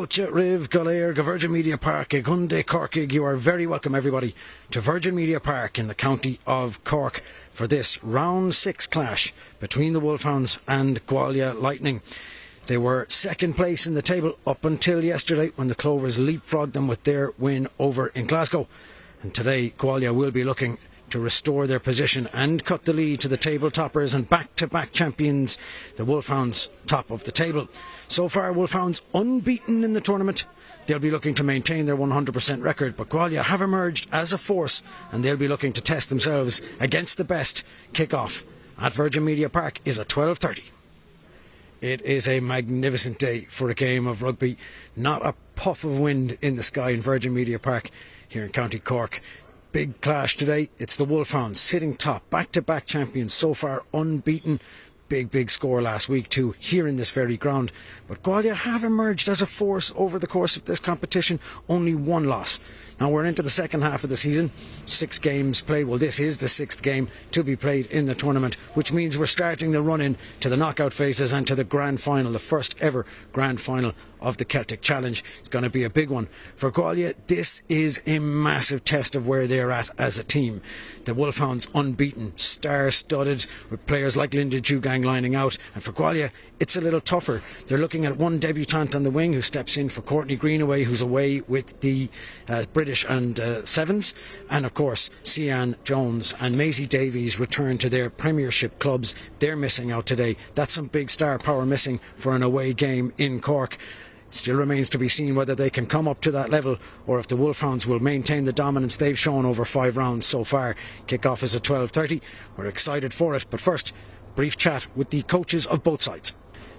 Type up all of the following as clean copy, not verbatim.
Bolcha, Riv, Gualia, Virgin Media Park, Gunde, Corkig. You are very welcome, everybody, to Virgin Media Park in the county of Cork for this round 6 clash between the Wolfhounds and Gwalia Lightning. They were second place in the table up until yesterday when the Clovers leapfrogged them with their win over in Glasgow. And today, Gualia will be looking to restore their position and cut the lead to the table toppers and back-to-back champions, the Wolfhounds, top of the table. So far, Wolfhounds unbeaten in the tournament. They'll be looking to maintain their 100% record, but Gualia have emerged as a force and they'll be looking to test themselves against the best. Kick-off at Virgin Media Park is at 12:30. It is a magnificent day for a game of rugby. Not a puff of wind in the sky in Virgin Media Park here in County Cork. Big clash today. It's the Wolfhounds sitting top, back-to-back champions, so far unbeaten. Big score last week too, here in this very ground. But Gualia have emerged as a force over the course of this competition. Only one loss. Now we're into the second half of the season. 6 games played. Well, this is the 6th game to be played in the tournament, which means we're starting the run-in to the knockout phases and to the grand final, the first ever grand final of the Celtic Challenge. It's going to be a big one for Gualia. This is a massive test of where they're at as a team. The Wolfhounds unbeaten, star-studded, with players like Linda Jugang lining out, and for Gualia it's a little tougher. They're looking at one debutant on the wing who steps in for Courtney Greenaway, who's away with the British and Sevens, and of course Sian Jones and Maisie Davies return to their Premiership clubs. They're missing out today. That's some big star power missing for an away game in Cork. Still remains to be seen whether they can come up to that level or if the Wolfhounds will maintain the dominance they've shown over 5 rounds so far. Kick-off is at 12:30. We're excited for it, but first, brief chat with the coaches of both sides.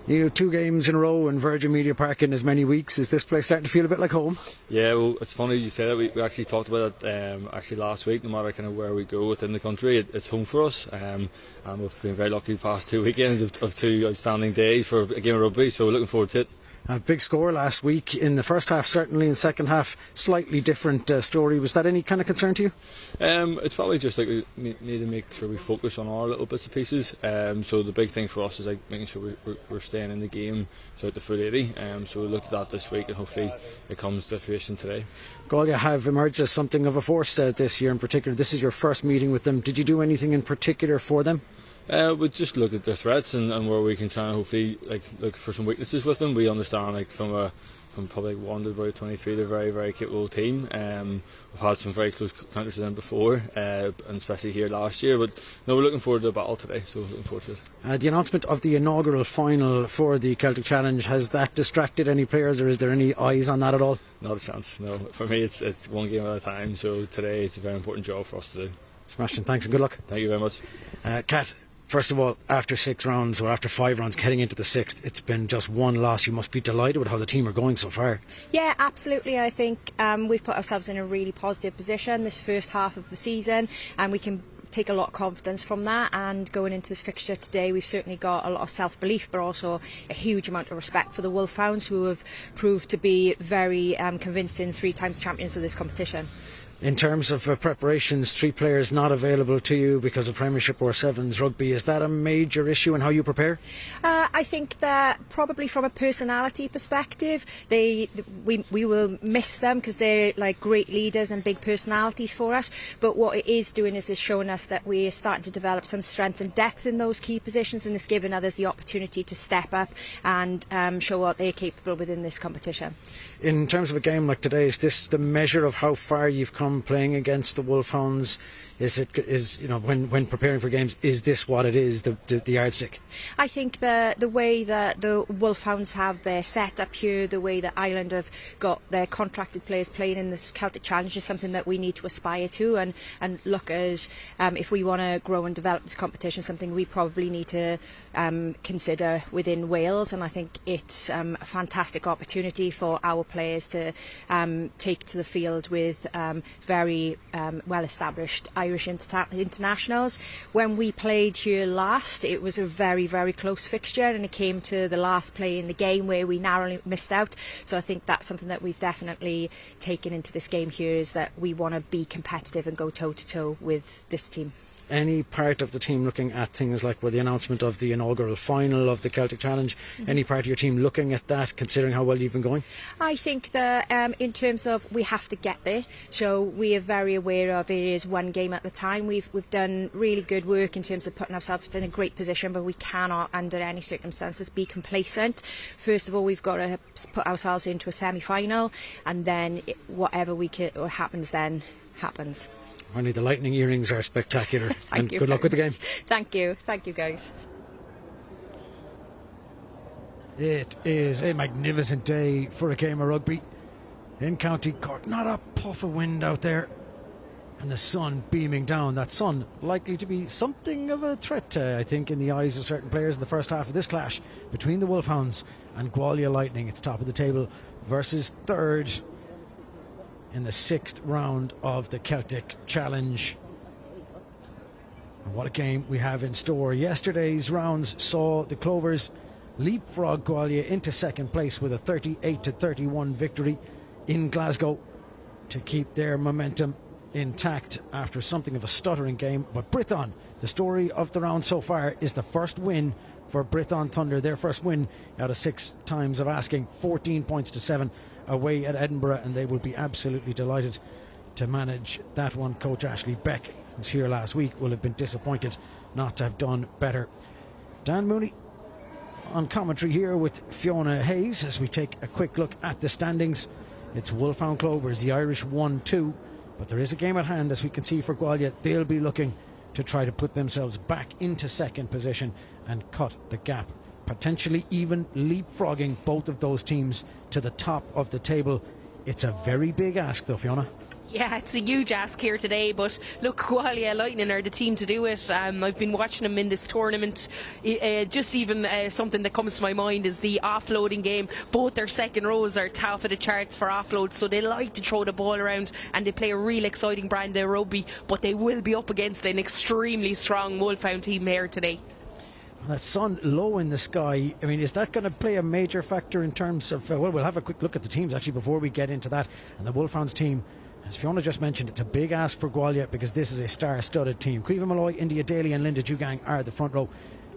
You 2 games in a row in Virgin Media Park in as many weeks. Is this place starting to feel a bit like home? Yeah, well, it's funny you say that. We actually talked about it actually last week. No matter kind of where we go within the country, it's home for us. And we've been very lucky the past 2 weekends of 2 outstanding days for a game of rugby. So we're looking forward to it. A big score last week in the first half, certainly. In the second half, slightly different story. Was that any kind of concern to you? It's probably just like we need to make sure we focus on our little bits and pieces. So the big thing for us is like making sure we're staying in the game throughout the full 80. So we looked at that this week and hopefully it comes to fruition today. Gualia have emerged as something of a force this year in particular. This is your first meeting with them. Did you do anything in particular for them? We just look at their threats and where we can try and hopefully look for some weaknesses with them. We understand from probably 1 to about 23 they're a very capable team. We've had some very close encounters with them before, and especially here last year. But no, we're looking forward to the battle today, so looking forward to it. The announcement of the inaugural final for the Celtic Challenge, has that distracted any players, or is there any eyes on that at all? Not a chance, no. For me it's one game at a time, so today it's a very important job for us to do. Smashing, thanks and good luck. Thank you very much. Kat, first of all, after 6 rounds, or after 5 rounds, heading into the 6th, it's been just 1 loss. You must be delighted with how the team are going so far. Yeah, absolutely. I think we've put ourselves in a really positive position this first half of the season, and we can take a lot of confidence from that. And going into this fixture today, we've certainly got a lot of self-belief, but also a huge amount of respect for the Wolfhounds, who have proved to be very convincing 3 times champions of this competition. In terms of preparations, 3 players not available to you because of Premiership or Sevens rugby, is that a major issue in how you prepare? I think that probably from a personality perspective, we will miss them because they're like great leaders and big personalities for us. But what it is doing is it's showing us that we're starting to develop some strength and depth in those key positions, and it's giving others the opportunity to step up and show what they're capable within this competition. In terms of a game like today, is this the measure of how far you've come playing against the Wolfhounds? When preparing for games, is this what it is, the yardstick? I think the way that the Wolfhounds have their setup here, the way that Ireland have got their contracted players playing in this Celtic Challenge is something that we need to aspire to and look as if we want to grow and develop this competition, something we probably need to consider within Wales. And I think it's a fantastic opportunity for our players to take to the field with very well established Irish internationals. When we played here last, it was a very close fixture, and it came to the last play in the game where we narrowly missed out. So I think that's something that we've definitely taken into this game here, is that we want to be competitive and go toe to toe with this team. any part of the team looking at things like the announcement of the inaugural final of the Celtic Challenge? Any part of your team looking at that, considering how well you've been going? I think that in terms of we have to get there, so we are very aware of it is one game at the time. We've done really good work in terms of putting ourselves in a great position, but we cannot under any circumstances be complacent. First of all, we've got to put ourselves into a semi-final, and then whatever what happens then happens. Finally, the Lightning earrings are spectacular. Thank you. Good luck with the game. Thank you guys. It is a magnificent day for a game of rugby in County Cork. Not a puff of wind out there, and the sun beaming down. That sun likely to be something of a threat, I think, in the eyes of certain players in the first half of this clash between the Wolfhounds and Gwalia Lightning. It's top of the table versus third in the 6th round of the Celtic Challenge. And what a game we have in store. Yesterday's rounds saw the Clovers leapfrog Gualia into second place with a 38-31 victory in Glasgow to keep their momentum intact after something of a stuttering game. But Britton, the story of the round so far, is the first win for Britton Thunder, their first win out of 6 times of asking, 14 points to 7 away at Edinburgh, and they will be absolutely delighted to manage that one. Coach Ashley Beck, who was here last week, will have been disappointed not to have done better. Dan Mooney on commentary here with Fiona Hayes as we take a quick look at the standings. It's Wolfhound Clovers, the Irish 1-2, but there is a game at hand, as we can see, for Gwalia. They'll be looking to try to put themselves back into second position and cut the gap, potentially even leapfrogging both of those teams to the top of the table. It's a very big ask though, Fiona. Yeah, it's a huge ask here today, but look, Gwalia Lightning are the team to do it. I've been watching them in this tournament. Just even something that comes to my mind is the offloading game. Both their second rows are top of the charts for offloads, so they like to throw the ball around and they play a real exciting brand of rugby, but they will be up against an extremely strong Wolfhound team here today. That sun low in the sky, I mean, is that going to play a major factor in terms of, well, we'll have a quick look at the teams actually before we get into that. And the Wolfhounds team, as Fiona just mentioned, it's a big ask for Gwalia because this is a star-studded team. Caoimhe Malloy, India Daly and Linda Jugang are the front row.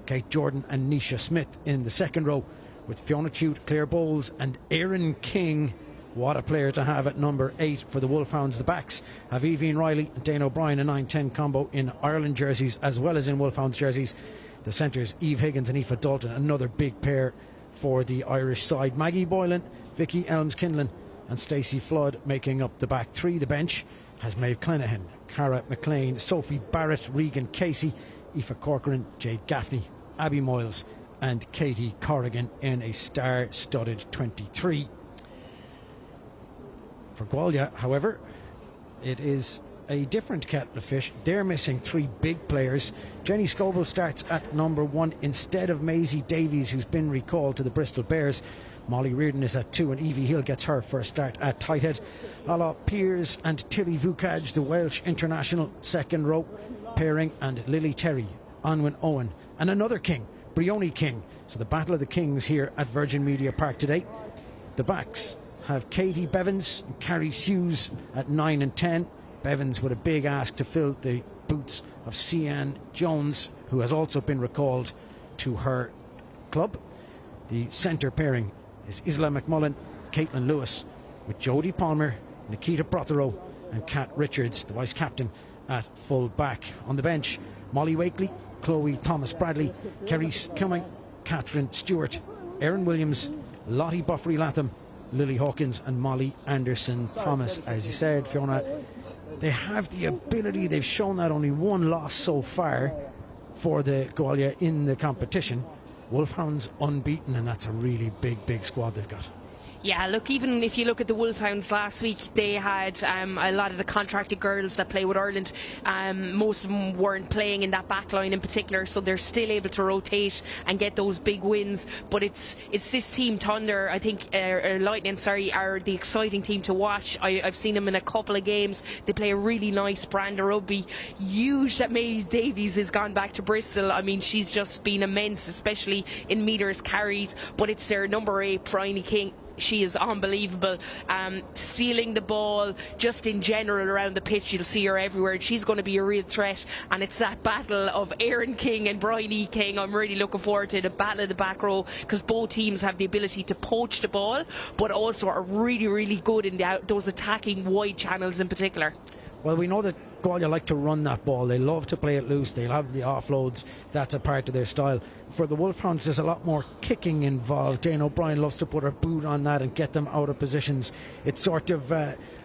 Kate Jordan and Nisha Smith in the second row, with Fiona Chute, Claire Bowles and Erin King. What a player to have at number 8 for the Wolfhounds. The backs have Evie Riley and Dane O'Brien, a 9-10 combo in Ireland jerseys as well as in Wolfhounds jerseys. The centres, Eve Higgins and Aoife Dalton, another big pair for the Irish side. Maggie Boylan, Vicky Elms-Kinlan and Stacey Flood making up the back three. The bench has Maeve Clenahan, Cara McLean, Sophie Barrett, Regan Casey, Aoife Corcoran, Jade Gaffney, Abby Moyles and Katie Corrigan in a star-studded 23. For Gwalia, however, it is a different kettle of fish. They're missing 3 big players. Jenny Scoble starts at number 1 instead of Maisie Davies, who's been recalled to the Bristol Bears. Molly Reardon is at 2 and Evie Hill gets her first start at tight head. Ala Piers and Tilly Vukaj, the Welsh international, second row pairing, and Lily Terry, Anwen Owen and another King, Brioni King. So the battle of the Kings here at Virgin Media Park today. The backs have Katie Bevins and Carrie Hughes at 9 and 10. Bevins with a big ask to fill the boots of Sian Jones, who has also been recalled to her club. The centre pairing is Isla McMullen, Caitlin Lewis, with Jodie Palmer, Nikita Prothero and Kat Richards, the vice captain, at full back. On the bench, Molly Wakely, Chloe Thomas Bradley, Kerry Cumming, Catherine Stewart, Erin Williams, Lottie Buffery Latham, Lily Hawkins and Molly Anderson Thomas. As you said, Fiona, they have the ability. They've shown that only 1 loss so far for the Gwalia in the competition. Wolfhounds unbeaten, and that's a really big squad they've got. Yeah, look, even if you look at the Wolfhounds last week, they had a lot of the contracted girls that play with Ireland. Most of them weren't playing in that back line in particular, so they're still able to rotate and get those big wins. But it's this team, Thunder, I think, Lightning, are the exciting team to watch. I've seen them in a couple of games. They play a really nice brand of rugby. Huge that Maeve Davies has gone back to Bristol. I mean, she's just been immense, especially in metres carried. But it's their number 8, Briony King. she is unbelievable. Stealing the ball, just in general around the pitch, you'll see her everywhere. She's going to be a real threat, and it's that battle of Erin King and Bryony King. I'm really looking forward to the battle of the back row, because both teams have the ability to poach the ball, but also are really, really good in those attacking wide channels in particular. Well, we know that Gwalia like to run that ball. They love to play it loose. They'll have the offloads. That's a part of their style. For the Wolfhounds, there's a lot more kicking involved. Dane O'Brien loves to put her boot on that and get them out of positions. It's sort of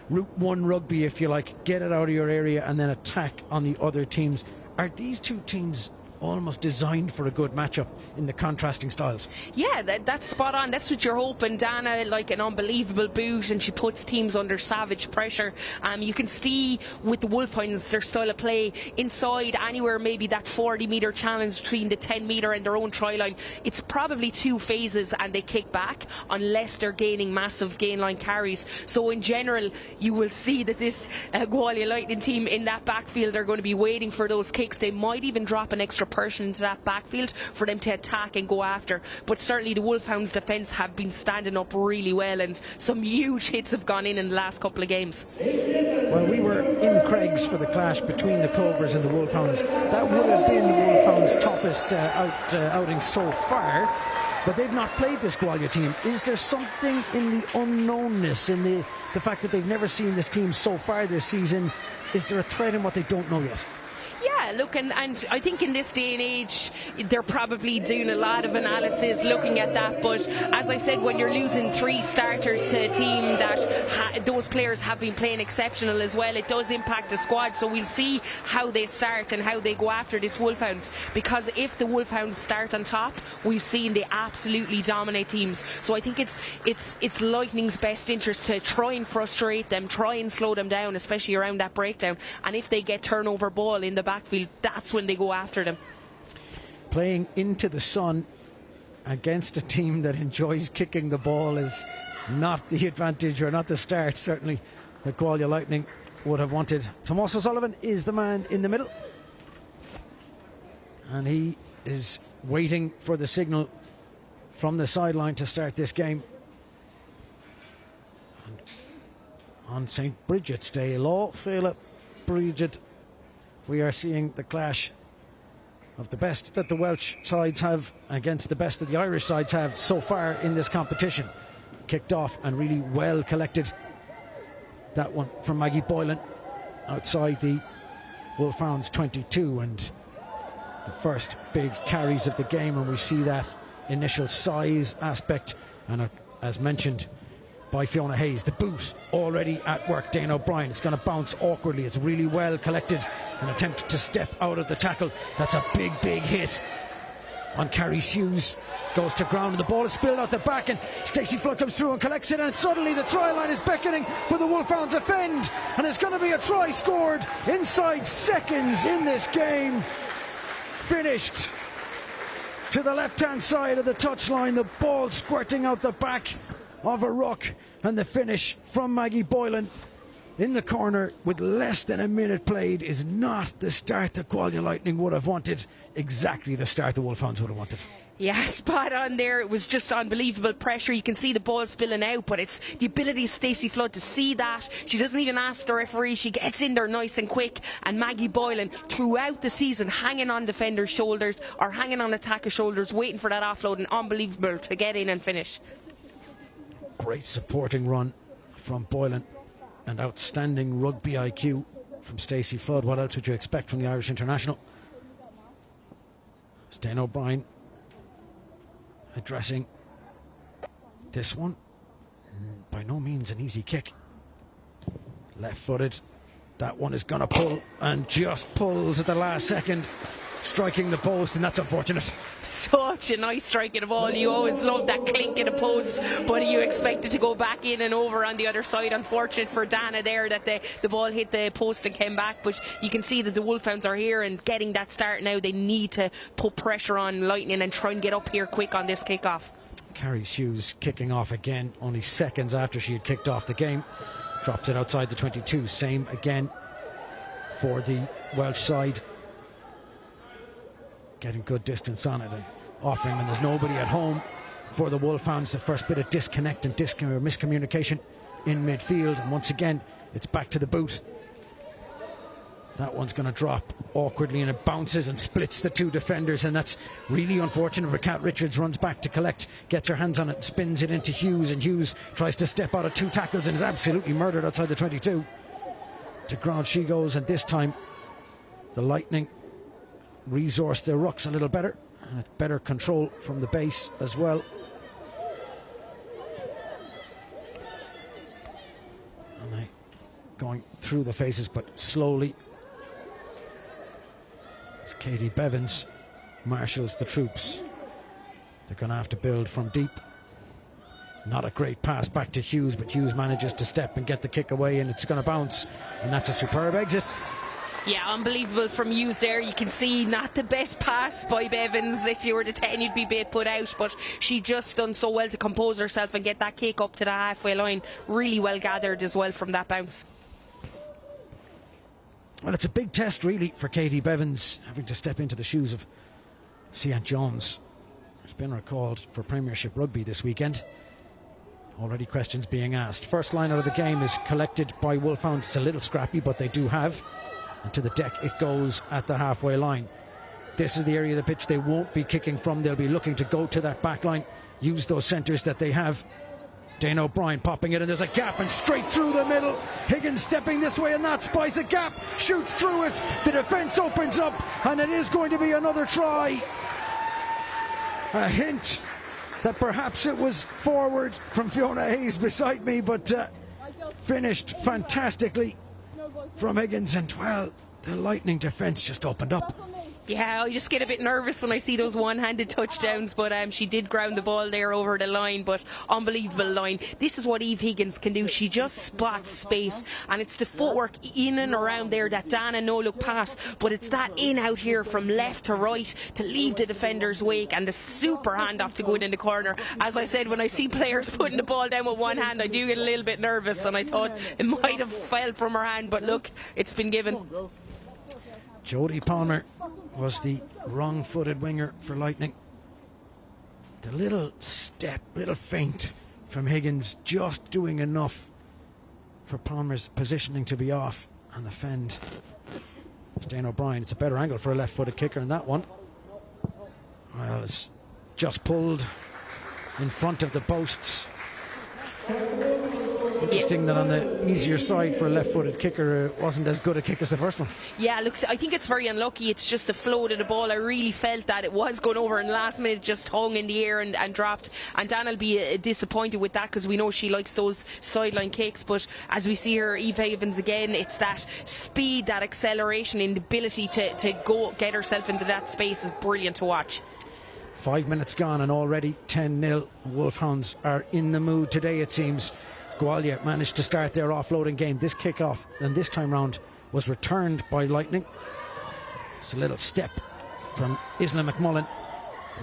Route 1 rugby, if you like. Get it out of your area and then attack on the other teams. Are these two teams almost designed for a good matchup in the contrasting styles? Yeah, that's spot on. That's what you're hoping. Dana, like an unbelievable boot, and she puts teams under savage pressure. You can see with the Wolfhounds their style of play inside anywhere, maybe that 40-metre challenge between the 10-metre and their own try line. It's probably 2 phases and they kick back unless they're gaining massive gain line carries. So in general, you will see that this Gwalia Lightning team in that backfield are going to be waiting for those kicks. They might even drop an extra person into that backfield for them to attack and go after, but certainly the Wolfhounds defence have been standing up really well, and some huge hits have gone in the last couple of games. Well, we were in Craig's for the clash between the Clovers and the Wolfhounds. That would have been the Wolfhounds' toughest outing so far, but they've not played this Gwalia team. Is there something in the unknownness, in the fact that they've never seen this team so far this season? Is there a threat in what they don't know yet? Yeah, look, and I think in this day and age they're probably doing a lot of analysis looking at that, but as I said, when you're losing 3 starters to a team that those players have been playing exceptional as well, it does impact the squad. So we'll see how they start and how they go after this Wolfhounds, because if the Wolfhounds start on top, we've seen they absolutely dominate teams. So I think it's Lightning's best interest to try and frustrate them, try and slow them down, especially around that breakdown, and if they get turnover ball in the backfield, that's when they go after them. Playing into the sun against a team that enjoys kicking the ball is not the advantage, or not the start, certainly, that Gwalia Lightning would have wanted. Tomas O'Sullivan is the man in the middle, and he is waiting for the signal from the sideline to start this game. And on St. Bridget's Day, Law Féile Bridget, we are seeing the clash of the best that the Welsh sides have against the best that the Irish sides have so far in this competition. Kicked off and really well collected. That one from Maggie Boylan outside the Wolfhounds 22, and the first big carries of the game, and we see that initial size aspect, and as mentioned by Fiona Hayes, the boot already at work. Dane O'Brien, it's going to bounce awkwardly. It's really well collected. An attempt to step out of the tackle. That's a big hit on Carrie Hughes. Goes to ground and the ball is spilled out the back, and Stacey Flood comes through and collects it, and suddenly the try line is beckoning for the Wolfhounds offend, and it's going to be a try scored inside seconds in this game. Finished to the left hand side of the touchline, the ball squirting out the back of a ruck, and the finish from Maggie Boylan in the corner with less than a minute played is not the start that Gwalia Lightning would have wanted. Exactly the start the Wolfhounds would have wanted. Yeah, spot on there. It was just unbelievable pressure. You can see the ball spilling out, but it's the ability of Stacey Flood to see that. She doesn't even ask the referee. She gets in there nice and quick. And Maggie Boylan, throughout the season, hanging on defenders' shoulders or hanging on attackers' shoulders, waiting for that offload, and unbelievable to get in and finish. Great supporting run from Boylan, and outstanding rugby IQ from Stacey Flood. What else would you expect from the Irish international? Dane O'Brien addressing this one. By no means an easy kick. Left footed. That one is going to pull, and just pulls at the last second, striking the post, and that's unfortunate. Such a nice strike of the ball. You always love that clink in the post, but you expect it to go back in and over on the other side. Unfortunate for Dana there that the ball hit the post and came back, but you can see that the Wolfhounds are here and getting that start now. They need to put pressure on Lightning and try and get up here quick on this kick-off. Carrie Hughes kicking off again, only seconds after she had kicked off the game. Drops it outside the 22. Same again for the Welsh side. Getting good distance on it and offering when there's nobody at home. for the Wolfhounds. The first bit of disconnect and miscommunication in midfield, and once again it's back to the boot. That one's going to drop awkwardly and it bounces and splits the two defenders, and that's really unfortunate. Kat Richards runs back to collect, gets her hands on it, spins it into Hughes, and Hughes tries to step out of two tackles and is absolutely murdered outside the 22. To ground she goes, and this time the Lightning resource their rucks a little better, and it's better control from the base as well. And they going through the faces but slowly. Katie Bevins marshals the troops. They're going to have to build from deep. Not a great pass back to Hughes, but Hughes manages to step and get the kick away, and it's going to bounce, and that's a superb exit. Yeah, unbelievable from Hughes there. You can see not the best pass by Bevins. If you were to 10, you'd be a bit put out, but she just done so well to compose herself and get that kick up to the halfway line. Really well gathered as well from that bounce. Well, it's a big test really for Katie Bevins, having to step into the shoes of Sian Jones, who's been recalled for Premiership Rugby this weekend. Already questions being asked. First line out of the game is collected by Wolfhounds. It's a little scrappy, but they do have. And to the deck it goes at the halfway line. This is the area of the pitch they won't be kicking from. They'll be looking to go to that back line, use those centres that they have. Dane O'Brien popping it, and there's a gap, and straight through the middle. Higgins stepping this way, and that spies a gap, shoots through it. The defence opens up, and it is going to be another try. A hint that perhaps it was forward from Fiona Hayes beside me, but finished fantastically from Higgins, and well, the Lightning defence just opened up. Yeah, I just get a bit nervous when I see those one-handed touchdowns, but she did ground the ball there over the line, but unbelievable line. This is what Eve Higgins can do. She just spots space, and it's the footwork in and around there that Dana no-look pass, but it's that in-out here from left to right to leave the defender's wake, and the super handoff to go in the corner. As I said, when I see players putting the ball down with one hand, I do get a little bit nervous, and I thought it might have fell from her hand, but look, it's been given. Jodie Palmer was the wrong-footed winger for Lightning. The little step, little feint from Higgins, just doing enough for Palmer's positioning to be off, and the fend. Dane O'Brien, it's a better angle for a left-footed kicker in that one. Well, it's just pulled in front of the posts. Interesting that on the easier side for a left-footed kicker, it wasn't as good a kick as the first one. Yeah, look, I think it's very unlucky. It's just the flow of the ball. I really felt that it was going over, and last minute just hung in the air and dropped. And Dan will be disappointed with that, because we know she likes those sideline kicks. But as we see her, Eve Havens again, it's that speed, that acceleration, and the ability to go get herself into that space is brilliant to watch. 5 minutes gone and already 10-0. Wolfhounds are in the mood today, it seems. Gwalia managed to start their offloading game. This kickoff, and this time round, was returned by Lightning. It's a little step from Isla McMullen,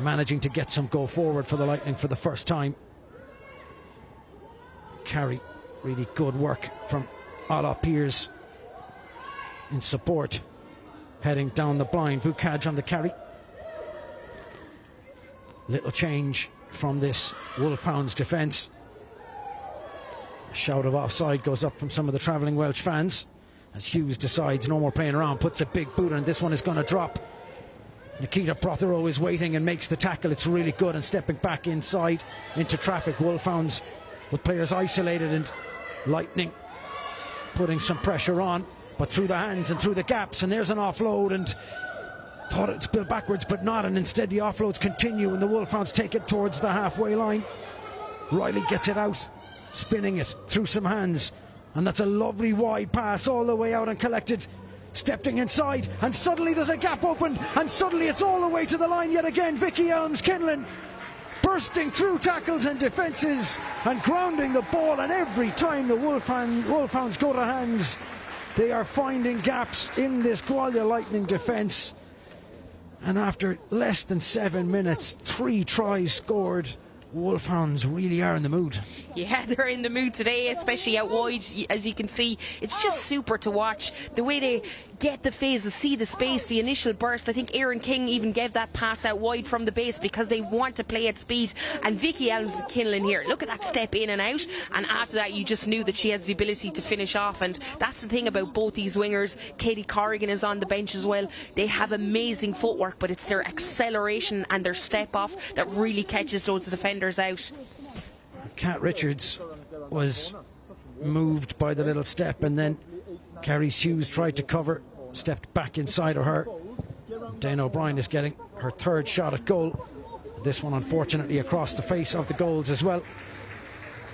managing to get some go forward for the Lightning for the first time. Carry, really good work from Ala Piers in support. Heading down the blind, Vukaj on the carry. Little change from this Wolfhounds defence. A shout of offside goes up from some of the travelling Welsh fans as Hughes decides no more playing around, puts a big boot, and this one is going to drop. Nikita Prothero is waiting and makes the tackle. It's really good, and stepping back inside into traffic. Wolfhounds with players isolated, and Lightning putting some pressure on, but through the hands and through the gaps, and there's an offload, and thought it spilled backwards, but not, and instead the offloads continue, and the Wolfhounds take it towards the halfway line. Riley gets it out, spinning it through some hands, and that's a lovely wide pass all the way out and collected, stepping inside, and suddenly there's a gap open, and suddenly it's all the way to the line yet again. Vicky Elms-Kinlan bursting through tackles and defences and grounding the ball, and every time the Wolfhounds go to hands, they are finding gaps in this Gwalia Lightning defence. And after less than 7 minutes, 3 tries scored. Wolfhounds really are in the mood. Yeah, they're in the mood today, especially out wide. As you can see, it's just super to watch. The way they get the phases, see the space, the initial burst. I think Aaron King even gave that pass out wide from the base because they want to play at speed. And Vicky Elms-Kinlan here, look at that step in and out. And after that, you just knew that she has the ability to finish off. And that's the thing about both these wingers. Katie Corrigan is on the bench as well. They have amazing footwork, but it's their acceleration and their step off that really catches those defenders out. Kat Richards was moved by the little step, and then Carrie Hughes tried to cover, stepped back inside of her. Dana O'Brien is getting her third shot at goal. This one unfortunately across the face of the goals as well,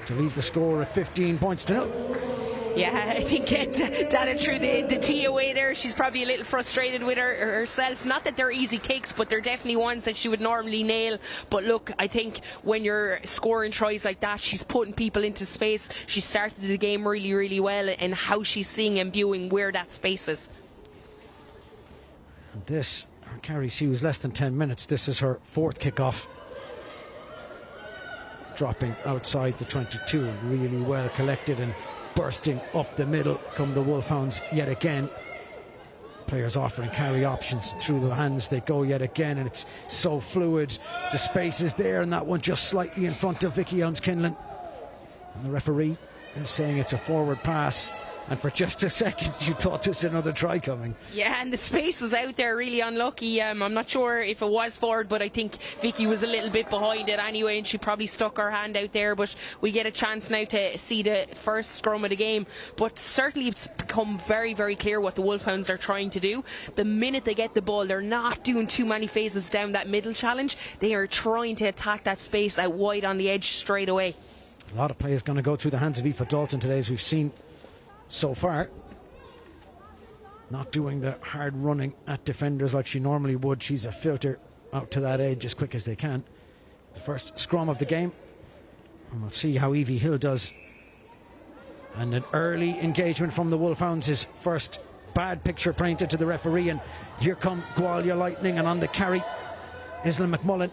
to leave the score at 15 points to 0. Yeah, I think Dana threw the tee away there. She's probably a little frustrated with herself. Not that they're easy kicks, but they're definitely ones that she would normally nail. But look, I think when you're scoring tries like that, she's putting people into space. She started the game really, really well, and how she's seeing and viewing where that space is. This Carrie Hughes, less than 10 minutes. This is her fourth kickoff. Dropping outside the 22, really well collected and bursting up the middle come the Wolfhounds yet again. Players offering carry options, through the hands they go yet again, and it's so fluid. The space is there, and that one just slightly in front of Vicky Elms-Kinlan. And the referee is saying it's a forward pass. And for just a second you thought there's another try coming. Yeah, and the space was out there, really unlucky. I'm not sure if it was forward, but I think Vicky was a little bit behind it anyway, and she probably stuck her hand out there. But we get a chance now to see the first scrum of the game. But certainly it's become very, very clear what the Wolfhounds are trying to do. The minute they get the ball, they're not doing too many phases down that middle challenge. They are trying to attack that space out wide on the edge straight away. A lot of play is going to go through the hands of Aoife Dalton today, as we've seen so far. Not doing the hard running at defenders like she normally would. She's a filter out to that edge as quick as they can. The first scrum of the game, and we'll see how Evie Hill does. And an early engagement from the Wolfhounds, his first bad picture painted to the referee, and here come Gwalia Lightning, and on the carry Isla McMullen.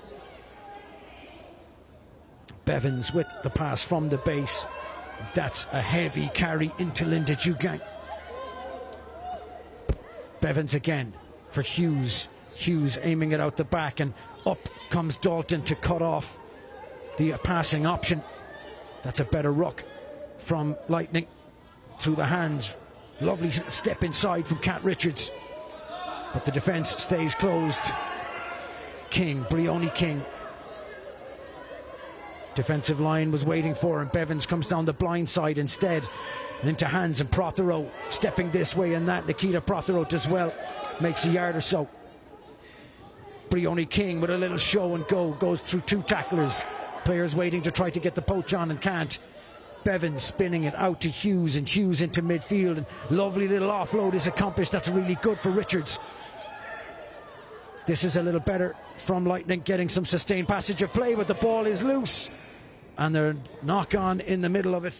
Bevins with the pass from the base. That's a heavy carry into Linda Dugang. Bevins again for Hughes. Hughes aiming it out the back, and up comes Dalton to cut off the passing option. That's a better ruck from Lightning through the hands. Lovely step inside from Kat Richards, but the defence stays closed. Briony King. Defensive line was waiting for, and Bevins comes down the blind side instead, and into hands, and Prothero stepping this way and that. Nikita Prothero does well, makes a yard or so. Briony King with a little show and go, goes through two tacklers. Players waiting to try to get the poach on and can't. Bevins spinning it out to Hughes, and Hughes into midfield, and lovely little offload is accomplished. That's really good for Richards. This is a little better from Lightning, getting some sustained passage of play, but the ball is loose, and they're knock on in the middle of it.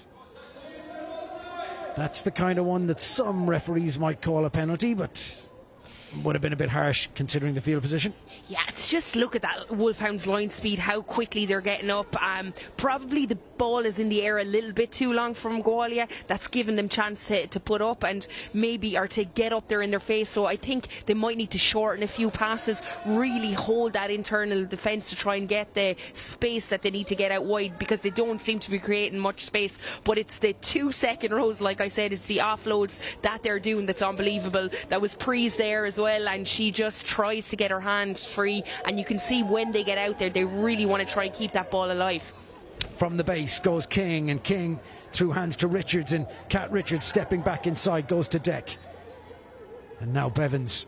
That's the kind of one that some referees might call a penalty, but would have been a bit harsh considering the field position. Yeah, it's just look at that Wolfhounds line speed, how quickly they're getting up. Probably the ball is in the air a little bit too long from Gualia. That's given them chance to put up and maybe, or to get up there in their face. So I think they might need to shorten a few passes, really hold that internal defence to try and get the space that they need to get out wide, because they don't seem to be creating much space. But it's the 2 second rows, like I said, it's the offloads that they're doing that's unbelievable. That was Prees there as well, and she just tries to get her hands free, and you can see when they get out there they really want to try and keep that ball alive. From the base goes King, and King through hands to Richards, and Kat Richards stepping back inside goes to deck. And now Bevins,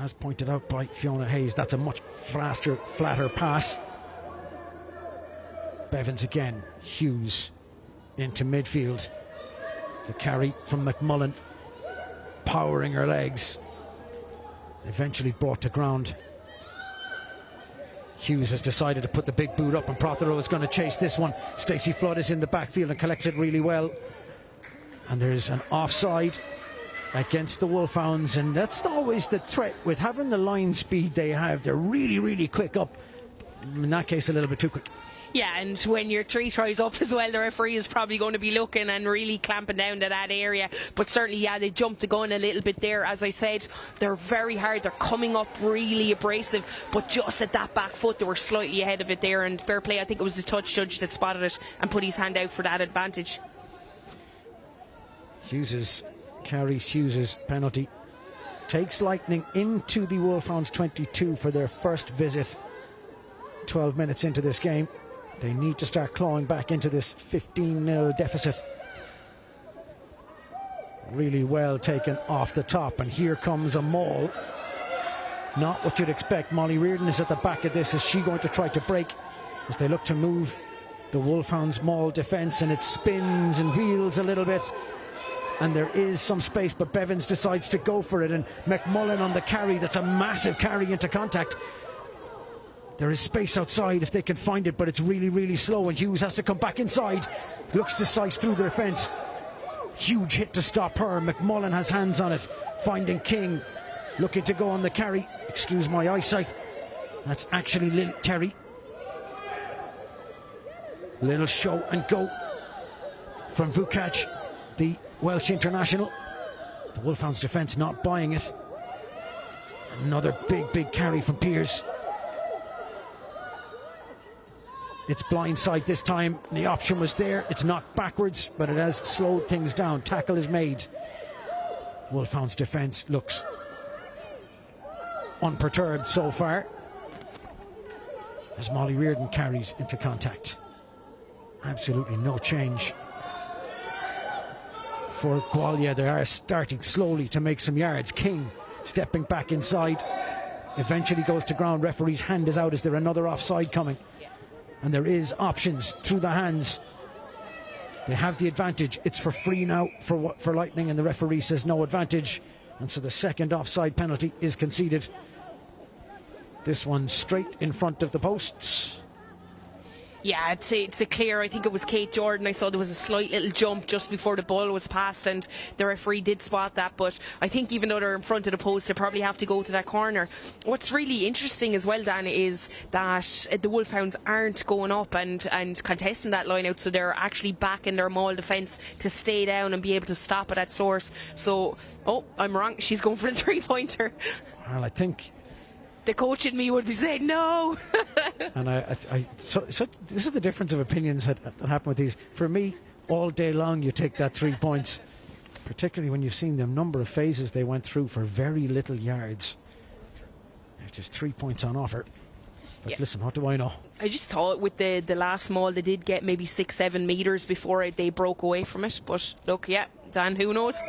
as pointed out by Fiona Hayes, that's a much faster, flatter pass. Bevins again, Hughes into midfield. The carry from McMullen, powering her legs, eventually brought to ground. Hughes has decided to put the big boot up, and Prothero is going to chase this one. Stacey Flood is in the backfield and collects it really well. And there's an offside against the Wolfhounds, and that's always the threat with having the line speed they have. They're really, really quick up. In that case, a little bit too quick. Yeah, and when you're 3 tries up as well, the referee is probably going to be looking and really clamping down to that area. But certainly, yeah, they jumped the gun a little bit there. As I said, they're very hard. They're coming up really abrasive, but just at that back foot, they were slightly ahead of it there. And fair play, I think it was the touch judge that spotted it and put his hand out for that advantage. Hughes' penalty takes Lightning into the Wolfhounds 22 for their first visit 12 minutes into this game. They need to start clawing back into this 15-0 deficit. Really well taken off the top, and here comes a maul. Not what you'd expect. Molly Reardon is at the back of this. Is she going to try to break as they look to move the Wolfhounds maul defence, and it spins and wheels a little bit, and there is some space, but Bevins decides to go for it, and McMullen on the carry. That's a massive carry into contact. There is space outside if they can find it, but it's really, really slow, and Hughes has to come back inside. Looks to slice through the defence. Huge hit to stop her. McMullen has hands on it, finding King, looking to go on the carry. Excuse my eyesight. That's actually Terry. Little show and go from Vukac, the Welsh international. The Wolfhounds defence not buying it. Another big carry from Pearce. It's blindside this time. The option was there. It's knocked backwards, but it has slowed things down. Tackle is made. Wolfhounds defence looks unperturbed so far as Molly Reardon carries into contact. Absolutely no change for Gwalia. They are starting slowly to make some yards. King stepping back inside, eventually goes to ground. Referee's hand is out. Is there another offside coming? And there is options through the hands. They have the advantage. It's for free now for Lightning, and the referee says no advantage, and so the second offside penalty is conceded. This one straight in front of the posts. Yeah, it's a clear. I think it was Kate Jordan. I saw there was a slight little jump just before the ball was passed, and the referee did spot that. But I think even though they're in front of the post, they probably have to go to that corner. What's really interesting as well, Dan, is that the Wolfhounds aren't going up and contesting that line out, so they're actually back in their maul defence to stay down and be able to stop it at source. So, oh, I'm wrong. She's going for the 3-pointer. Well, I think the coach in me would be saying no. And so this is the difference of opinions that happen with these. For me, all day long you take that 3 points, particularly when you've seen the number of phases they went through for very little yards. There's just 3 points on offer. But yeah, listen, what do I know? I just thought with the last maul they did get maybe 6-7 metres before they broke away from it. But look, yeah, Dan, who knows?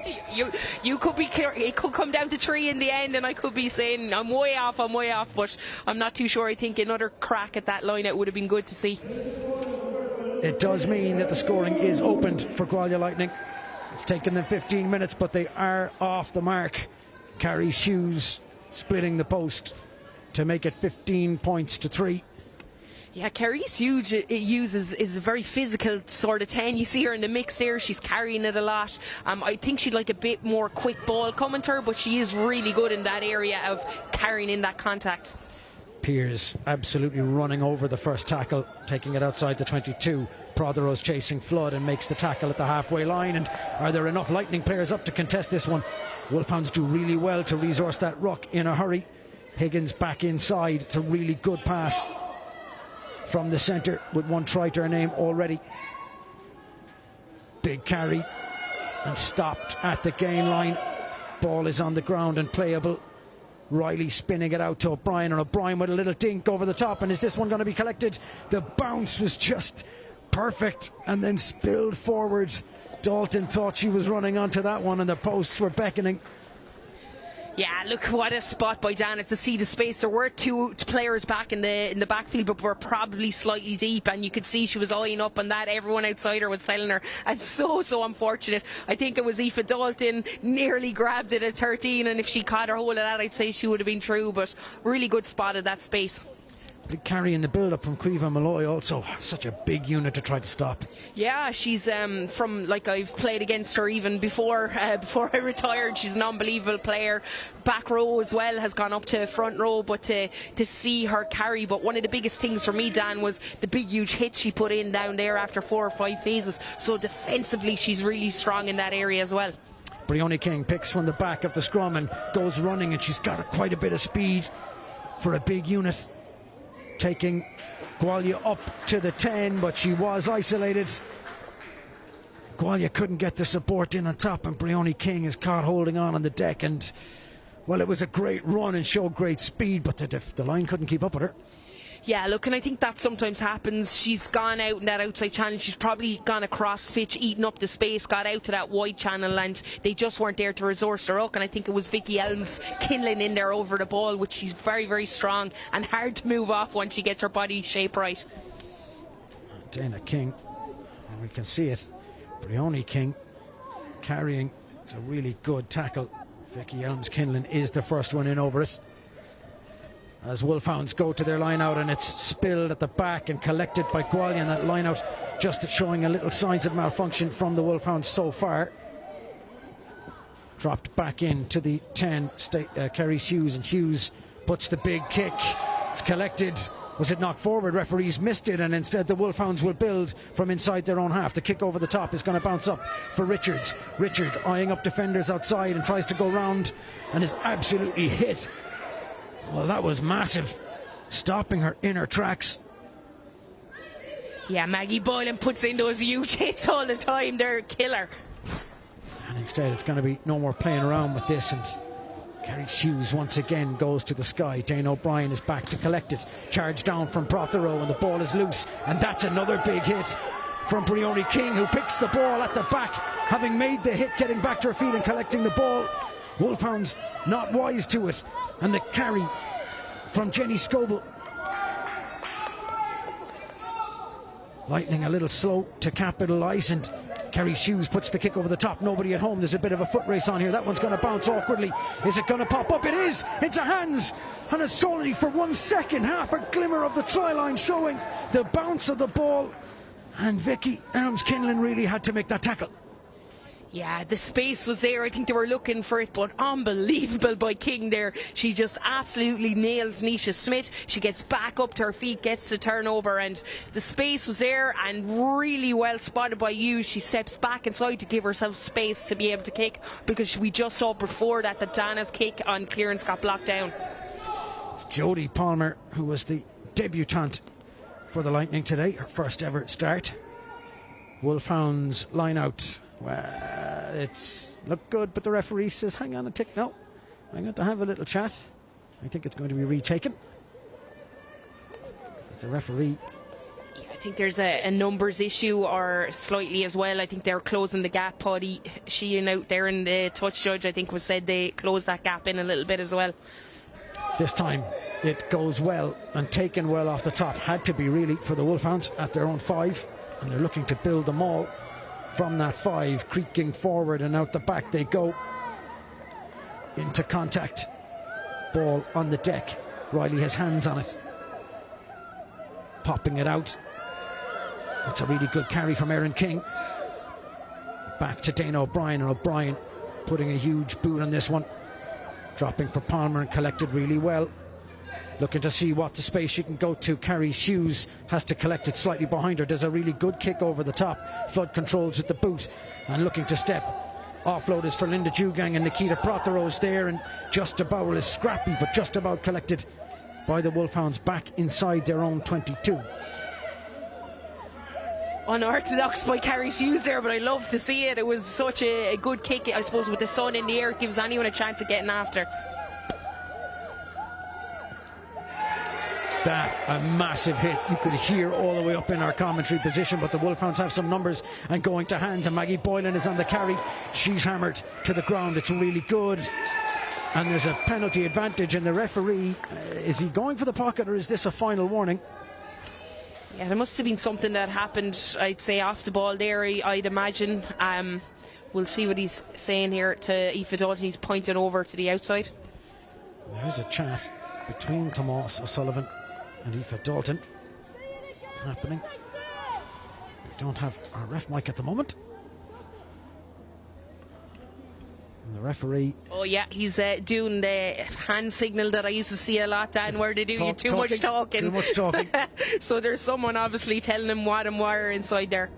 You could be, it could come down to 3 in the end, and I could be saying I'm way off, but I'm not too sure. I think another crack at that line, it would have been good to see. It does mean that the scoring is opened for Gwalia Lightning. It's taken them 15 minutes, but they are off the mark. Carrie Hughes splitting the post to make it 15 points to 3. Yeah, Kerry's Hughes is a very physical sort of 10. You see her in the mix there. She's carrying it a lot. I think she'd like a bit more quick ball coming to her, but she is really good in that area of carrying in that contact. Pearce absolutely running over the first tackle, taking it outside the 22. Prothero's chasing Flood and makes the tackle at the halfway line. And are there enough Lightning players up to contest this one? Wolfhounds do really well to resource that ruck in a hurry. Higgins back inside. It's a really good pass from the centre with one try to her name already. Big carry and stopped at the gain line. Ball is on the ground and playable. Riley spinning it out to O'Brien, and O'Brien with a little dink over the top. And is this one going to be collected? The bounce was just perfect and then spilled forward. Dalton thought she was running onto that one, and the posts were beckoning. Yeah, look, what a spot by Dan to see the space. There were 2 players back in the backfield, but were probably slightly deep, and you could see she was eyeing up on that. Everyone outside her was telling her, and so unfortunate. I think it was Aoife Dalton nearly grabbed it at 13, and if she caught her hold of that, I'd say she would have been through. But really good spot at that space. Big carry in the build-up from Caoimhe Malloy, also such a big unit to try to stop. Yeah, she's from, like, I've played against her even before I retired. She's an unbelievable player. Back row as well has gone up to front row, but to see her carry. But one of the biggest things for me, Dan, was the big huge hit she put in down there after 4 or 5 phases. So defensively she's really strong in that area as well. Bríony King picks from the back of the scrum and goes running, and she's got quite a bit of speed for a big unit, taking Gwalia up to the 10, but she was isolated. Gwalia couldn't get the support in on top, and Bríony King is caught holding on the deck, and well, it was a great run and showed great speed, but the line couldn't keep up with her. Yeah, look, and I think that sometimes happens. She's gone out in that outside channel. She's probably gone across pitch, eaten up the space, got out to that wide channel, and they just weren't there to resource her up. And I think it was Vicky Elms kindling in there over the ball, which she's very, very strong and hard to move off once she gets her body shape right. Dana King, and we can see it. Bríony King carrying. It's a really good tackle. Vicky Elms kindling is the first one in over it, as Wolfhounds go to their line out, and it's spilled at the back and collected by Gualia, and that line out just showing a little signs of malfunction from the Wolfhounds so far. Dropped back into the 10, Kerry Hughes, and Hughes puts the big kick. It's collected. Was it knocked forward? Referees missed it, and instead the Wolfhounds will build from inside their own half. The kick over the top is going to bounce up for Richards. Richard eyeing up defenders outside and tries to go round and is absolutely hit. Well, that was massive, stopping her in her tracks. Yeah, Maggie Boylan puts in those huge hits all the time. They're a killer. And instead it's going to be no more playing around with this, and Kerry Hughes once again goes to the sky. Dane O'Brien is back to collect it. Charge down from Prothero, and the ball is loose, and that's another big hit from Bríony King, who picks the ball at the back, having made the hit, getting back to her feet and collecting the ball. Wolfhounds not wise to it, and the carry from Jenny Scoble. Lightning a little slow to capitalise, and Kerry Hughes puts the kick over the top. Nobody at home. There's a bit of a foot race on here. That one's going to bounce awkwardly. Is it going to pop up? It is. Into hands, and it's only for 1 second. Half a glimmer of the try line showing the bounce of the ball, and Vicky Elms Kinlan really had to make that tackle. Yeah, the space was there. I think they were looking for it, but unbelievable by King there. She just absolutely nailed Nisha Smith. She gets back up to her feet, gets the turnover, and the space was there and really well spotted by Hughes. She steps back inside to give herself space to be able to kick, because we just saw before that Dana's kick on clearance got blocked down. It's Jodie Palmer, who was the debutante for the Lightning today, her first ever start. Wolfhounds line out. Well, it's looked good, but the referee says, hang on a tick. No, I'm going to have a little chat. I think it's going to be retaken. As the referee... Yeah, I think there's a numbers issue, or slightly as well. I think they're closing the gap. Paddy Sheehan out there, and the touch judge, I think, was said they closed that gap in a little bit as well. This time it goes well and taken well off the top. Had to be really for the Wolfhounds at their own 5, and they're looking to build them all from that 5, creaking forward, and out the back they go into contact. Ball on the deck. Riley has hands on it, popping it out. That's a really good carry from Erin King. Back to Dane O'Brien, and O'Brien putting a huge boot on this one, dropping for Palmer and collected really well. Looking to see what the space she can go to. Kerry Hughes has to collect it slightly behind her. Does a really good kick over the top. Flood controls with the boot and looking to step. Offload is for Linda Jugang, and Nikita Prothero's there, and just about is scrappy, but just about collected by the Wolfhounds back inside their own 22. Unorthodox by Kerry Hughes there, but I love to see it. It was such a good kick. I suppose with the sun in the air, it gives anyone a chance of getting after. That a massive hit. You could hear all the way up in our commentary position, but the Wolfhounds have some numbers and going to hands, and Maggie Boylan is on the carry. She's hammered to the ground. It's really good, and there's a penalty advantage, and the referee, is he going for the pocket, or is this a final warning? Yeah, there must have been something that happened, I'd say, off the ball there, I'd imagine. We'll see what he's saying here to Aoife Dalton. He's pointing over to the outside. There's a chat between Tomas O'Sullivan and Aoife Dalton happening. We don't have our ref mic at the moment. And the referee... Oh yeah, he's doing the hand signal that I used to see a lot, Dan, where they do you too much talking. Too much talking. So there's someone obviously telling him what and where inside there.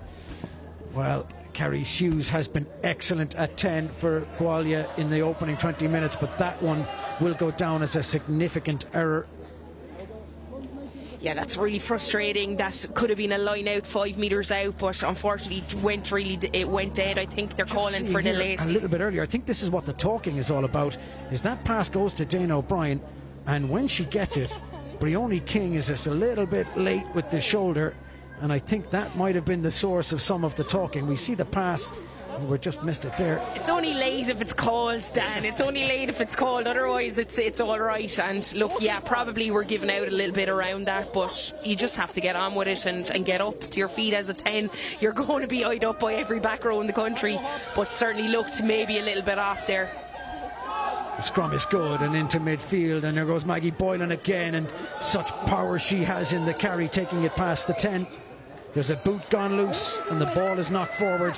Well, Carrie Hughes has been excellent at 10 for Gwalia in the opening 20 minutes, but that one will go down as a significant error. Yeah, that's really frustrating. That could have been a line out 5 metres out, but unfortunately it went dead. I think they're calling for the late. A little bit earlier, I think this is what the talking is all about, is that pass goes to Dana O'Brien, and when she gets it, Bríony King is just a little bit late with the shoulder, and I think that might have been the source of some of the talking. We see the pass, and we just missed it there. It's only late if it's called, Dan. It's only late if it's called. Otherwise, it's all right. And look, yeah, probably we're giving out a little bit around that, but you just have to get on with it and get up to your feet as a 10. You're going to be eyed up by every back row in the country, but certainly looked maybe a little bit off there. The scrum is good and into midfield, and there goes Maggie Boylan again, and such power she has in the carry, taking it past the 10. There's a boot gone loose and the ball is knocked forward.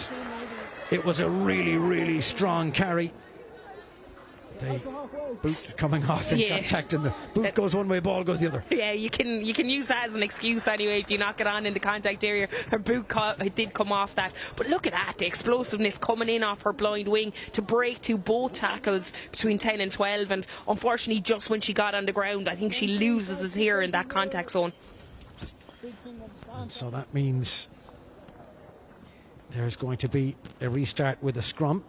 It was a really, really strong carry. The boot coming off in contact, and the boot goes one way, ball goes the other. Yeah, you can use that as an excuse anyway if you knock it on in the contact area. Her boot did come off that, but look at that, the explosiveness coming in off her blind wing to break to both tackles between 10 and 12, and unfortunately just when she got on the ground, I think she loses us here in that contact zone. And so that means there's going to be a restart with a scrum.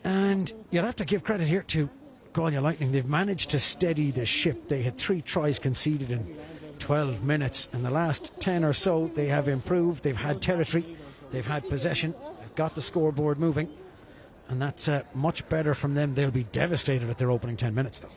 And you'll have to give credit here to Gwalia Lightning. They've managed to steady the ship. They had 3 tries conceded in 12 minutes. In the last 10 or so, they have improved. They've had territory. They've had possession. They've got the scoreboard moving. And that's much better from them. They'll be devastated at their opening 10 minutes, though.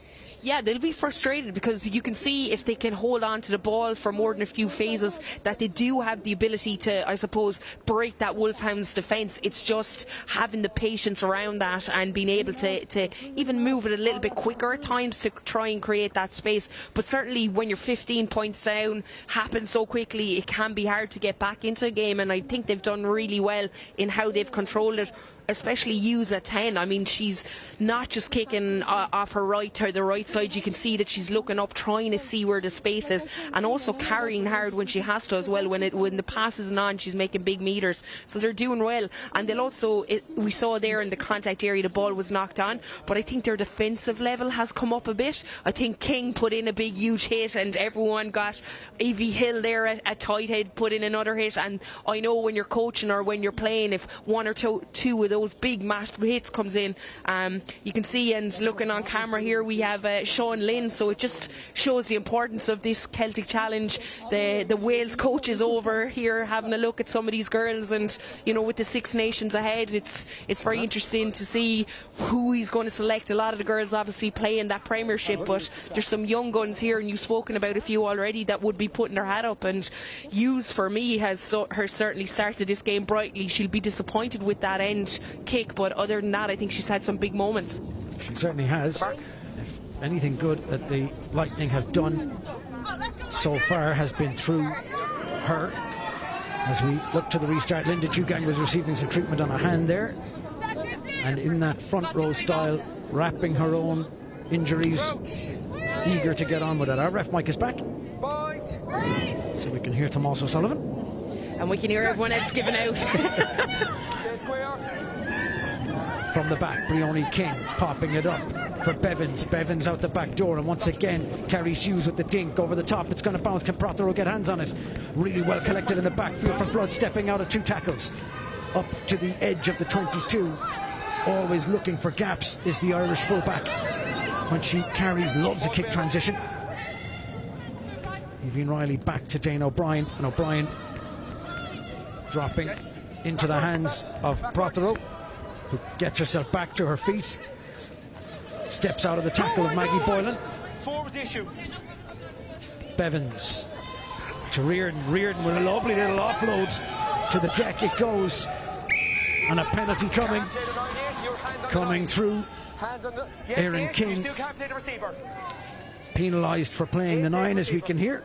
Yeah, they'll be frustrated because you can see if they can hold on to the ball for more than a few phases that they do have the ability to, I suppose, break that Wolfhounds defence. It's just having the patience around that and being able to even move it a little bit quicker at times to try and create that space. But certainly when you're 15 points down, happens so quickly, it can be hard to get back into a game, and I think they've done really well in how they've controlled it. Especially use at 10. I mean, she's not just kicking off her right to the right side. You can see that she's looking up, trying to see where the space is, and also carrying hard when she has to as well. When the pass isn't on, she's making big meters. So they're doing well. And they'll also, we saw there in the contact area, the ball was knocked on, but I think their defensive level has come up a bit. I think King put in a big, huge hit, and everyone got Evie Hill there at tight head put in another hit. And I know when you're coaching or when you're playing, if one or two of those big match hits comes in, you can see, and looking on camera here, we have Sean Lynn, so it just shows the importance of this Celtic challenge. The Wales coach is over here having a look at some of these girls, and you know, with the 6 nations ahead, it's very interesting to see who he's going to select. A lot of the girls obviously play in that Premiership, but there's some young guns here, and you've spoken about a few already that would be putting their hat up. And Hughes, for me, has certainly started this game brightly. She'll be disappointed with that end kick, but other than that, I think she's had some big moments. She certainly has. If anything good that the Lightning have done so far has been through her. As we look to the restart, Linda Dugang was receiving some treatment on a hand there, and in that front row style, wrapping her own injuries, eager to get on with it. Our ref mic is back, so we can hear Tomás O'Sullivan, and we can hear everyone else giving out. From the back, Bríony King popping it up for Bevins. Bevins out the back door, and once again Carrie Hughes with the dink over the top. It's going to bounce. Can Prothero get hands on it? Really well collected in the backfield from Flood, stepping out of 2 tackles up to the edge of the 22. Always looking for gaps is the Irish fullback when she carries. Loves a kick transition. Evie Riley back to Dane O'Brien, and O'Brien dropping into the hands of Prothero, who gets herself back to her feet, steps out of the tackle of Maggie Boylan. Forward issue. Bevins to Reardon. Reardon with a lovely little offload to the deck. It goes, and a penalty coming through. Aaron King. penalised for playing the 9, as we can hear.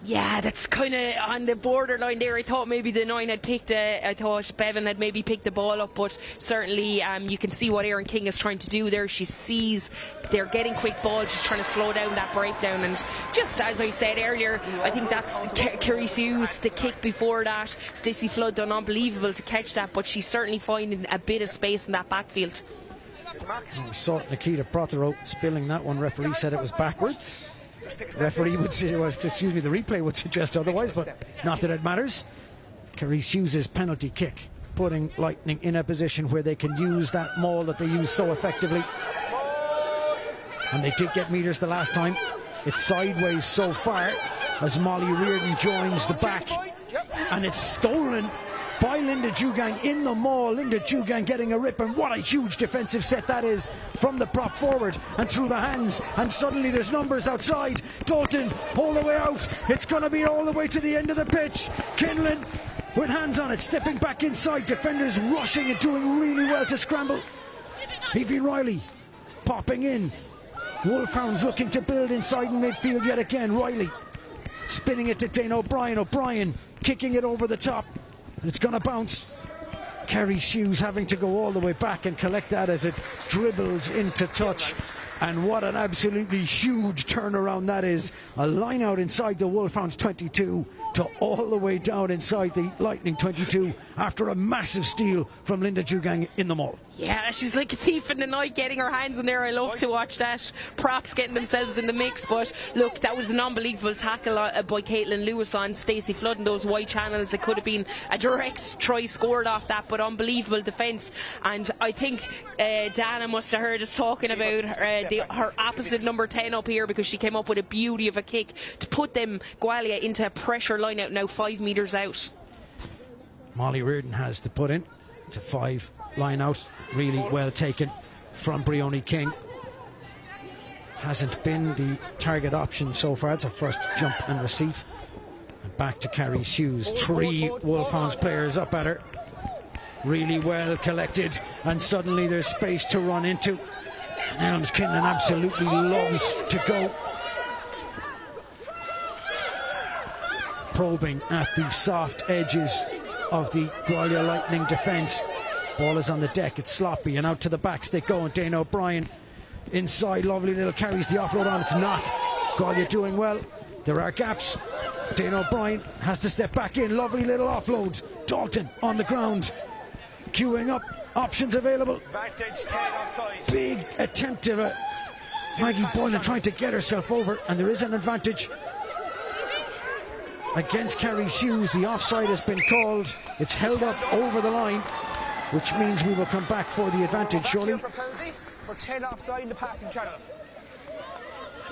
Yeah, that's kind of on the borderline there. I thought maybe the 9 had picked I thought Bevan had maybe picked the ball up, but certainly you can see what Erin King is trying to do there. She sees they're getting quick balls, she's trying to slow down that breakdown, and just as I said earlier, I think that's Kerry Hughes, the kick before that. Stacey Flood done unbelievable to catch that, but she's certainly finding a bit of space in that backfield. We saw Nikita Prothero spilling that one. Referee said it was backwards. Referee would say, well, excuse me, the replay would suggest otherwise, but not that it matters. Kerry Hughes' penalty kick, putting Lightning in a position where they can use that maul that they use so effectively. And they did get meters the last time. It's sideways so far as Molly Reardon joins the back, and it's stolen by Linda Jugang in the maul. Linda Jugang getting a rip, and what a huge defensive set that is from the prop forward and through the hands, and suddenly there's numbers outside. Dalton all the way out, it's going to be all the way to the end of the pitch. Kinlan with hands on it, stepping back inside, defenders rushing and doing really well to scramble. Evie Riley popping in, Wolfhounds looking to build inside in midfield yet again. Riley spinning it to Dane O'Brien, O'Brien kicking it over the top. It's going to bounce. Kerry Hughes having to go all the way back and collect that as it dribbles into touch. And what an absolutely huge turnaround that is. A line out inside the Wolfhounds 22 to all the way down inside the Lightning 22 after a massive steal from Linda Jugang in the maul. Yeah, she's like a thief in the night getting her hands in there. I love to watch that. Props getting themselves in the mix, but look, that was an unbelievable tackle by Caitlin Lewis on Stacey Flood in those wide channels. It could have been a direct try scored off that, but unbelievable defence. And I think Dana must have heard us talking about her opposite number 10 up here, because she came up with a beauty of a kick to put them, Gualia, into a pressure line out now 5 metres out. Molly Reardon has to put in to 5 line out. Really well taken from Briony King. Hasn't been the target option so far. It's a first jump and receipt. And back to Kerry Hughes. 3 Wolfhounds players up at her. Really well collected, and suddenly there's space to run into. And Elms Kinlan absolutely loves to go. Probing at the soft edges of the Gwalia Lightning defence. Ball is on the deck, it's sloppy, and out to the backs they go, and Dane O'Brien inside, lovely little carries the offload on, it's not. Gwalia doing well, there are gaps. Dane O'Brien has to step back in, lovely little offload. Dalton on the ground, queuing up, options available. Big attempt of Maggie Boylan trying to get herself over, and there is an advantage against Kerry Hughes. The offside has been called. It's held up over the line, which means we will come back for the advantage, surely. For 10 offside in the passing channel.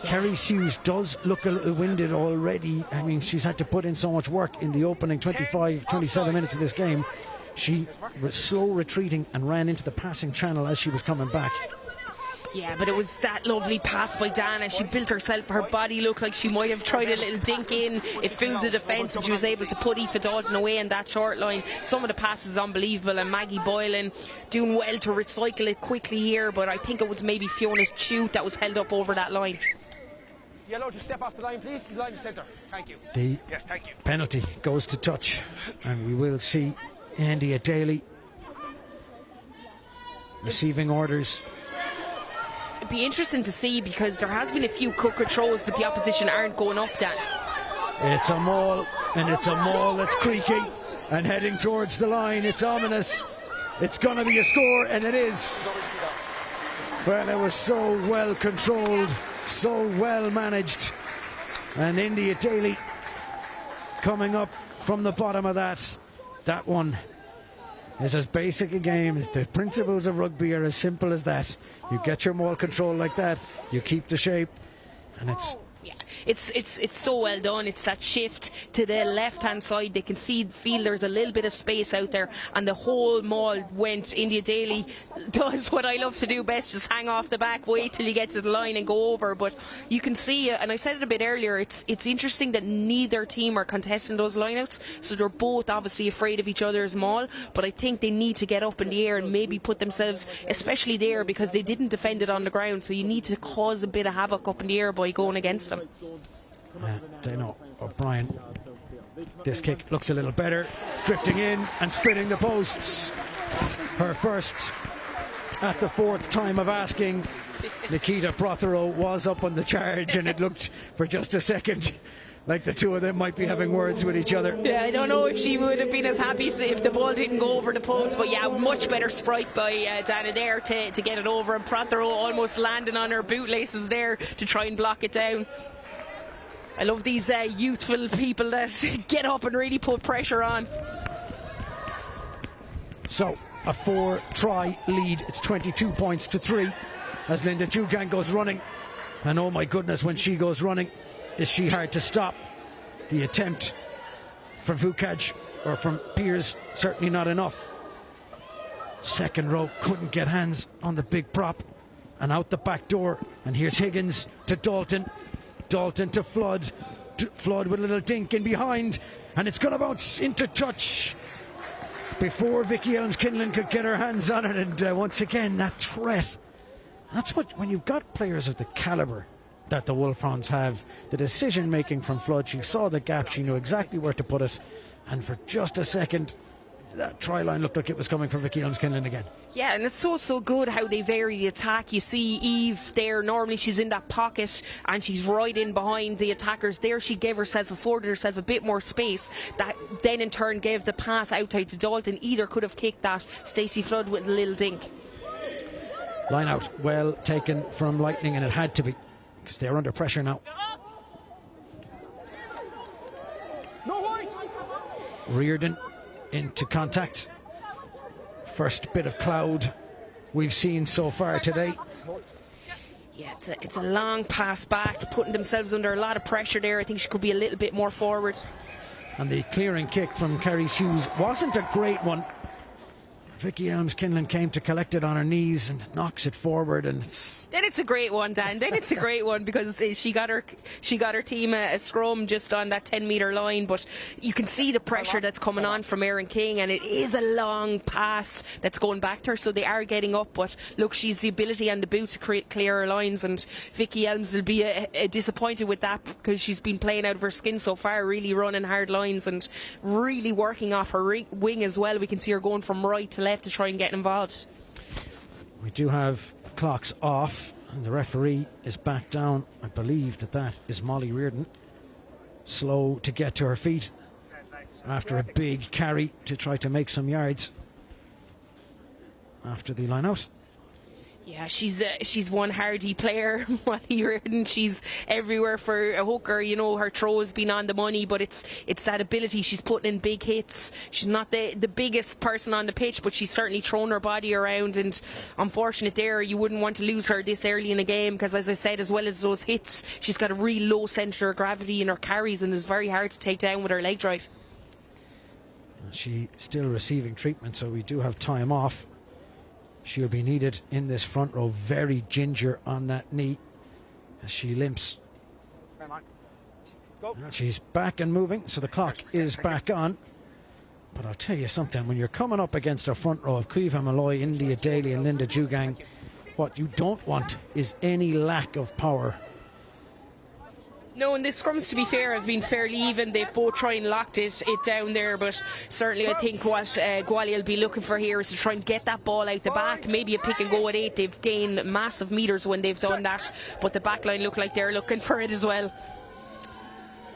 Kerry Hughes does look a little winded already. I mean, she's had to put in so much work in the opening 27 minutes of this game. She was slow retreating and ran into the passing channel as she was coming back. Yeah, but it was that lovely pass by Dana. She built herself, her body looked like she might have tried a little dink in. It fooled the defence, and she was able to put Aoife Dalton away in that short line. Some of the passes unbelievable, and Maggie Boylan doing well to recycle it quickly here, but I think it was maybe Fiona Chute that was held up over that line. Yellow, just step off the line, please. Line the centre. Thank you. The yes, thank you. Penalty goes to touch, and we will see Andy Daly receiving orders. It'd be interesting to see, because there has been a few cooker throws, but the opposition aren't going up, Dan. It's a maul, and it's a maul that's creaking and heading towards the line. It's ominous. It's going to be a score, and it is. Well, it was so well controlled, so well managed, and India Daly coming up from the bottom of that. That one is as basic a game. The principles of rugby are as simple as that. You get your maul control like that, you keep the shape, and it's Yeah, it's so well done. It's that shift to the left-hand side. They can feel there's a little bit of space out there, and the whole maul went. India Daly does what I love to do best, just hang off the back, wait till you get to the line and go over. But you can see, and I said it a bit earlier, it's interesting that neither team are contesting those lineouts, so they're both obviously afraid of each other's maul. But I think they need to get up in the air and maybe put themselves, especially there, because they didn't defend it on the ground, so you need to cause a bit of havoc up in the air by going against them. Dano O'Brien, this kick looks a little better, drifting in and spinning the posts. Her first at the 4th time of asking. Nikita Prothero was up on the charge, and it looked for just a second like the two of them might be having words with each other. Yeah, I don't know if she would have been as happy if the ball didn't go over the post, but yeah, much better sprite by Dana there to get it over, and Prothero almost landing on her bootlaces there to try and block it down. I love these youthful people that get up and really put pressure on. So, a 4-try lead. It's 22 points to 3 as Linda Jugang goes running. And oh my goodness, when she goes running, is she hard to stop. The attempt from Fukaj or from Piers, certainly not enough. Second row couldn't get hands on the big prop. And out the back door. And here's Higgins to Dalton. Dalton to Flood. Flood with a little dink in behind. And it's going to bounce into touch before Vicky Elms-Kinlan could get her hands on it. And once again, that threat. That's what, when you've got players of the calibre that the Wolfhounds have, the decision making from Flood, she saw the gap, she knew exactly where to put it, and for just a second that try line looked like it was coming from Vicky Elms-Kinlan again. Yeah, and it's so good how they vary the attack. You see Eve there, normally she's in that pocket and she's right in behind the attackers. There she afforded herself a bit more space, that then in turn gave the pass outside to Dalton. Either could have kicked that. Stacey Flood with a little dink. Line out, well taken from Lightning, and it had to be, because they're under pressure now. Reardon into contact. First bit of cloud we've seen so far today. Yeah, it's a long pass back, putting themselves under a lot of pressure there. I think she could be a little bit more forward. And the clearing kick from Kerry Hughes wasn't a great one. Vicky Elms-Kinlan came to collect it on her knees and knocks it forward, and then it's a great one, Dan. Then it's a great one, because she got her team a scrum just on that 10-metre line. But you can see the pressure that's coming on from Erin King, and it is a long pass that's going back to her, so they are getting up. But look, she's the ability and the boot to clear her lines, and Vicky Elms will be disappointed with that, because she's been playing out of her skin so far, really running hard lines and really working off her wing as well. We can see her going from right to left to try and get involved. We do have clocks off, and the referee is back down. I believe that is Molly Reardon, slow to get to her feet after a big carry to try to make some yards after the line out. Yeah, she's one hardy player, Molly Reardon. She's everywhere for a hooker. You know, her throw has been on the money, but it's that ability. She's putting in big hits. She's not the biggest person on the pitch, but she's certainly thrown her body around. And unfortunate there, you wouldn't want to lose her this early in a game, because, as I said, as well as those hits, she's got a really low centre of gravity in her carries and is very hard to take down with her leg drive. She's still receiving treatment, so we do have time off. She'll be needed in this front row. Very ginger on that knee as she limps. She's back and moving, so the clock is back on. But I'll tell you something, when you're coming up against a front row of Caoimhe Malloy, India Daly and Linda Jugang, what you don't want is any lack of power. No, and the scrums, to be fair, have been fairly even. They've both tried and locked it down there, but certainly I think what Gwalia will be looking for here is to try and get that ball out the back. Maybe a pick and go at 8. They've gained massive metres when they've done that, but the back line look like they're looking for it as well.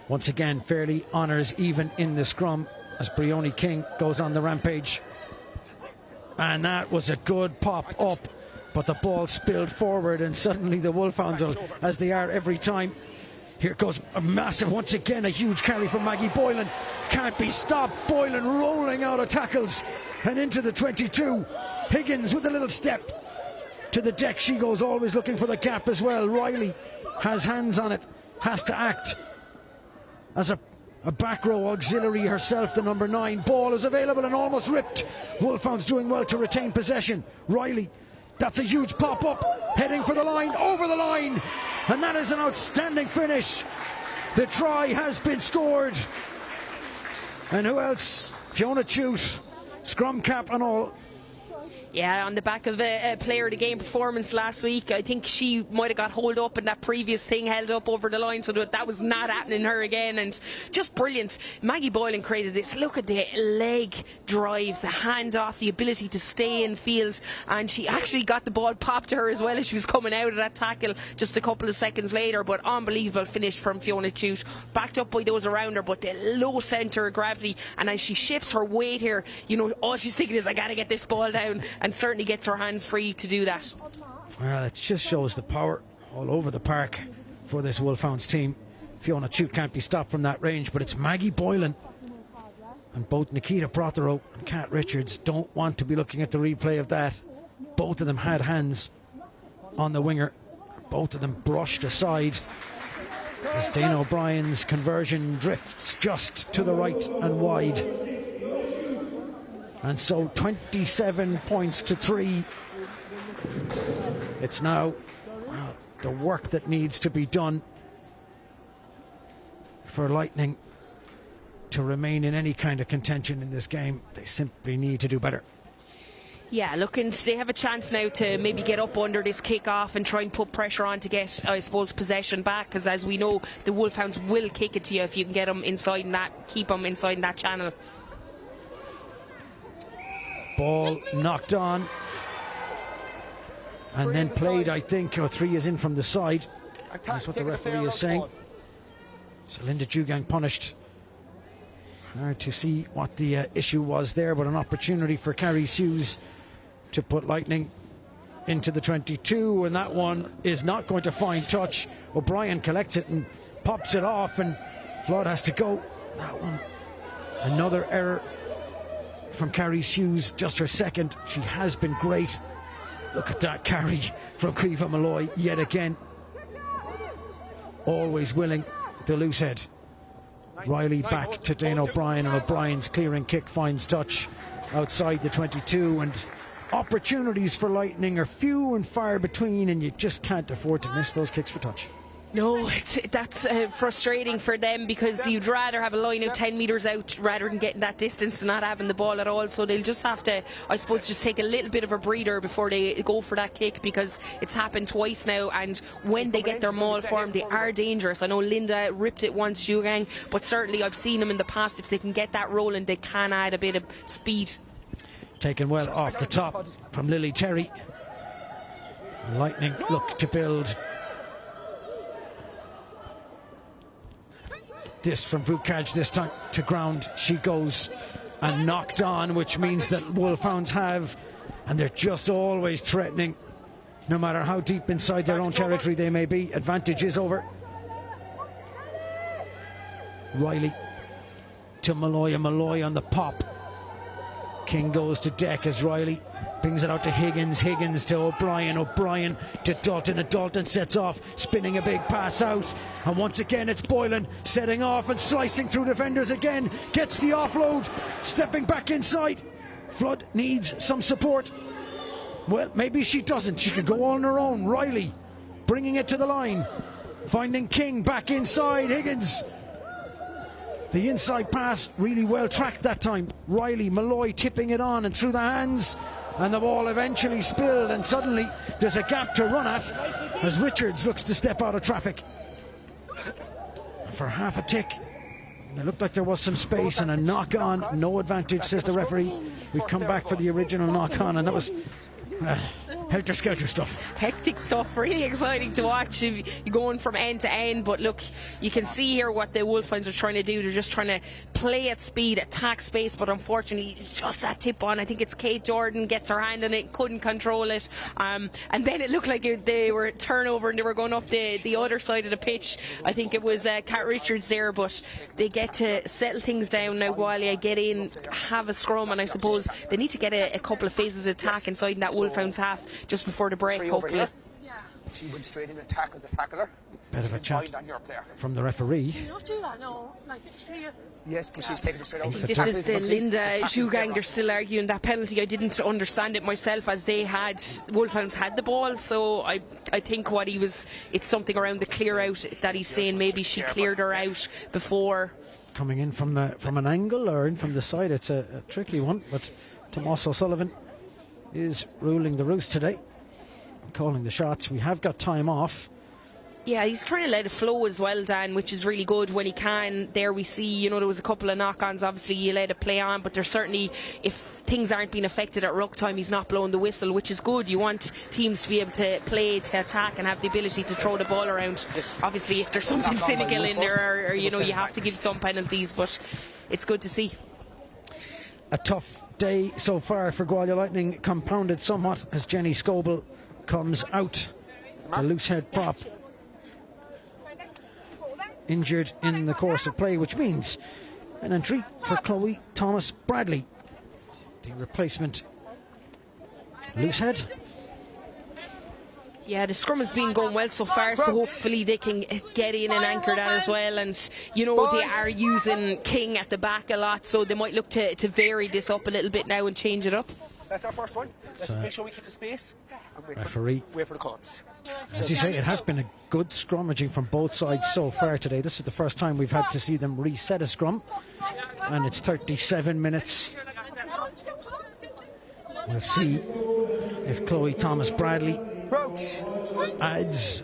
Once again, fairly honours even in the scrum as Bríony King goes on the rampage. And that was a good pop up, but the ball spilled forward, and suddenly the Wolfhounds, as they are every time. Here goes a massive, once again, a huge carry from Maggie Boylan. Can't be stopped. Boylan rolling out of tackles and into the 22. Higgins with a little step to the deck. She goes, always looking for the gap as well. Riley has hands on it. has to act as a back row auxiliary herself. The number 9 ball is available and almost ripped. Wolfhounds doing well to retain possession. Riley, that's a huge pop up, heading for the line, over the line, and that is an outstanding finish. The try has been scored, and who else? Fiona Chute, scrum cap and all. Yeah, on the back of a player of the game performance last week. I think she might have got hold up in that previous thing, held up over the line, so that was not happening to her again. And just brilliant. Maggie Boylan created this. Look at the leg drive, the handoff, the ability to stay in field, and she actually got the ball popped to her as well as she was coming out of that tackle just a couple of seconds later. But unbelievable finish from Fiona Chute, backed up by those around her, but the low centre of gravity, and as she shifts her weight here, you know, all she's thinking is, I gotta get this ball down, and certainly gets her hands free to do that. Well, it just shows the power all over the park for this Wolfhounds team. Fiona Chute can't be stopped from that range, but it's Maggie Boylan, and both Nikita Prothero and Kat Richards don't want to be looking at the replay of that. Both of them had hands on the winger, both of them brushed aside as Dane O'Brien's conversion drifts just to the right and wide. And so 27 points to 3. It's now the work that needs to be done for Lightning to remain in any kind of contention in this game. They simply need to do better. Yeah, look, and they have a chance now to maybe get up under this kick-off and try and put pressure on to get, I suppose, possession back, because as we know, the Wolfhounds will kick it to you if you can get them inside that, keep them inside that channel. Ball knocked on and then played, I think, or 3 is in from the side. That's what the referee is saying. So Linda Jugang punished. Hard to see what the issue was there, but an opportunity for Carrie Hughes to put Lightning into the 22, and that one is not going to find touch. O'Brien collects it and pops it off, and Flood has to go. That one, another error from Carrie Hughes, just her second. She has been great. Look at that carry from Caoimhe Malloy yet again. Always willing, the loose head. Riley back to Dane O'Brien, and O'Brien's clearing kick finds touch outside the 22, and opportunities for Lightning are few and far between, and you just can't afford to miss those kicks for touch. No, that's frustrating for them, because you'd rather have a line of 10 metres out rather than getting that distance and not having the ball at all. So they'll just have to, I suppose, just take a little bit of a breather before they go for that kick, because it's happened twice now, and when they get their maul formed, they are dangerous. I know Linda ripped it once, Jugang, but certainly I've seen them in the past. If they can get that rolling, they can add a bit of speed. Taken well off the top from Lily Terry. Lightning look to build. This from Vukaj, this time to ground she goes, and knocked on, which means that Wolfhounds have, and they're just always threatening, no matter how deep inside their own territory they may be. Advantage is over. Riley to Malloy, and Malloy on the pop. King goes to deck as Riley brings it out to Higgins. Higgins to O'Brien. O'Brien to Dalton, and Dalton sets off, spinning a big pass out, and once again it's Boylan setting off and slicing through defenders again, gets the offload, stepping back inside. Flood needs some support. Well, maybe she doesn't, she could go on her own. Riley bringing it to the line, finding King back inside. Higgins, the inside pass really well tracked that time. Riley, Malloy tipping it on and through the hands, and the ball eventually spilled, and suddenly there's a gap to run at as Richards looks to step out of traffic for half a tick. It looked like there was some space, and a knock on. No advantage, says the referee. We come back for the original knock on, and that was helter-skelter stuff. Hectic stuff, really exciting to watch. You're going from end to end, but look, you can see here what the Wolfhounds are trying to do. They're just trying to play at speed, attack space, but unfortunately just that tip on. I think it's Kate Jordan gets her hand on it, couldn't control it, and then it looked like they were turnover and they were going up the other side of the pitch. I think it was Kat Richards there, but they get to settle things down now. Gwalia get in, have a scrum, and I suppose they need to get a couple of phases of attack inside that Wolfhounds half just before the break, hopefully. She went straight in and tackled the tackler. Bit of a chat On your player. from the referee. You not do that, no. Like, see it. Yes, but she's taking it straight out. This is the Linda Shugang. They're still arguing that penalty. I didn't understand it myself, as Wolfhounds had the ball. So I think it's something around the clear out that he's saying. Maybe she cleared her out before. Coming in from an angle or in from the side, it's a tricky one. But Tomas O'Sullivan is ruling the roost today, calling the shots. We have got time off. Yeah, he's trying to let it flow as well, Dan, which is really good when he can. There we see, there was a couple of knock-ons. Obviously, you let it play on, but there's certainly, if things aren't being affected at ruck time, he's not blowing the whistle, which is good. You want teams to be able to play, to attack, and have the ability to throw the ball around. Obviously, if there's something cynical in there, or you have to give some penalties, but it's good to see. A tough day so far for Gwalia Lightning, compounded somewhat as Jenny Scoble comes out. The loose head prop injured in the course of play, which means an entry for Chloe Thomas Bradley, the replacement loose head. Yeah, the scrum has been going well so far, so hopefully they can get in and anchor that as well. And they are using King at the back a lot, so they might look to vary this up a little bit now and change it up. That's our first one. Let's make sure we keep the space and wait for the calls. As you say, it has been a good scrummaging from both sides so far today. This is the first time we've had to see them reset a scrum, and it's 37 minutes. We'll see if Chloe Thomas Bradley adds.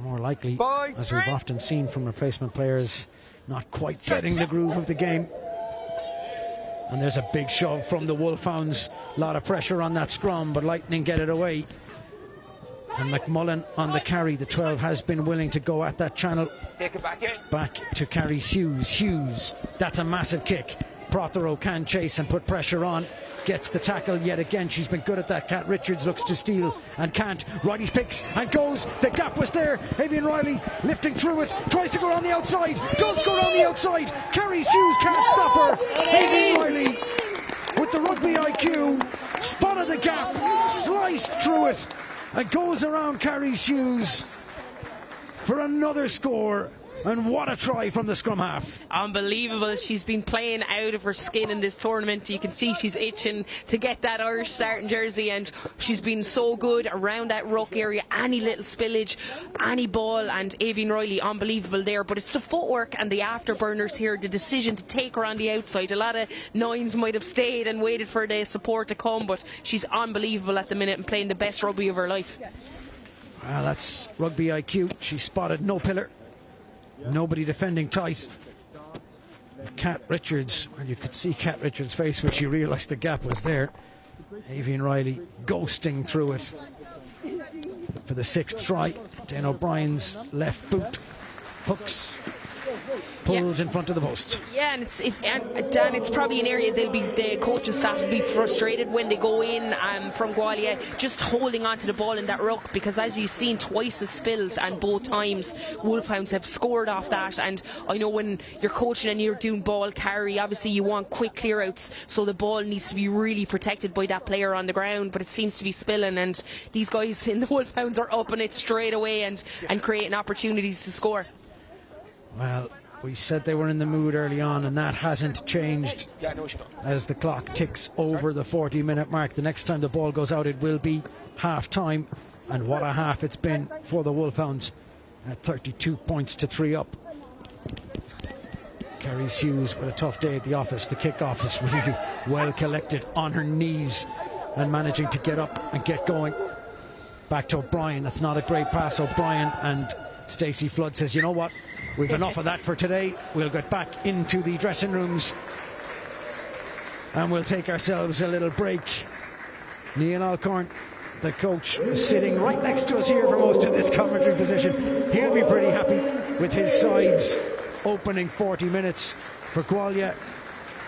More likely, as we've often seen from replacement players, not quite getting the groove of the game. And there's a big shove from the Wolfhounds. A lot of pressure on that scrum, but Lightning get it away. And McMullen on the carry. The 12 has been willing to go at that channel. Take it back in. Back to carry Hughes. That's a massive kick. Prothero can chase and put pressure on. Gets the tackle yet again. She's been good at that. Kat Richards looks to steal and can't. Riley picks and goes. The gap was there. Avian Riley lifting through it. Tries to go on the outside. Does go on the outside. Carries Hughes, can't stop her. Avian Riley with the rugby IQ spotted the gap, sliced through it, and goes around Carrie Hughes for another score. And what a try from the scrum half. Unbelievable. She's been playing out of her skin in this tournament. You can see she's itching to get that Irish starting jersey, and she's been so good around that ruck area. Any little spillage, any ball, and Avian Riley, unbelievable there. But it's the footwork and the afterburners here, the decision to take her on the outside. A lot of nines might have stayed and waited for the support to come, but she's unbelievable at the minute and playing the best rugby of her life. Well, that's rugby IQ. She spotted no pillar. Nobody defending tight. Kat Richards, and you could see Kat Richards' face when she realised the gap was there. Avian Riley ghosting through it for the 6th try. Dan O'Brien's left boot hooks, pulls in front of the post. Yeah, and Dan, it's probably an area the coaching staff will be frustrated when they go in from Gualia, just holding on to the ball in that ruck, because as you've seen, twice is spilled, and both times Wolfhounds have scored off that. And I know when you're coaching and you're doing ball carry, obviously you want quick clear outs, so the ball needs to be really protected by that player on the ground, but it seems to be spilling, and these guys in the Wolfhounds are up on it straight away and creating opportunities to score. Well, we said they were in the mood early on, and that hasn't changed as the clock ticks over the 40-minute mark. The next time the ball goes out, it will be half-time, and what a half it's been for the Wolfhounds at 32 points to 3 up. Kerry Hughes with a tough day at the office. The kickoff is really well collected, on her knees and managing to get up and get going. Back to O'Brien. That's not a great pass. O'Brien, and Stacey Flood says, you know what, we've enough of that for today. We'll get back into the dressing rooms and we'll take ourselves a little break. Neil Alcorn, the coach, is sitting right next to us here for most of this commentary position. He'll be pretty happy with his sides opening 40 minutes for Gualia.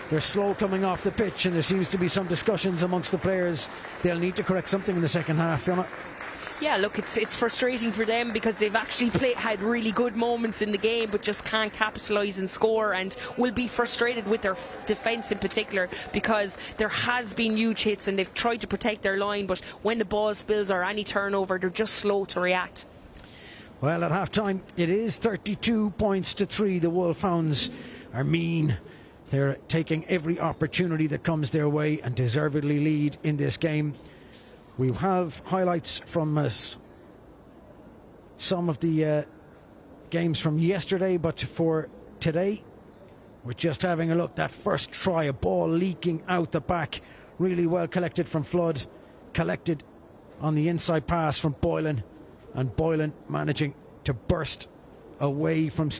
They're slow coming off the pitch, and there seems to be some discussions amongst the players. They'll need to correct something in the second half, Fiona. Yeah, look, it's frustrating for them because they've actually had really good moments in the game but just can't capitalise and score, and will be frustrated with their defence in particular because there has been huge hits and they've tried to protect their line, but when the ball spills or any turnover, they're just slow to react. Well, at half time it is 32 points to 3. The Wolfhounds are mean. They're taking every opportunity that comes their way and deservedly lead in this game. We have highlights from some of the games from yesterday, but for today we're just having a look. That first try, a ball leaking out the back, really well collected from Flood, collected on the inside pass from Boylan, and Boylan managing to burst away from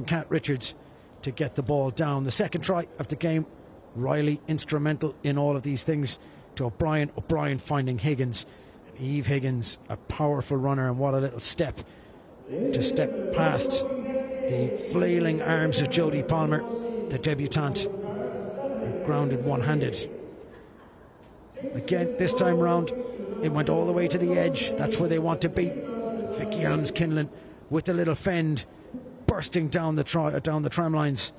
Cat Richards to get the ball down. The second try of the game, Riley instrumental in all of these things, to O'Brien finding Higgins. Eve Higgins, a powerful runner, and what a little step to step past the flailing arms of Jodie Palmer, the debutante, grounded one-handed. Again, this time round, it went all the way to the edge. That's where they want to be. Vicky Helms-Kinlan with the little fend, bursting down the tram lines.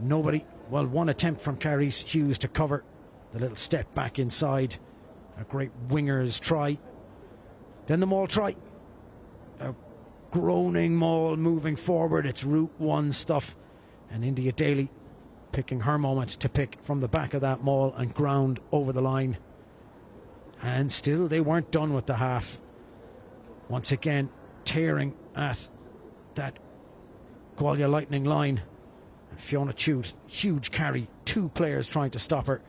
Nobody, well, one attempt from Carrie Hughes to cover. The little step back inside. A great winger's try. Then the maul try. A groaning maul moving forward. It's Route 1 stuff. And India Daly picking her moment to pick from the back of that maul and ground over the line. And still they weren't done with the half. Once again, tearing at that Gwalia Lightning line. And Fiona Chute, huge carry. 2 players trying to stop her.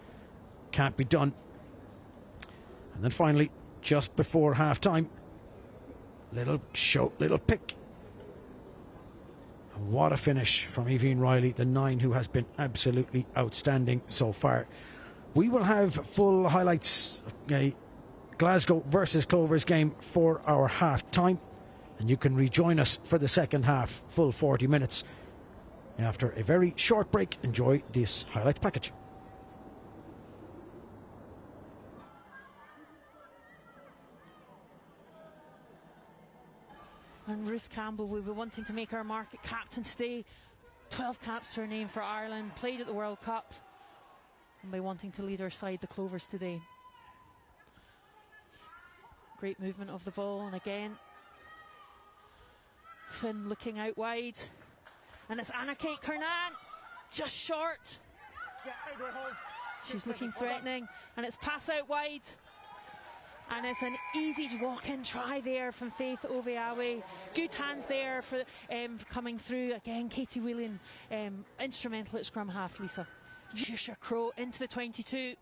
Can't be done. And then finally, just before half time, little pick. And what a finish from Evine Riley, the 9 who has been absolutely outstanding so far. We will have full highlights of Glasgow versus Clovers game for our half time, and you can rejoin us for the second half, full 40 minutes. After a very short break, enjoy this highlights package. And Ruth Campbell will be wanting to make her mark at captain today. 12 caps to her name for Ireland, played at the World Cup, and by wanting to lead her side, the Clovers, today. Great movement of the ball, and again Finn looking out wide, and it's Anna-Kate Kernan, just short. She's looking threatening, and it's pass out wide. And it's an easy walk-in try there from Faith Oveawe. Good hands there for coming through. Again, Katie Whelan, instrumental at scrum half, Lisa. Jusha Crow into the 22.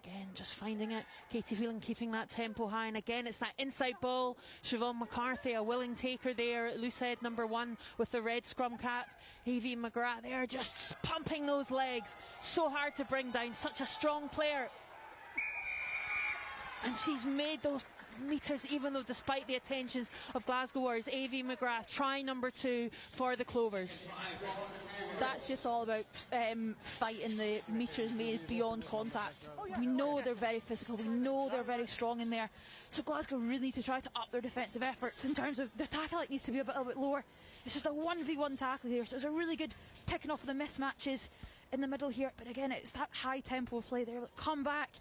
Again, just finding it. Katie Whelan keeping that tempo high. And again, it's that inside ball. Siobhan McCarthy, a willing taker there. Loose head number 1 with the red scrum cap. Evie McGrath there, just pumping those legs. So hard to bring down. Such a strong player. And she's made those meters, even though despite the attentions of Glasgow Warriors. Evie McGrath, try number 2 for the Clovers. That's just all about fighting the meters made beyond contact. We know they're very physical, we know they're very strong in there, so Glasgow really need to try to up their defensive efforts in terms of their tackle. It needs to be a little bit lower. It's just a 1v1 tackle here, so it's a really good picking off of the mismatches in the middle here, but again it's that high tempo of play there. Come back,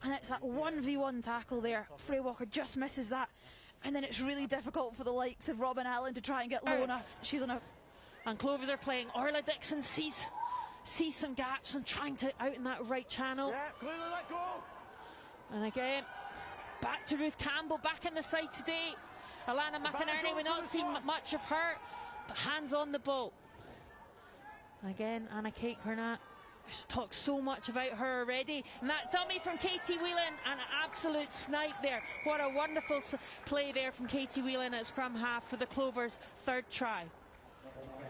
and it's that 1v1 tackle there. Frey Walker just misses that, and then it's really difficult for the likes of Robin Allen to try and get low enough. She's on a... And Clovers are playing. Orla Dixon sees some gaps and trying to out in that right channel. And again, back to Ruth Campbell, back in the side today. Alana McInerney, we've not seen much of her, but hands on the ball. Again, Anna-Kate Kernan. There's talked so much about her already. And that dummy from Katie Whelan, an absolute snipe there. What a wonderful play there from Katie Whelan at scrum half for the Clovers' 3rd try.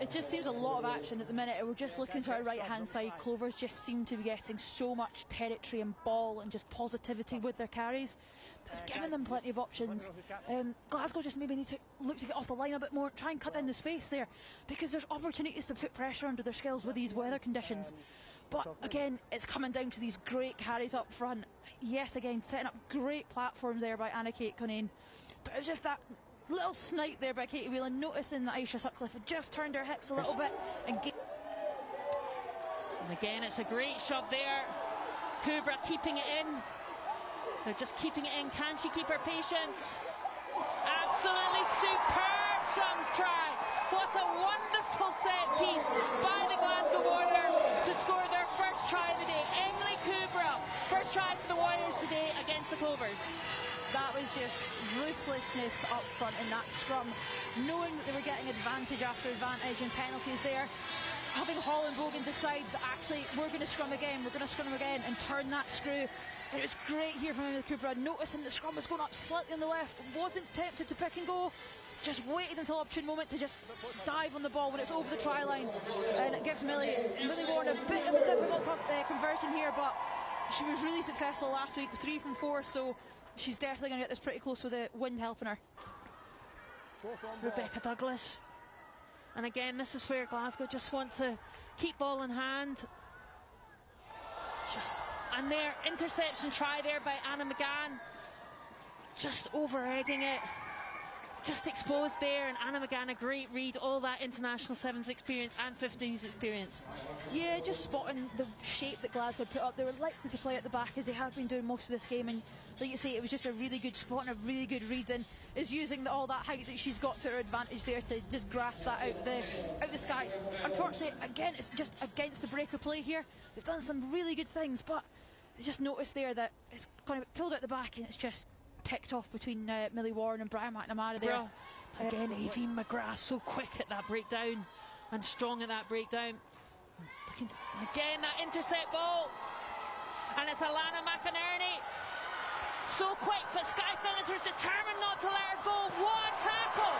It just seems a lot of action at the minute. We're just looking to our right hand side. Clovers just seem to be getting so much territory and ball and just positivity with their carries. That's given them plenty of options. Glasgow just maybe need to look to get off the line a bit more, try and cut down the space there, because there's opportunities to put pressure under their skills with these weather conditions. But again, it's coming down to these great carries up front. Yes, again, setting up great platforms there by Anna-Kate Cunane. But it was just that little snipe there by Katie Whelan, noticing that Aisha Sutcliffe had just turned her hips a little bit. And again, it's a great shove there. Kubra keeping it in. They're just keeping it in. Can she keep her patience? Absolutely superb some try. What a wonderful set piece by the Glasgow Warriors to score their first try of the day. Emily Kubra, first try for the Warriors today against the Clovers. That was just ruthlessness up front in that scrum, knowing that they were getting advantage after advantage and penalties there. Having Holland Bogan decide that actually we're going to scrum again, and turn that screw. And it was great here from Emily Cooper, noticing the scrum was going up slightly on the left, wasn't tempted to pick and go, just waited until opportune moment to just dive on the ball when it's over the try line. And it gives Millie Warren a bit of a difficult conversion here, but she was really successful last week with 3 from 4, so she's definitely going to get this pretty close with the wind helping her. Rebecca Douglas. And again, this is where Glasgow just want to keep ball in hand. And their interception try there by Anna McGann. Just over-egging it. Just exposed there, and Anna McGann, a great read, all that international sevens experience and 15s experience. Yeah, just spotting the shape that Glasgow put up. They were likely to play at the back as they have been doing most of this game, and like you say, it was just a really good spot and a really good read, and is using all that height that she's got to her advantage there to just grasp that out the sky. Unfortunately, again, it's just against the break of play here. They've done some really good things, but they just noticed there that it's kind of pulled out the back, and it's just picked off between Millie Warren and Brian McNamara there. Again, Avine McGrath so quick at that breakdown and strong at that breakdown. Again, that intercept ball, and it's Alana McInerney. So quick, but Skye Finnister's determined not to let her go. What a tackle!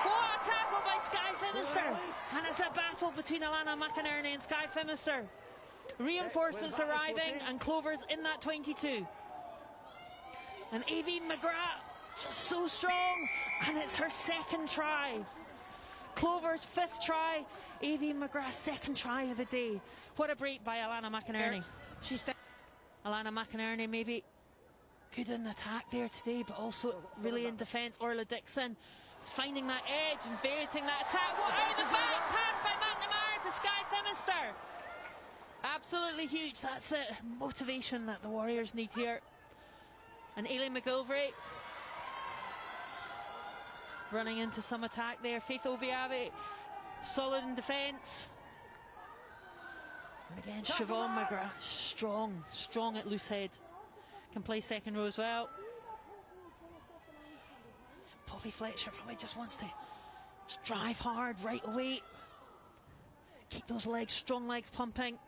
What a tackle by Skye Finnister! And it's a battle between Alana McInerney and Skye Finnister. Reinforcements arriving, and Clover's in that 22. And Avine McGrath, just so strong, and it's her second try. Clover's 5th try, Avine McGrath's 2nd try of the day. What a break by Alana McInerney. Alana McInerney maybe good in the attack there today, but also really in defence. Orla Dixon is finding that edge and variating that attack. What out the back pass by McNamara to Skye Finnister. Absolutely huge. That's the motivation that the Warriors need here. And Aileen McGilvery running into some attack there. Faith Obiabe solid in defence. And again, Siobhan McGrath strong at loose head. Can play second row as well. Poppy Fletcher probably just wants to drive hard right away. Keep those legs, strong legs pumping.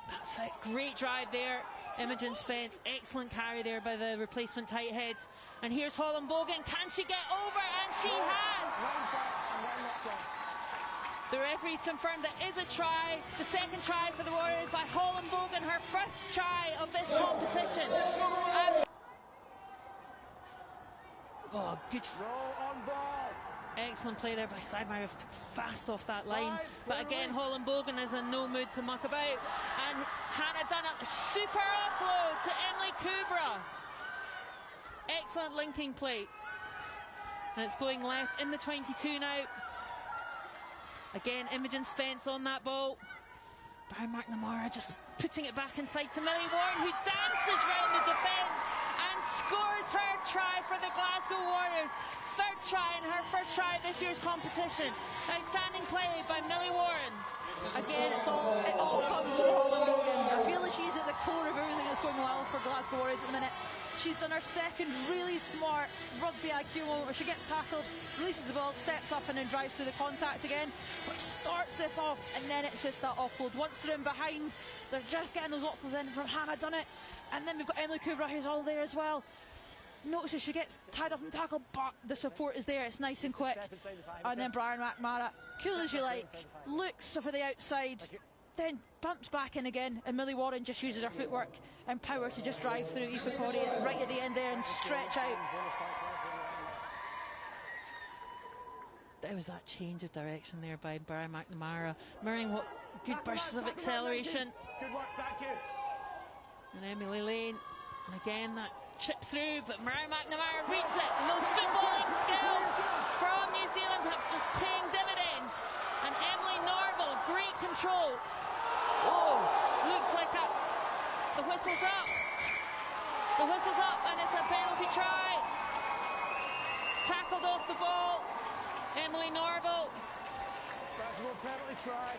That's it, great drive there. Imogen Spence, excellent carry there by the replacement tight head. And here's Holland Bogan, can she get over? And she has! The referees confirmed that is a try, the 2nd try for the Warriors by Holland Bogan, her 1st try of this competition. Good. Excellent play there by Sidemeyer, fast off that line. But again, Holland Bogan is in no mood to muck about. And Hannah done a super offload to Emily Kubra. Excellent linking play. And it's going left in the 22 now. Again, Imogen Spence on that ball. Brian McNamara just putting it back inside to Millie Warren, who dances round the defence and scores her try for the Glasgow Warriors. 3rd try and her 1st try of this year's competition. Outstanding play by Millie Warren. Again, it all comes from Holland Bogan. I feel like she's at the core of everything that's going well for Glasgow Warriors at the minute. She's done her 2nd really smart rugby IQ moment where she gets tackled, releases the ball, steps up and then drives through the contact again, which starts this off, and then it's just that offload. Once they're in behind, they're just getting those offloads in from Hannah Dunnett, and then we've got Emily Kubra who's all there as well. Notices she gets tied up and tackled, but the support is there, it's nice and quick. And then Brian McNamara, cool as you like, looks for the outside, then bumps back in again, and Millie Warren just uses her footwork and power to just drive through Aoife Corey right at the end there and stretch out. there was that change of direction there by Brian McNamara, mirroring what good bursts of acceleration. Good work, thank you. And Emily Lane, and again that chip through, but Brian McNamara reads it, and those footballing skills from New Zealand have just paying dividends. And Emily Norval, great control. Oh, looks like that. The whistle's up. The whistle's up, and it's a penalty try. Tackled off the ball. Emily Norval. Penalty try.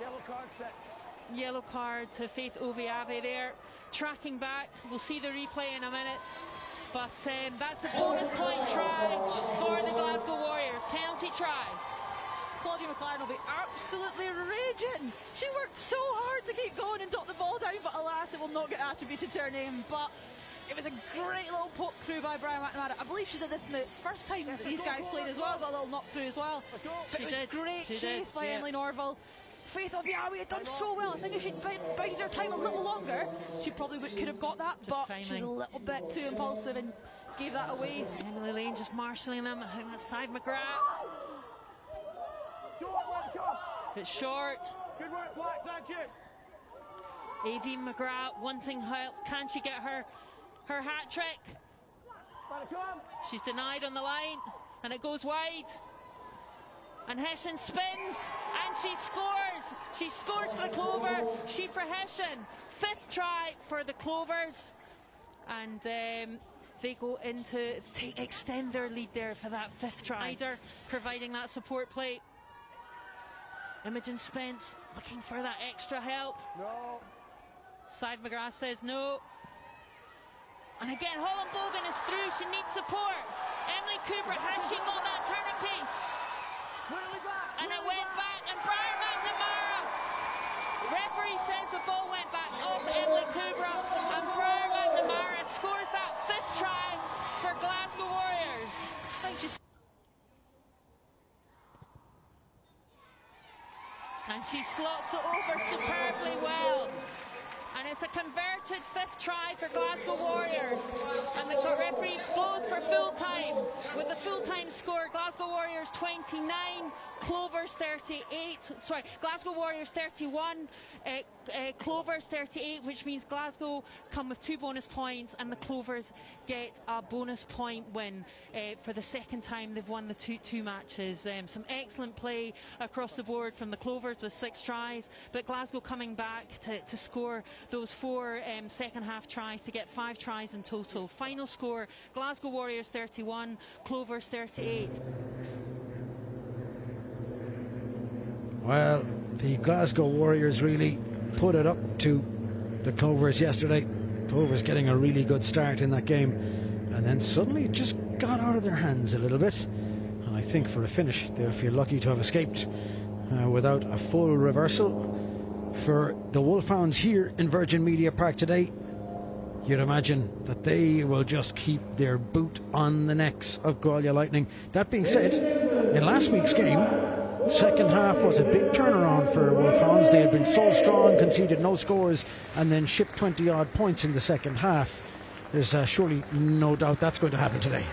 Yellow card 6. Yellow card to Faith Oviabe there. Tracking back. We'll see the replay in a minute. But that's the bonus point try for the Glasgow Warriors. Penalty try. Claudia McLaren will be absolutely raging. She worked so hard to keep going and dot the ball down, but alas, it will not get attributed to her name. But it was a great little poke through by Brian McNamara. I believe she did this in the first time these guys played as well, got a little knock through as well. But it was a great chase by Emily Norval. Faith Obiawi had done so well. I think if she'd bided her time a little longer, she probably could have got that, but she was a little bit too impulsive and gave that away. Emily Lane just marshalling them. I think that's Sive McGrath. It's short. Good work, Black, thank you. Aideen McGrath wanting help. Can she get her hat trick? She's denied on the line, and it goes wide. And Hessian spins, and she scores. She scores for the Clover. She for Hessian. 5th try for the Clovers, and they go into extend their lead there for that 5th try. Providing that support play. Imogen Spence looking for that extra help. No. Sive McGrath says no. And again, Holland Bogan is through. She needs support. Emily Cooper, has she got that turn of pace? And it went back, and Brian McNamara. Referee says the ball went back off Emily Cooper, and Brian McNamara scores that 5th try for Glasgow Warriors. And she slots it over superbly well. And it's a converted 5th try for Glasgow Warriors. And the referee blows for full time. With the full time score, Glasgow Warriors 29, Clovers 38. Sorry, Glasgow Warriors 31, Clovers 38, which means Glasgow come with 2 bonus points, and the Clovers get a bonus point win for the 2nd time they've won the two matches. Some excellent play across the board from the Clovers with 6 tries, but Glasgow coming back to score those 4 second half tries to get 5 tries in total. Final score, Glasgow Warriors 31, Clovers 38. Well, the Glasgow Warriors really put it up to the Clovers yesterday. Clovers getting a really good start in that game, and then suddenly it just got out of their hands a little bit, and I think for a finish they'll feel lucky to have escaped without a full reversal. For the Wolfhounds here in Virgin Media Park today, you'd imagine that they will just keep their boot on the necks of Gwalia Lightning. That being said, in last week's game, second half was a big turnaround for Wolfhounds. They had been so strong, conceded no scores, and then shipped 20 odd points in the second half. There's surely no doubt that's going to happen today.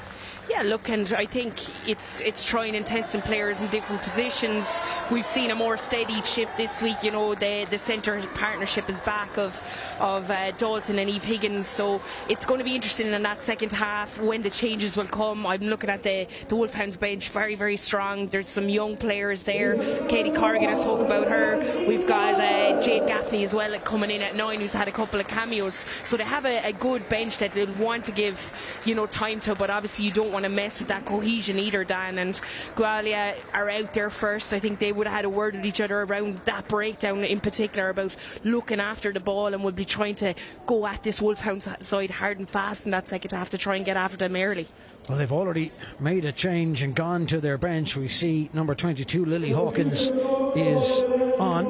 Yeah, look, and I think it's trying and testing players in different positions. We've seen a more steady chip this week. You know, the centre partnership is back of Dalton and Eve Higgins, so it's going to be interesting in that second half when the changes will come. I'm looking at the Wolfhounds bench, very, very strong. There's some young players there. Katie Corrigan, I spoke about her. We've got Jade Gaffney as well coming in at 9, who's had a couple of cameos. So they have a good bench that they'll want to give, you know, time to, but obviously you don't want to mess with that cohesion either, Dan. And Gualia are out there first. I think they would have had a word with each other around that breakdown in particular, about looking after the ball, and would be trying to go at this Wolfhounds side hard and fast in that second half to try and get after them early. Well, they've already made a change and gone to their bench. We see number 22 Lily Hawkins is on,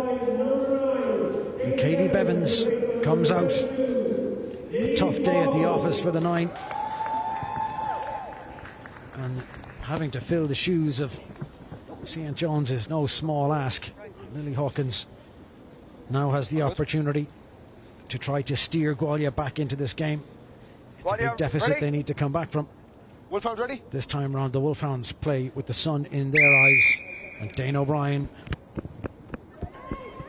and Katie Bevins comes out. A tough day at the office for the 9, and having to fill the shoes of St. John's is no small ask. Lily Hawkins now has the opportunity to try to steer Gwalia back into this game. It's a big deficit they need to come back from. Wolfhounds ready? This time round, the Wolfhounds play with the sun in their eyes. And Dane O'Brien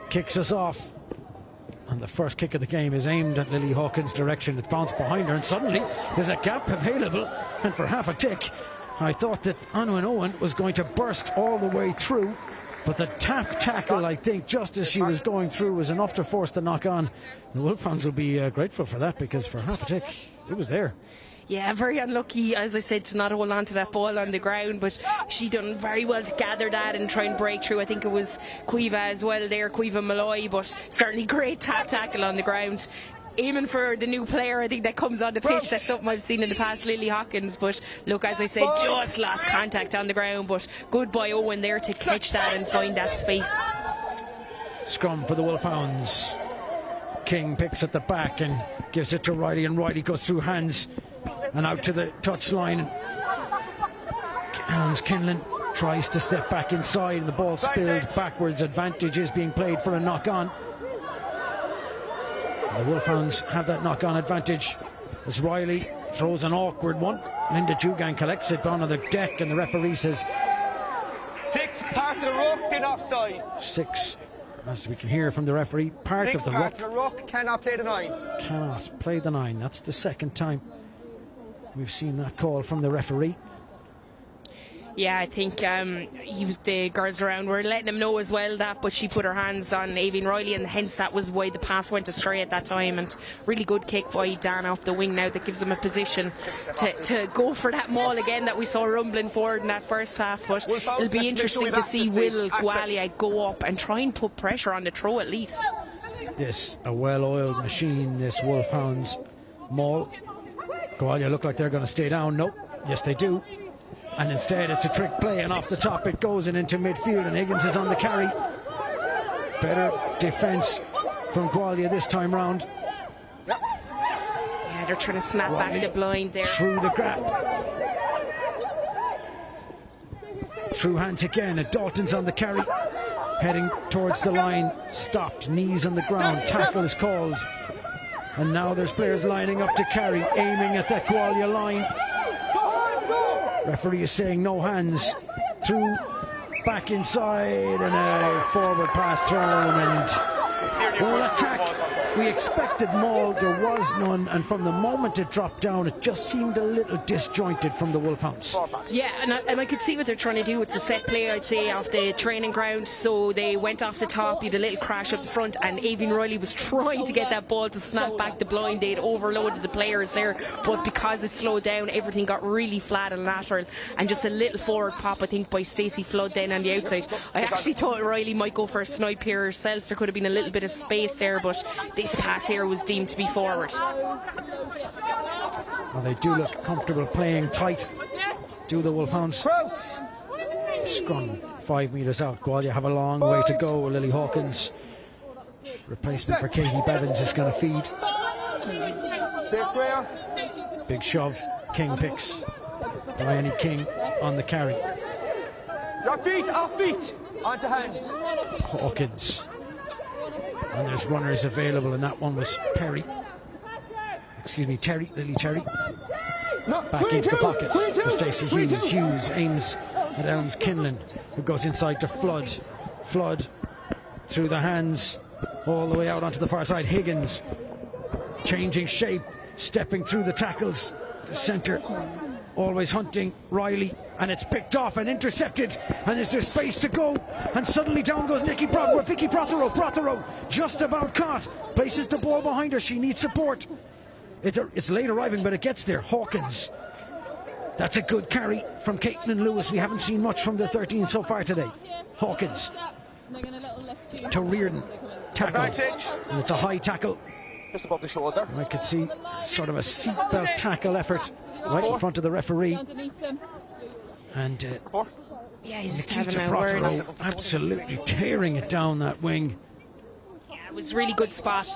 kicks us off. And the first kick of the game is aimed at Lily Hawkins' direction. It's bounced behind her, and suddenly there's a gap available. And for half a tick, I thought that Anwen Owen was going to burst all the way through. But the tap tackle, I think, just as she was going through, was enough to force the knock on. The Wolfhounds will be grateful for that, because for half a tick, it was there. Yeah, very unlucky, as I said, to not hold on to that ball on the ground, but she done very well to gather that and try and break through. I think it was Cueva as well there, Cueva Malloy, but certainly great tap tackle on the ground. Aiming for the new player, I think, that comes on the pitch. That's something I've seen in the past, Lily Hawkins. But look, as I said, just lost contact on the ground, but good by Owen there to catch that and find that space. Scrum for the Wolfhounds. King picks at the back and gives it to Riley, and Riley goes through hands and out to the touchline. Helms Kinlan tries to step back inside, and the ball spilled backwards. Advantage is being played for a knock-on. The Wolfhounds have that knock-on advantage as Riley throws an awkward one. Linda Dugan collects it down on the deck, and the referee says 6 part of the ruck, then offside. 6, as we can hear from the referee, part of the ruck. 6 part of the ruck, cannot play the 9. Cannot play the 9. That's the second time we've seen that call from the referee. Yeah, I think the girls around were letting him know as well that, but she put her hands on Avian Riley, and hence that was why the pass went astray at that time. And really good kick by Dana up the wing now that gives them a position to go for that maul again that we saw rumbling forward in that first half. But it'll be interesting to see will Gualia go up and try and put pressure on the throw at least. This a well-oiled machine, this Wolfhounds maul. Gualia look like they're going to stay down. Nope. Yes, they do. And instead it's a trick play, and off the top it goes and into midfield, and Higgins is on the carry. Better defence from Gwalia this time round. Yeah, they're trying to snap back the blind there. Through the grab. Through hands again, and Dalton's on the carry. Heading towards the line, stopped, knees on the ground, tackle is called. And now there's players lining up to carry, aiming at that Gwalia line. Referee is saying no hands. Through, back inside, and a forward pass thrown, and well, attack. We expected maul, there was none, and from the moment it dropped down, it just seemed a little disjointed from the Wolfhounds. Yeah, and I could see what they're trying to do. It's a set play, I'd say, off the training ground. So they went off the top, you had a little crash up the front, and Avian Riley was trying to get that ball to snap back the blind. They'd overloaded the players there, but because it slowed down, everything got really flat and lateral, and just a little forward pop, I think, by Stacey Flood then on the outside. I actually thought Riley might go for a snipe here herself. There could have been a little bit of space there, but this pass here was deemed to be forward. Well, they do look comfortable playing tight, do the Wolfhounds. Scrum 5 metres out. Gwalia have a long way to go. Lily Hawkins, replacement for Katie Bevins, is going to feed. Stay square. Big shove. King picks. Bryony King on the carry. Your feet, off feet, onto hands. Hawkins. And there's runners available, and that one was Perry. Excuse me, Terry, Lily Terry. Back into the pocket for Stacey Hughes. Hughes aims at Helms Kinlan, who goes inside to Flood. Flood through the hands, all the way out onto the far side. Higgins changing shape, stepping through the tackles. The centre always hunting Riley, and it's picked off and intercepted, and is there space to go, and suddenly down goes Vicky Prothero just about caught, places the ball behind her. She needs support. It's late arriving, but it gets there. Hawkins, that's a good carry from Caitlin Lewis. We haven't seen much from the 13 so far today. Hawkins to Reardon, tackled, and it's a high tackle just above the shoulder. I could see sort of a seatbelt tackle effort right in front of the referee. And yeah, he's just having Nikita a word. Prothero absolutely tearing it down that wing. Yeah, it was a really good spot.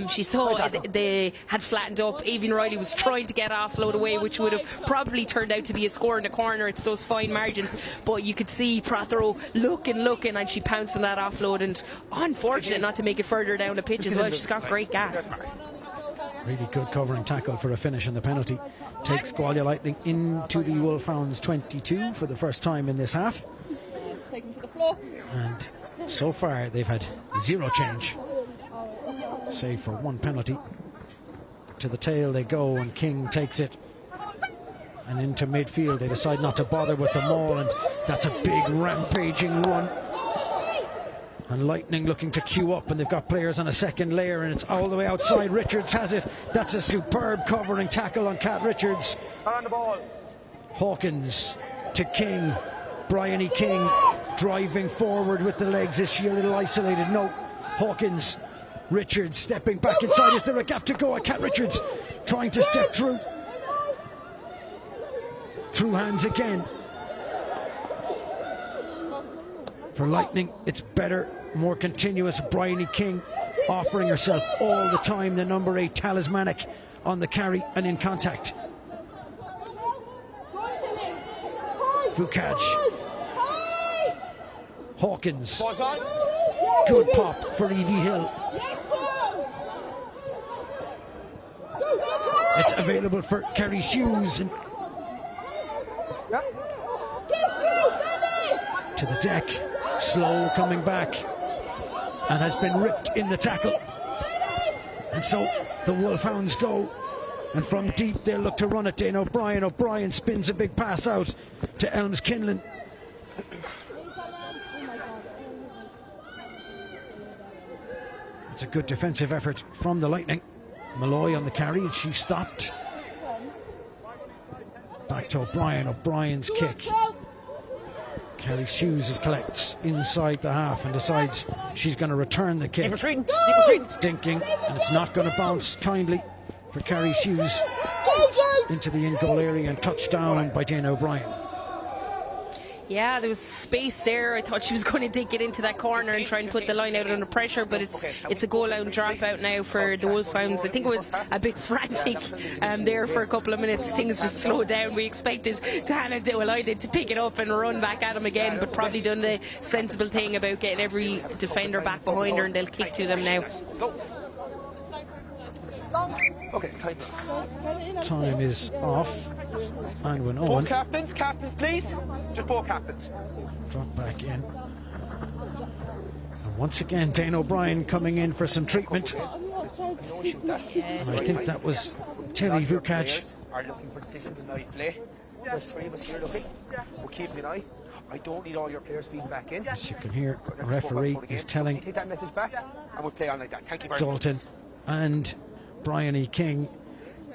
She saw they had flattened up. Avian Riley was trying to get offload away, which would have probably turned out to be a score in the corner. It's those fine margins, but you could see Prothero looking, and she pounced on that offload, and unfortunate not to make it further down the pitch as well. She's got great gas. Really good covering tackle for a finish, and the penalty takes Gwalia Lightning into the Wolfhounds 22 for the first time in this half. And so far they've had zero change, save for one penalty. To the tail they go, and King takes it, and into midfield they decide not to bother with the maul, and that's a big rampaging run. And Lightning looking to queue up, and they've got players on a second layer, and it's all the way outside. Richards has it. That's a superb covering tackle on Cat Richards. On the ball. Hawkins to King. Bryony King driving forward with the legs. Is she a little isolated? No. Hawkins. Richards stepping back inside. Is there a gap to go? Cat Richards trying to step through. Through hands again. For Lightning, it's better, more continuous. Bryony King offering herself all the time. The number 8 talismanic on the carry and in contact. Vukaj. Hawkins. Good pop for Evie Hill. It's available for Kerry Hughes. And to the deck. Slow coming back, and has been ripped in the tackle. And so the Wolfhounds go, and from deep they'll look to run it. Dane O'Brien. O'Brien spins a big pass out to Elms Kinlan. It's a good defensive effort from the Lightning. Malloy on the carry, and she stopped. Back to O'Brien. O'Brien's kick. Kelly Hughes collects inside the half and decides she's going to return the kick. It's dinking, and it's not going to bounce kindly for Kerry Hughes into the in-goal area, and touchdown by Dana O'Brien. Yeah, there was space there. I thought she was going to dig it into that corner and try and put the line out under pressure, but it's a goal out and drop out now for the Wolfhounds. I think it was a bit frantic there for a couple of minutes. Things just slowed down. We expected Hannah to pick it up and run back at them again, but probably done the sensible thing about getting every defender back behind her, and they'll kick to them now. Okay, time is off. And when Both captains, please. Just both captains. Drop back in. And once again, Dane O'Brien coming in for some treatment. And I think that was Terry Vukaj. Are looking for decisions in live play. There's 3 of us here looking. We're keeping an eye. I don't need all your players feeding back in. As you can hear, the referee is telling take that message back, and we'll play on like that. Thank you very Dalton much. And Bryony King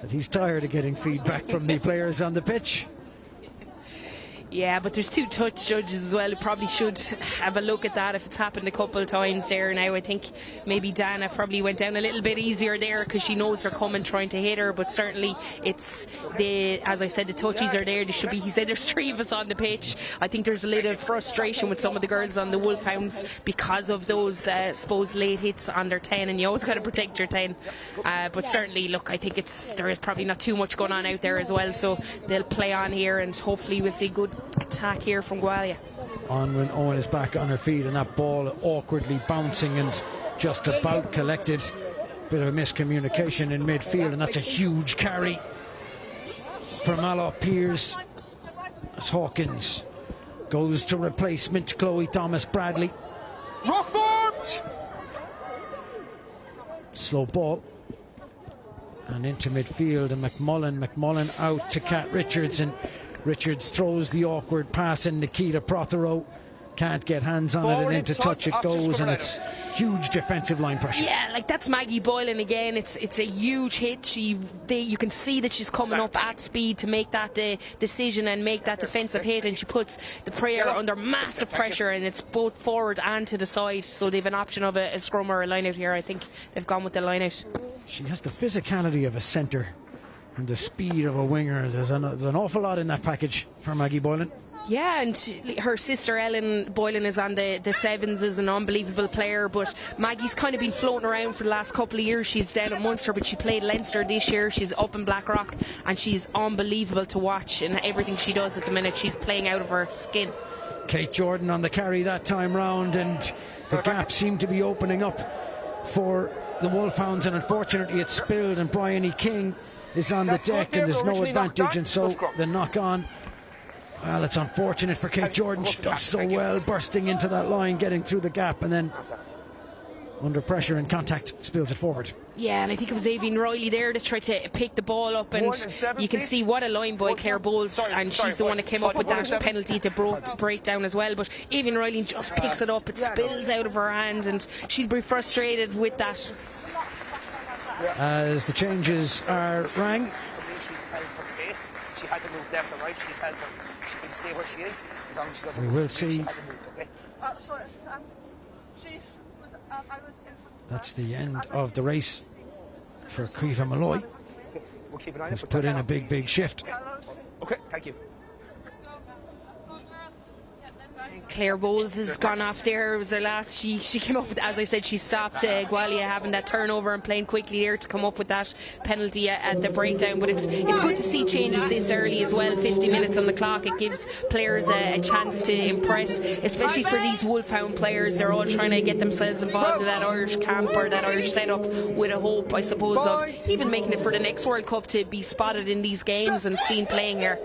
that he's tired of getting feedback from the players on the pitch. Yeah, but there's 2 touch judges as well who probably should have a look at that if it's happened a couple of times there now. I think maybe Dana probably went down a little bit easier there because she knows they're coming trying to hit her, but certainly it's as I said, the touchies are there. They should be. He said there's 3 of us on the pitch. I think there's a little frustration with some of the girls on the Wolfhounds because of those supposed late hits on their 10, and you always got to protect your 10. But certainly, look, I think there is probably not too much going on out there as well, so they'll play on here, and hopefully we'll see good attack here from Gualia. Onwin Owen is back on her feet, and that ball awkwardly bouncing and just about collected. Bit of a miscommunication in midfield, and that's a huge carry for Mallow Piers as Hawkins goes to replacement Chloe Thomas Bradley. Slow ball and into midfield, and McMullen out to Cat Richards, and Richards throws the awkward pass, and Nikita Prothero can't get hands on it, and into touch it goes, and it's huge defensive line pressure. Yeah, like that's Maggie Boylan again. It's a huge hit. You can see that she's coming up at speed to make that decision and make that defensive hit, and she puts the player under massive pressure, and it's both forward and to the side, so they've an option of a scrum or a line out here. I think they've gone with the line out. She has the physicality of a centre and the speed of a winger. There's an awful lot in that package for Maggie Boylan. Yeah, and her sister Ellen Boylan is on the sevens, is an unbelievable player, but Maggie's kind of been floating around for the last couple of years. She's down at Munster, but she played Leinster this year. She's up in Blackrock, and she's unbelievable to watch in everything she does at the minute. She's playing out of her skin. Kate Jordan on the carry that time round, and the gap seemed to be opening up for the Wolfhounds, and unfortunately it's spilled, and Brian E. King is on the deck, and there's no advantage, and so the knock on. Well, it's unfortunate for Kate Jordan. She does so well bursting into that line, getting through the gap, and then under pressure and contact spills it forward. Yeah, and I think it was Aoibhinn Riley there that tried to pick the ball up, and you can see what a line by Claire Bowles, and she's the one that came up with that penalty to break down as well. But Aoibhinn Riley just picks it up, it spills out of her hand, and she'll be frustrated with that. As the changes are rang. She's held her space. She hasn't moved left or right. She's held her. She can stay where she is as long as she doesn't We will see. She hasn't moved, okay? Sorry, she was, I was in front of That's the end of the race for Caoimhe Malloy, We'll keep an eye on who's it. put in a big shift. Okay, thank you. Claire Bowles has gone off there. It was her last. She came up with, as I said, she stopped Gwalia having that turnover and playing quickly there to come up with that penalty at the breakdown. But it's good to see changes this early as well. 50 minutes on the clock. It gives players a chance to impress, especially for these Wolfhound players. They're all trying to get themselves involved in that Irish camp or that Irish setup with a hope, I suppose, of even making it for the next World Cup, to be spotted in these games and seen playing here.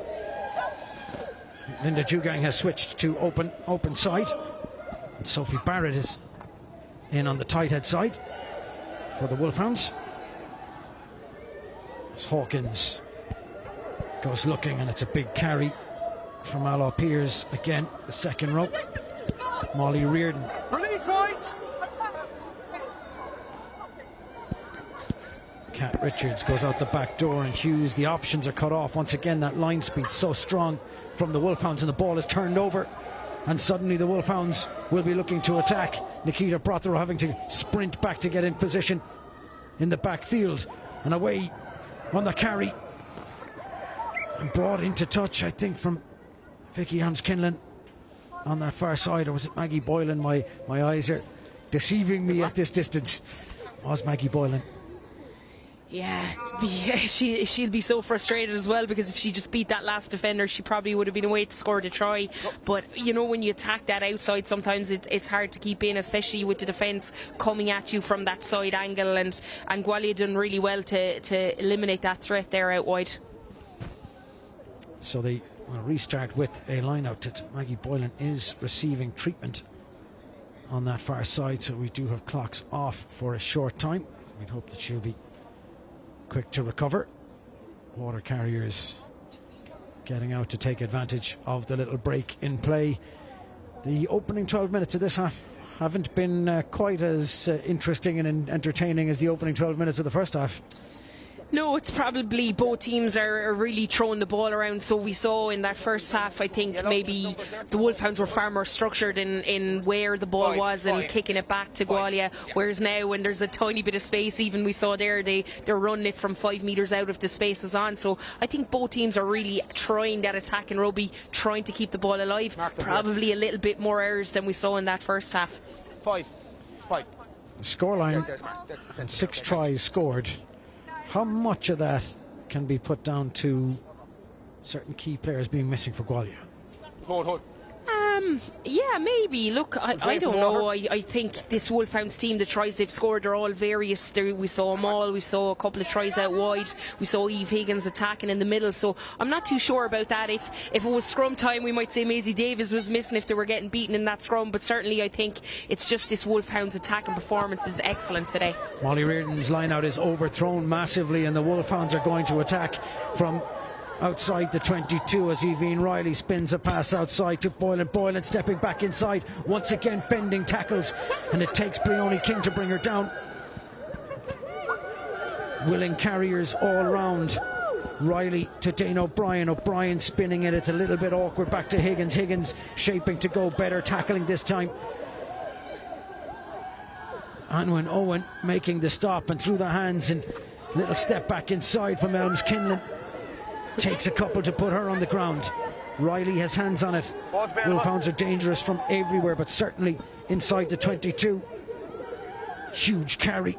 Linda Jugang has switched to open side. And Sophie Barrett is in on the tight head side for the Wolfhounds. As Hawkins goes looking, and it's a big carry from Ala Piers again, the second row. Molly Reardon. Release, boys! Kat Richards goes out the back door, and Hughes, the options are cut off. Once again, that line speed so strong from the Wolfhounds, and the ball is turned over, and suddenly the Wolfhounds will be looking to attack. Nikita Prothero having to sprint back to get in position in the backfield, and away on the carry, and brought into touch, I think, from Vicky Helms-Kinlan on that far side. Or was it Maggie Boylan? My eyes are deceiving me at this distance. It was Maggie Boylan. Yeah, she'll be so frustrated as well, because if she just beat that last defender, she probably would have been away to score the try. But you know, when you attack that outside, sometimes it's hard to keep in, especially with the defence coming at you from that side angle, and Gualia done really well to eliminate that threat there out wide. So they will restart with a line out. That Maggie Boylan is receiving treatment on that far side, so we do have clocks off for a short time. We'd hope that she'll be quick to recover. Water carriers getting out to take advantage of the little break in play. The opening 12 minutes of this half haven't been quite as interesting and entertaining as the opening 12 minutes of the first half. No, it's probably both teams are really throwing the ball around. So we saw in that first half, I think maybe the Wolfhounds were far more structured in where the ball was and kicking it back to Gualia. Whereas now, when there's a tiny bit of space, even we saw there, they're running it from 5 metres out if the space is on. So I think both teams are really trying that attack in rugby, trying to keep the ball alive. Probably a little bit more errors than we saw in that first half. Five. The scoreline, and 6 tries scored. How much of that can be put down to certain key players being missing for Gualia? Hold. Yeah, maybe. Look, I don't know. I think this Wolfhounds team, the tries they've scored are all various. We saw them all. We saw a couple of tries out wide. We saw Eve Higgins attacking in the middle. So I'm not too sure about that. If it was scrum time, we might say Maisie Davis was missing if they were getting beaten in that scrum. But certainly I think it's just this Wolfhounds attacking performance is excellent today. Molly Reardon's line out is overthrown massively, and the Wolfhounds are going to attack from outside the 22 as Aoibhinn Riley spins a pass outside to Boylan. Boylan stepping back inside, once again fending tackles, and it takes Bríony King to bring her down. Willing carriers all round. Riley to Dane O'Brien. O'Brien spinning it. It's a little bit awkward. Back to Higgins. Higgins shaping to go better, tackling this time. Anwen Owen making the stop and through the hands, and little step back inside from Helms-Kinlan. Takes a couple to put her on the ground. Riley has hands on it. Wolfhounds are dangerous from everywhere, but certainly inside the 22. Huge carry.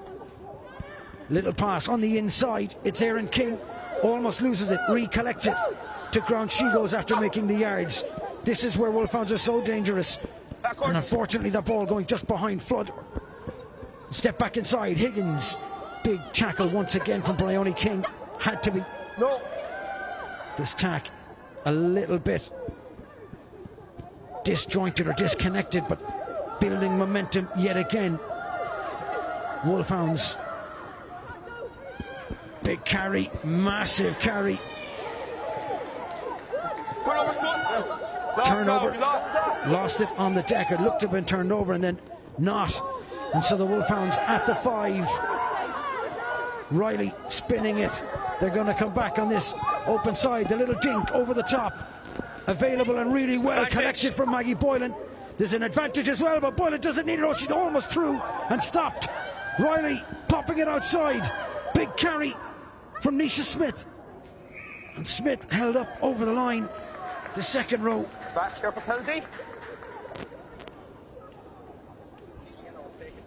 Little pass on the inside. It's Erin King. Almost loses it. Recollects it. To ground she goes after making the yards. This is where Wolfhounds are so dangerous. And unfortunately the ball going just behind Flood. Step back inside. Higgins. Big tackle once again from Bryony King. Had to be. No. This tack a little bit disjointed or disconnected, but building momentum yet again. Wolfhounds. Big carry, massive carry. Turnover. Lost it on the deck. It looked to have been turned over and then not. And so the Wolfhounds at the 5. Riley spinning it. They're going to come back on this open side. The little dink over the top. Available and really well collected from Maggie Boylan. There's an advantage as well, but Boylan doesn't need it. Oh, she's almost through and stopped. Riley popping it outside. Big carry from Nisha Smith. And Smith held up over the line. The second row. It's back here for penalty.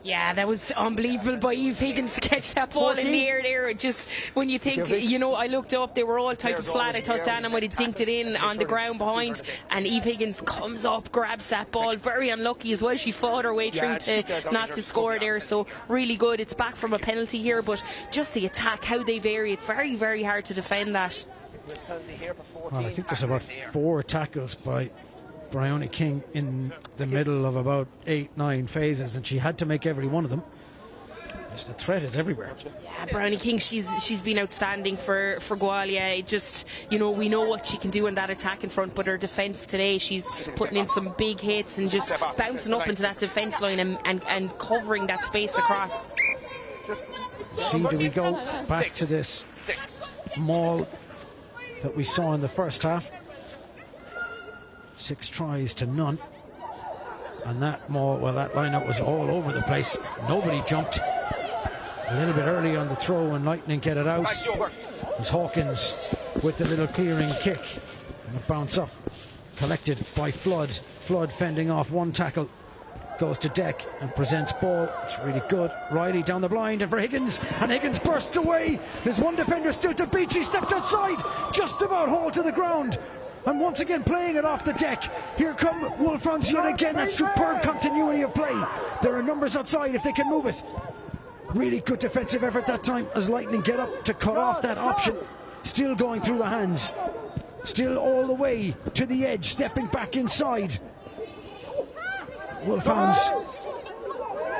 Yeah, that was unbelievable by Eve Higgins to catch that ball in the air there. It just, when you think, you know, I looked up, they were all tight and flat. I thought Dana might have dinked it in on the ground behind, and Eve Higgins comes up, grabs that ball. Very unlucky as well. She fought her way through to not to score there, so really good. It's back from a penalty here, but just the attack, how they vary, it's very, very hard to defend that. Well, I think there's about 4 tackles by Bryony King in the middle of about 8-9 phases, and she had to make every one of them. Just the threat is everywhere. Yeah, Bryony King, she's been outstanding for Gualia. It just, you know, we know what she can do in that attack in front, but her defence today, she's putting in some big hits and just bouncing up into that defence line and covering that space across. See, do we go back to this maul that we saw in the first half? 6 tries to none, and that maul, well, that lineup was all over the place. Nobody jumped. A little bit early on the throw and Lightning get it out. As Hawkins with the little clearing kick, and a bounce up collected by Flood. Flood fending off one tackle, goes to deck and presents ball. It's really good. Riley down the blind and for Higgins, and Higgins bursts away. There's one defender still to beat. She stepped outside, just about hauled to the ground. And once again playing it off the deck. Here come Wolfhounds yet again. That superb continuity of play. There are numbers outside if they can move it. Really good defensive effort that time as Lightning get up to cut off that option. Still going through the hands. Still all the way to the edge, stepping back inside. Wolfhounds.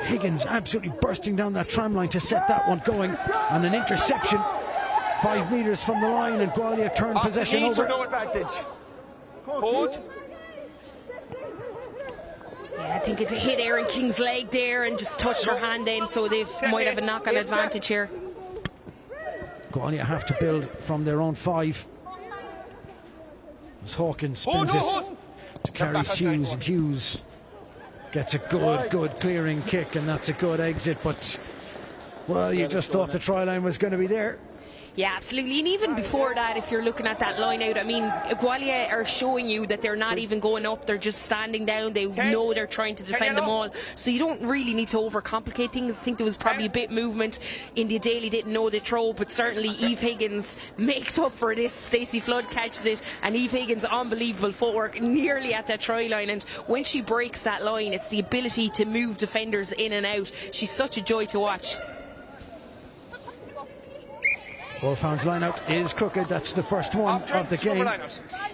Higgins absolutely bursting down that tram line to set that one going. And an interception 5 metres from the line, and Gwalia turned possession over. No advantage. Hold. Yeah, I think it hit Erin King's leg there and just touched her hand in, so they might have a knock-on advantage here. Gwalia have to build from their own 5. As Hawkins spins it to carry Hughes, and Hughes gets a good clearing kick, and that's a good exit, but well, you just thought the try line was going to be there. Yeah, absolutely. And even before that, if you're looking at that line out, I mean, Gwalia are showing you that they're not even going up. They're just standing down. They know they're trying to defend them all. So you don't really need to overcomplicate things. I think there was probably a bit movement. India Daly didn't know the throw, but certainly Eve Higgins makes up for this. Stacey Flood catches it, and Eve Higgins, unbelievable footwork, nearly at that try line. And when she breaks that line, it's the ability to move defenders in and out. She's such a joy to watch. Wolfhounds line-out is crooked. That's the first one of the game.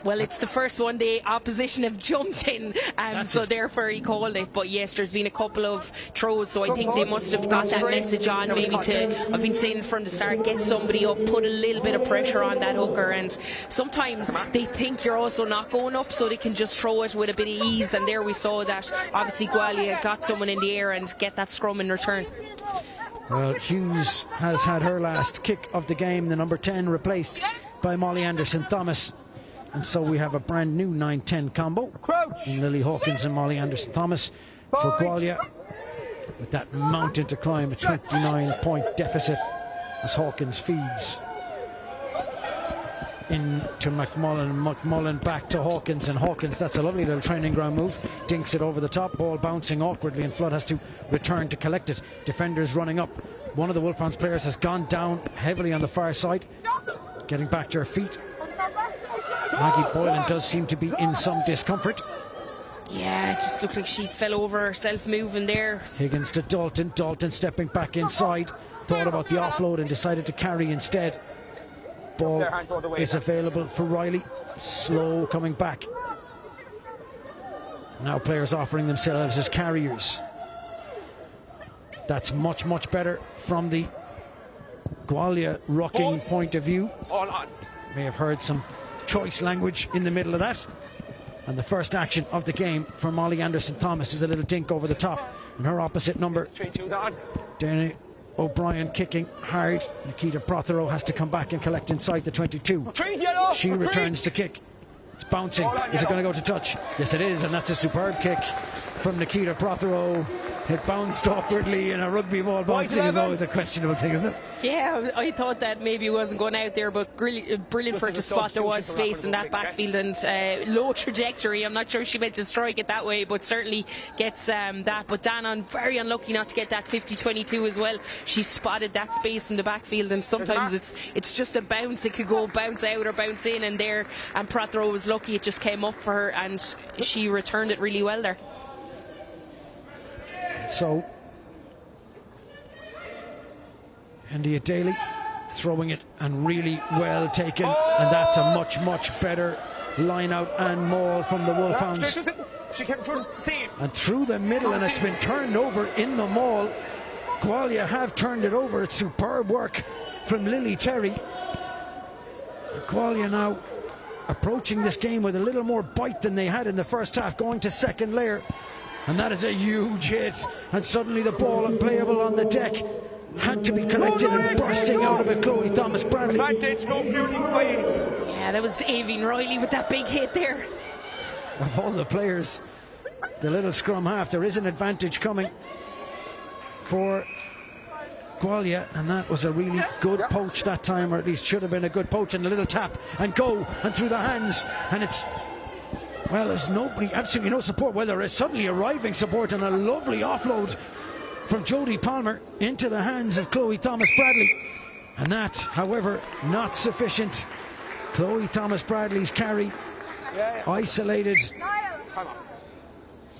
Well, it's the first one the opposition have jumped in, so therefore he called it. But yes, there's been a couple of throws, so I think they must have got that message on, maybe to, I've been saying from the start, get somebody up, put a little bit of pressure on that hooker. And sometimes they think you're also not going up, so they can just throw it with a bit of ease. And there we saw that obviously Gualia got someone in the air and get that scrum in return. Well, Hughes has had her last kick of the game, the number 10 replaced by Molly Anderson-Thomas. And so we have a brand new 9-10 combo. In Lily Hawkins and Molly Anderson-Thomas for Gualia. With that mountain to climb, a 29-point deficit as Hawkins feeds into McMullen. McMullen back to Hawkins, and Hawkins, that's a lovely little training ground move, dinks it over the top, ball bouncing awkwardly, and Flood has to return to collect it. Defenders running up. One of the Wolfhounds players has gone down heavily on the far side, getting back to her feet. Maggie Boylan does seem to be in some discomfort. Yeah, it just looked like she fell over herself moving there. Higgins to Dalton. Dalton stepping back inside. Thought about the offload and decided to carry instead. Ball is available for Riley. Slow coming back. Now players offering themselves as carriers. That's much, much better from the Gwalia rucking point of view. May have heard some choice language in the middle of that. And the first action of the game for Molly Anderson-Thomas is a little dink over the top. And her opposite number, Danny O'Brien, kicking hard. Nikita Prothero has to come back and collect inside the 22. She returns the kick. It's bouncing. Is it going to go to touch? Yes, it is. And that's a superb kick from Nikita Prothero. It bounced awkwardly, and a rugby ball bouncing is always a questionable thing, isn't it? Yeah, I thought that maybe it wasn't going out there, but brilliant for her to spot there was space in that backfield and low trajectory. I'm not sure she meant to strike it that way, but certainly gets that. But Danon very unlucky not to get that 50-22 as well. She spotted that space in the backfield, and sometimes it's just a bounce. It could go bounce out or bounce in, and Prothero was lucky it just came up for her, and she returned it really well there. So India Daly throwing it and really well taken, and that's a much, much better line out and maul from the Wolfhounds. And through the middle, and it's been turned over in the maul. Gualia have turned it over. It's superb work from Lily Terry. Gualia now approaching this game with a little more bite than they had in the first half, going to second layer. And that is a huge hit, and suddenly the ball unplayable on the deck had to be collected, and bursting out of it, Chloe Thomas Bradley. Yeah, that was Aoibhinn Riley with that big hit there. Of all the players, the little scrum half, there is an advantage coming for Gualia, and that was a really good poach that time, or at least should have been a good poach, and a little tap and go, and through the hands, and it's, well, there's nobody, absolutely no support. Well, there is suddenly arriving support, and a lovely offload from Jodie Palmer into the hands of Chloe Thomas Bradley. And that, however, not sufficient. Chloe Thomas Bradley's carry isolated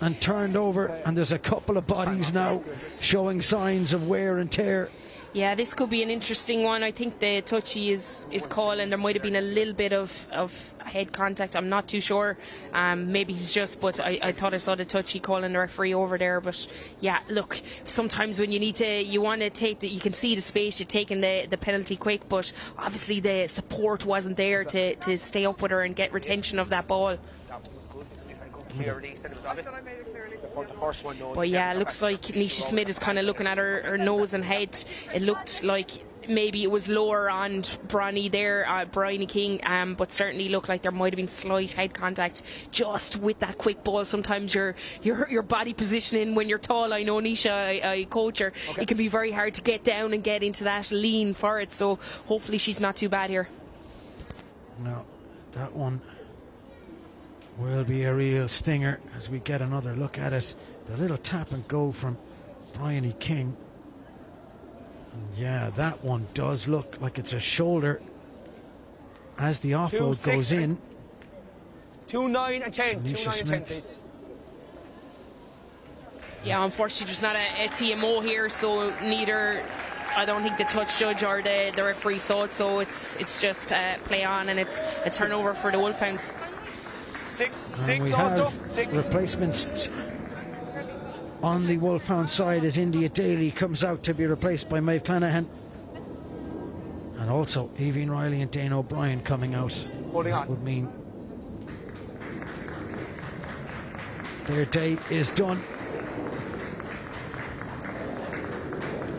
and turned over, and there's a couple of bodies now showing signs of wear and tear. Yeah, this could be an interesting one. I think the touchy is calling. There might have been a little bit of head contact. I'm not too sure. Maybe he's just, but I thought I saw the touchy calling the referee over there. But yeah, look, sometimes when you want to take you can see the space, you're taking the penalty quick, but obviously the support wasn't there to stay up with her and get retention of that ball. But yeah, it looks like Nisha Smith is kind of looking at her nose and head. It looked like maybe it was lower on Bronnie there, Bryony King, but certainly looked like there might have been slight head contact just with that quick ball. Sometimes your body positioning when you're tall, I know Nisha, I coach her, it can be very hard to get down and get into that lean for it, so hopefully she's not too bad here. No, that one will be a real stinger as we get another look at it. The little tap and go from Bryony King. And yeah, that one does look like it's a shoulder as the offload goes in. 2, 9 and 10. 2, 9 and 10, please. Yeah, unfortunately there's not a TMO here, so neither, I don't think the touch judge or the referee saw it, so it's just play on, and it's a turnover for the Wolfhounds. 6 we have replacements on the Wolfhound side as India Daly comes out to be replaced by Maeve Clanahan, and also Aoibhinn Riley and Dane O'Brien coming out. That would mean their day is done,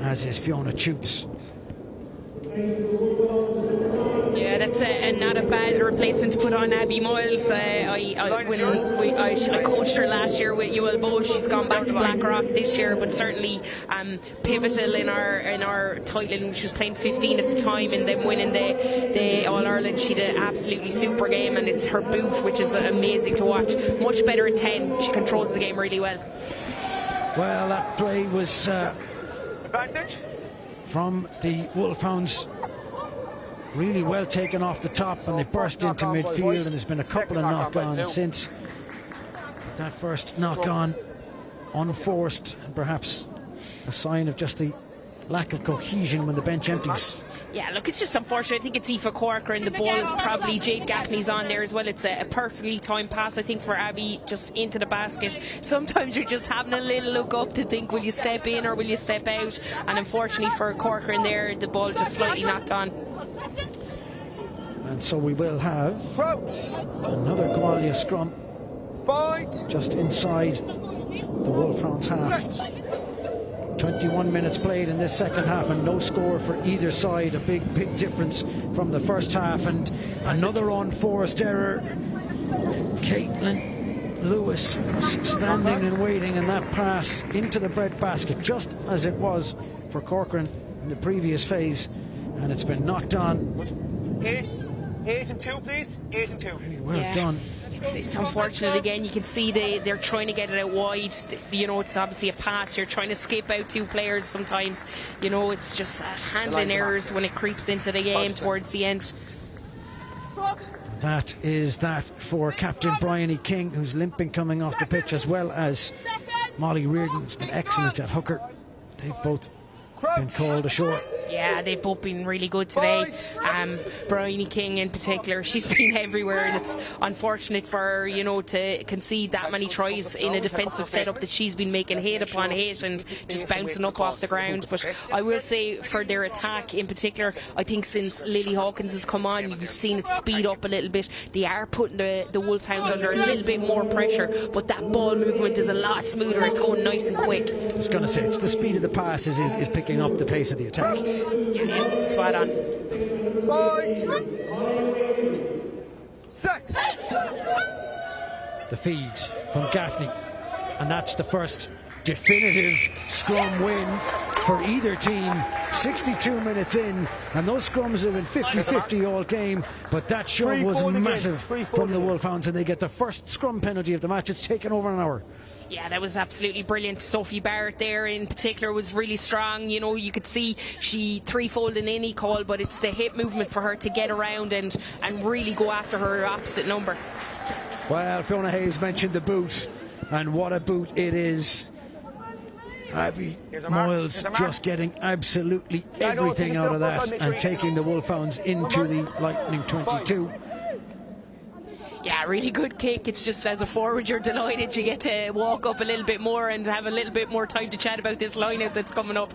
as is Fiona Chutes. Yeah, that's not a bad replacement to put on Abby Miles. I coached her last year with UL Bow. She's gone back to Blackrock this year, but certainly pivotal in our title. She was playing 15 at the time, and then winning the All Ireland. She did an absolutely super game, and it's her boot, which is amazing to watch. Much better at 10. She controls the game really well. Well, that play was advantage from the Wolfhounds. Really well taken off the top, and they burst into midfield, and there's been a couple of knock-ons since. that first knock on, unforced, and perhaps a sign of just the lack of cohesion when the bench empties. Yeah, look, it's just unfortunate. I think it's Aoife Corker, and the ball is probably Jade Gaffney's on there as well. It's a perfectly timed pass, I think, for Abby, just into the basket. Sometimes you're just having a little look up to think, will you step in or will you step out? And unfortunately for Corker in there, the ball just slightly knocked on. And so we will have another Gwalia scrum just inside the Wolfhounds half. 21 minutes played in this second half and no score for either side. A big difference from the first half, and another unforced error. Caitlin Lewis standing and waiting, and that pass into the breadbasket just as it was for Corcoran in the previous phase, and it's been knocked on. 8 and 2, please. 8 and 2. Really well done. It's unfortunate again. You can see they're trying to get it out wide. You know, it's obviously a pass. You're trying to skip out two players sometimes. You know, it's just that handling errors when it creeps into the game towards the end. That is that for Captain Bryony King, who's limping coming off the pitch, as well as Molly Reardon, who's been excellent at hooker. They've both been called ashore. Yeah, they've both been really good today. Bryony King in particular, she's been everywhere, and it's unfortunate for her, you know, to concede that many tries in a defensive setup that she's been making hit upon hit and just bouncing up off the ground. But I will say for their attack in particular, I think since Lily Hawkins has come on, you've seen it speed up a little bit. They are putting the Wolfhounds under a little bit more pressure, but that ball movement is a lot smoother. It's going nice and quick. I was going to say, it's the speed of the passes is picking up the pace of the attack. Yeah, spot on. Set. The feed from Gaffney, and that's the first definitive scrum win for either team. 62 minutes in, and those scrums have been 50-50 all game, but that shove was massive from the Wolfhounds, and they get the first scrum penalty of the match. It's taken over an hour. Yeah, that was absolutely brilliant. Sophie Barrett there in particular was really strong. You know, you could see she threefold in any call, but it's the hip movement for her to get around and really go after her opposite number. Well, Fiona Hayes mentioned the boot, and what a boot it is. Abby Moyles just getting absolutely everything out of that and taking the Wolfhounds into the Lightning 22. Yeah, really good kick. It's just as a forward you're delighted you get to walk up a little bit more and have a little bit more time to chat about this line-out that's coming up.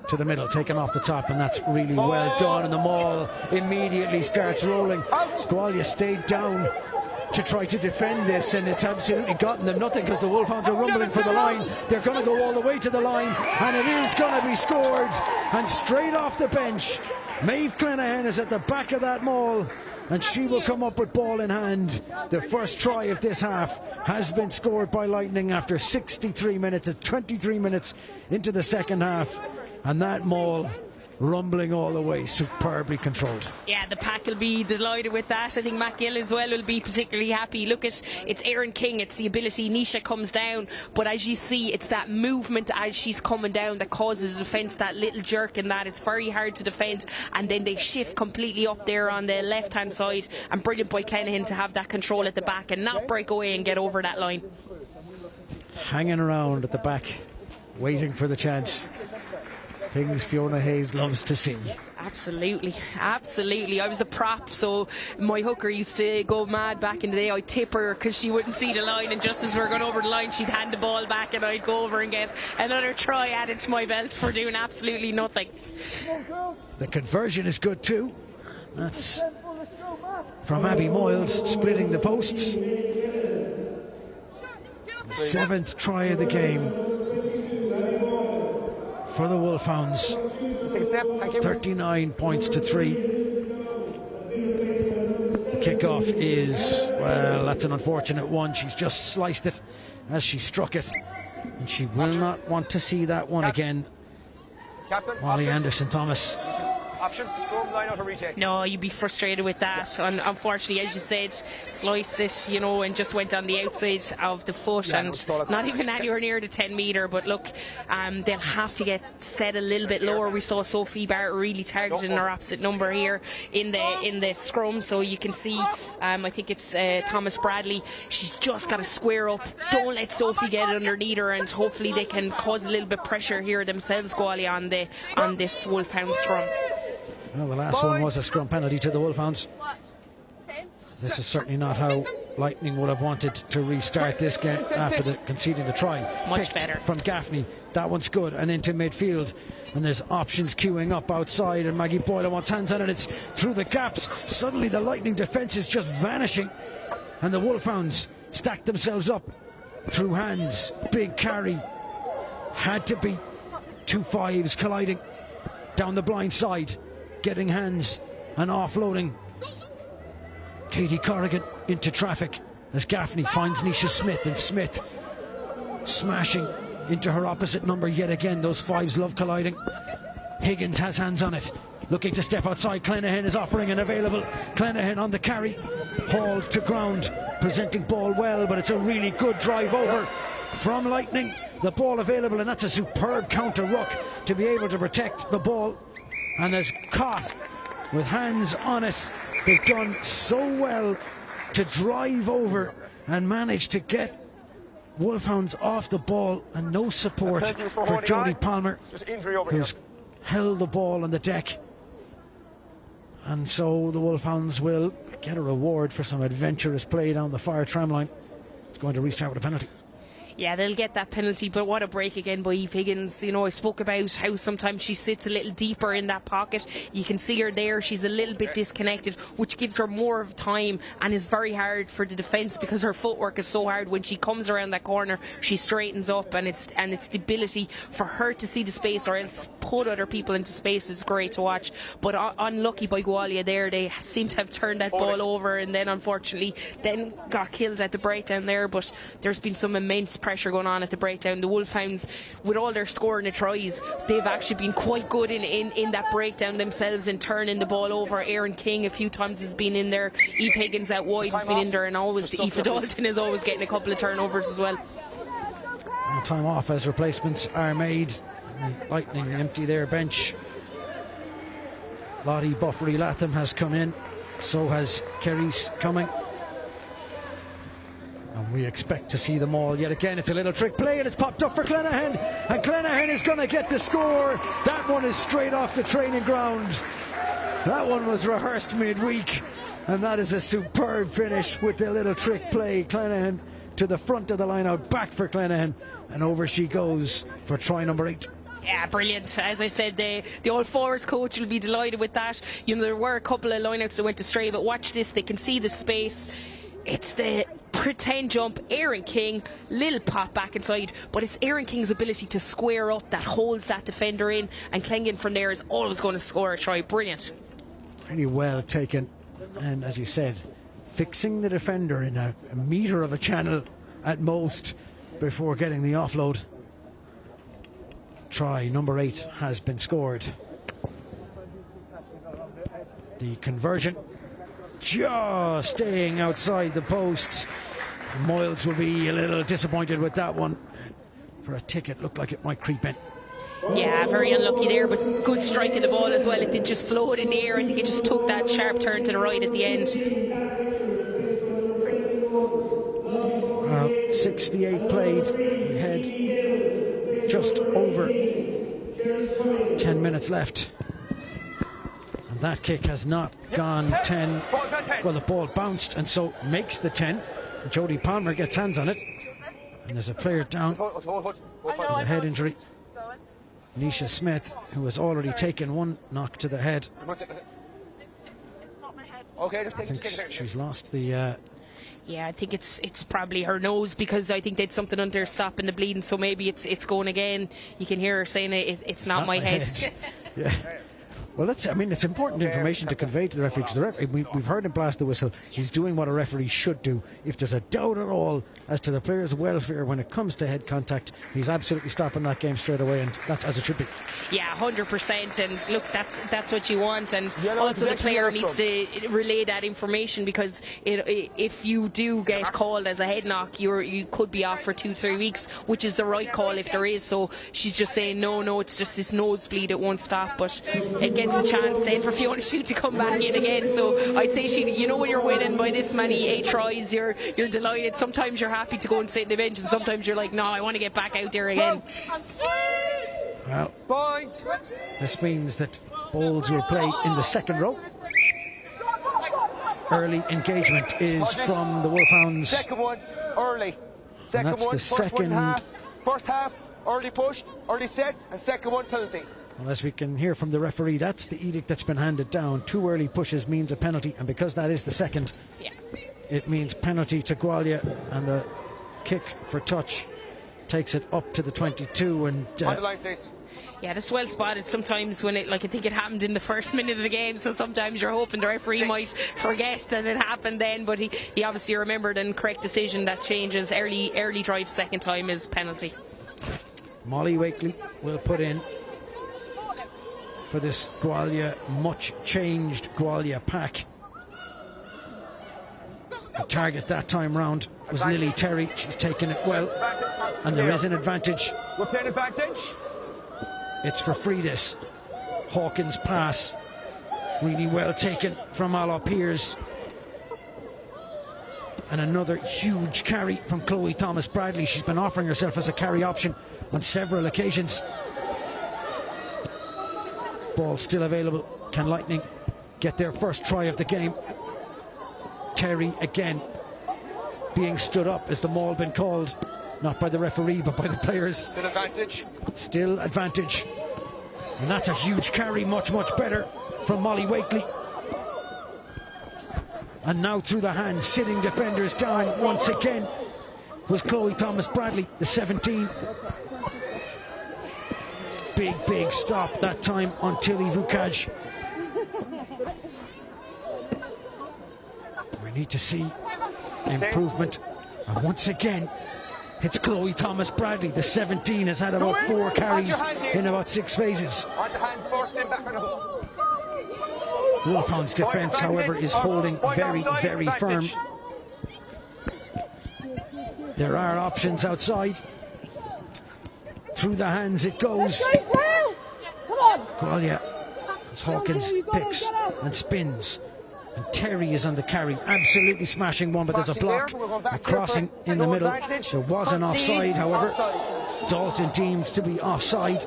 To the middle, taken off the top, and that's really well done, and the maul immediately starts rolling. Gwalia stayed down to try to defend this, and it's absolutely gotten them nothing because the Wolfhounds are rumbling for the line. They're going to go all the way to the line, and it is going to be scored, and straight off the bench Maeve Clenahan is at the back of that maul, and she will come up with ball in hand. The first try of this half has been scored by Lightning after 63 minutes. It's 23 minutes into the second half, and that maul rumbling all the way, superbly controlled. Yeah, the pack will be delighted with that. I think Matt Gill as well will be particularly happy. Look, it's Erin King, it's the ability. Nisha comes down, but as you see, it's that movement as she's coming down that causes the defence that little jerk, and that it's very hard to defend, and then they shift completely up there on the left hand side, and brilliant by Clenahan to have that control at the back and not break away and get over that line. Hanging around at the back, waiting for the chance. Things Fiona Hayes loves to see. Absolutely, absolutely. I was a prop, so my hooker used to go mad back in the day. I'd tip her because she wouldn't see the line, and just as we were going over the line, she'd hand the ball back and I'd go over and get another try added to my belt for doing absolutely nothing. The conversion is good too. That's from Abby Moyles, splitting the posts. The 7th try of the game for the Wolfhounds. 39 points to 3. The kickoff is, well, that's an unfortunate one. She's just sliced it as she struck it, and she will not want to see that one again. Molly Anderson Thomas Option, scrum, line out or retake. No, you'd be frustrated with that. Unfortunately, as you said, sliced it, and just went on the outside of the foot, and not even anywhere near the 10 metre. But look, they'll have to get set a little bit lower. We saw Sophie Barrett really targeting her opposite number here in the scrum, so you can see. I think it's Thomas Bradley. She's just got to square up. Don't let Sophie get it underneath her, and hopefully they can cause a little bit of pressure here themselves, Gwalia, on this Wolfhound scrum. Well, the last one was a scrum penalty to the Wolfhounds. This is certainly not how Lightning would have wanted to restart this game after conceding the try. Much better from Gaffney. That one's good, and into midfield, and there's options queuing up outside, and Maggie Boylan wants hands on it. It's through the gaps. Suddenly the Lightning defence is just vanishing, and the Wolfhounds stack themselves up through hands. Big carry, had to be 2 5s colliding down the blind side, getting hands and offloading. Katie Corrigan into traffic as Gaffney finds Nisha Smith, and Smith smashing into her opposite number yet again. Those 5s love colliding. Higgins has hands on it, looking to step outside. Clenahan is offering and available. Clenahan on the carry, hauled to ground, presenting ball well, but it's a really good drive over from Lightning. The ball available, and that's a superb counter ruck to be able to protect the ball, and as caught with hands on it. They've done so well to drive over and manage to get Wolfhounds off the ball, and no support for Jodie Palmer, who's held the ball on the deck. And so the Wolfhounds will get a reward for some adventurous play down the far tram line. It's going to restart with a penalty. Yeah, they'll get that penalty, but what a break again by Eve Higgins. I spoke about how sometimes she sits a little deeper in that pocket. You can see her there. She's a little bit disconnected, which gives her more of time and is very hard for the defence because her footwork is so hard. When she comes around that corner, she straightens up, and it's the ability for her to see the space or else put other people into space is great to watch. But unlucky by Gwalia there. They seem to have turned that ball over, and then unfortunately then got killed at the breakdown there. But there's been some immense pressure going on at the breakdown. The Wolfhounds, with all their scoring of tries, they've actually been quite good in that breakdown themselves in turning the ball over. Erin King a few times has been in there. Eve Higgins out wide has been in there, and always the Aoife Dalton is always getting a couple of turnovers as well. Time off as replacements are made. Lightning empty their bench. Lottie Buffery Latham has come in, so has Kerry's coming. And we expect to see them all yet again. It's a little trick play, and it's popped up for Clenahan, and Clenahan is going to get the score. That one is straight off the training ground. That one was rehearsed midweek, and that is a superb finish with the little trick play. Clenahan to the front of the line out, back for Clenahan, and over she goes for try number 8. Yeah, brilliant. As I said, the old forwards coach will be delighted with that. There were a couple of lineouts that went astray, but watch this, they can see the space. It's the pretend jump, Erin King, little pop back inside, but it's Erin King's ability to square up that holds that defender in, and Klengen from there is always going to score a try. Brilliant. Pretty well taken, and as you said, fixing the defender in a metre of a channel at most before getting the offload. Try number 8 has been scored. The conversion just staying outside the posts. Moyles will be a little disappointed with that one. For a ticket, looked like it might creep in. Yeah, very unlucky there, but good strike of the ball as well. It did just float in the air. I think it just took that sharp turn to the right at the end. 68 played. We had just over 10 minutes left. And that kick has not gone 10. Well, the ball bounced and so makes the 10. Jodie Palmer gets hands on it. And there's a player down with a head injury. Nisha Smith, who has already taken one knock to the head. I think she's lost the... Yeah, I think it's probably her nose, because I think they had something under stopping the bleeding, so maybe it's going again. You can hear her saying it's not my head. Yeah. Well, it's important information to convey to the referee, because the referee, we've heard him blast the whistle. He's doing what a referee should do. If there's a doubt at all as to the player's welfare when it comes to head contact, he's absolutely stopping that game straight away, and that's as it should be. Yeah, 100%. And look, that's what you want. And also the player needs to relay that information, because if you do get called as a head knock, you could be off for 2-3 weeks, which is the right call if there is. So she's just saying, no, it's just this nosebleed, it won't stop. But it gets a chance then for Fiona Shute to come back in again. So I'd say when you're winning by this many 8 tries, you're delighted. Sometimes you're happy to go and sit in the bench, and sometimes you're like, no, I want to get back out there again. Well, this means that Bowles will play in the second row. Early engagement is from the Wolfhounds. Second one, early. Second one, first half, early push, early set, and second one, penalty. Well, as we can hear from the referee, that's the edict that's been handed down. 2 early pushes means a penalty, and because that is the second, it means penalty to Gwalia, and the kick for touch takes it up to the 22. And on the line, please. Yeah, that's well spotted. Sometimes when I think it happened in the first minute of the game, so sometimes you're hoping the referee might forget that it happened then, but he obviously remembered, and correct decision. That changes. Early drive second time is penalty. Molly Wakely will put in for this Gualia, much changed Gualia pack. The target that time round was Lily Terry. She's taken it well, and there is an advantage. We're playing advantage. It's for Fridas. Hawkins' pass, really well taken from Ala Piers. And another huge carry from Chloe Thomas-Bradley. She's been offering herself as a carry option on several occasions. Ball still available. Can Lightning get their first try of the game? Terry again being stood up. Has the maul been called? Not by the referee, but by the players. Still advantage. Still advantage. And that's a huge carry, much better from Molly Wakely. And now through the hands, sitting defenders down once again was Chloe Thomas-Bradley, the 17. Big stop that time on Tilly Vukaj. We need to see improvement. And once again, it's Chloe Thomas-Bradley, the 17, has had about 4 carries in about 6 phases. Wolfhounds' defence, however, is holding very firm. There are options outside. Through the hands it goes. Gualia, as Hawkins picks and spins. And Terry is on the carry, absolutely smashing one, but there's a block, a crossing in the middle. There was an offside, however. Dalton deemed to be offside.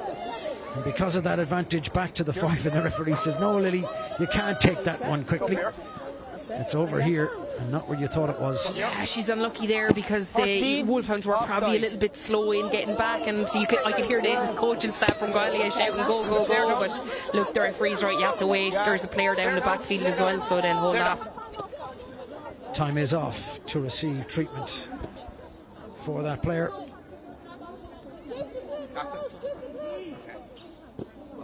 And because of that advantage, back to the 5, and the referee says, no, Lily, you can't take that one quickly. It's over here, and not where you thought it was. Yeah, she's unlucky there, because the Wolfhounds were probably a little bit slow in getting back, and I could hear the coaching staff from Gualia shouting, go, but look, the referee's right, you have to wait. There's a player down the backfield as well, so then hold off. Time is off to receive treatment for that player.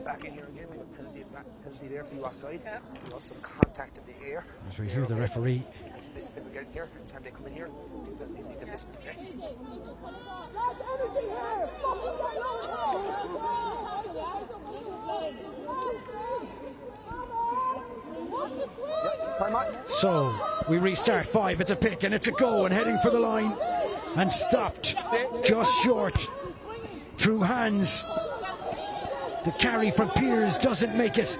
Back in here again, we have a penalty there for you offside. We want some contact in the air. As we hear the referee. Discipline again here. Every time they come in here, these need to discipline. So we restart 5. It's a pick and it's a go, and heading for the line, and stopped just short through hands. The carry from Piers doesn't make it.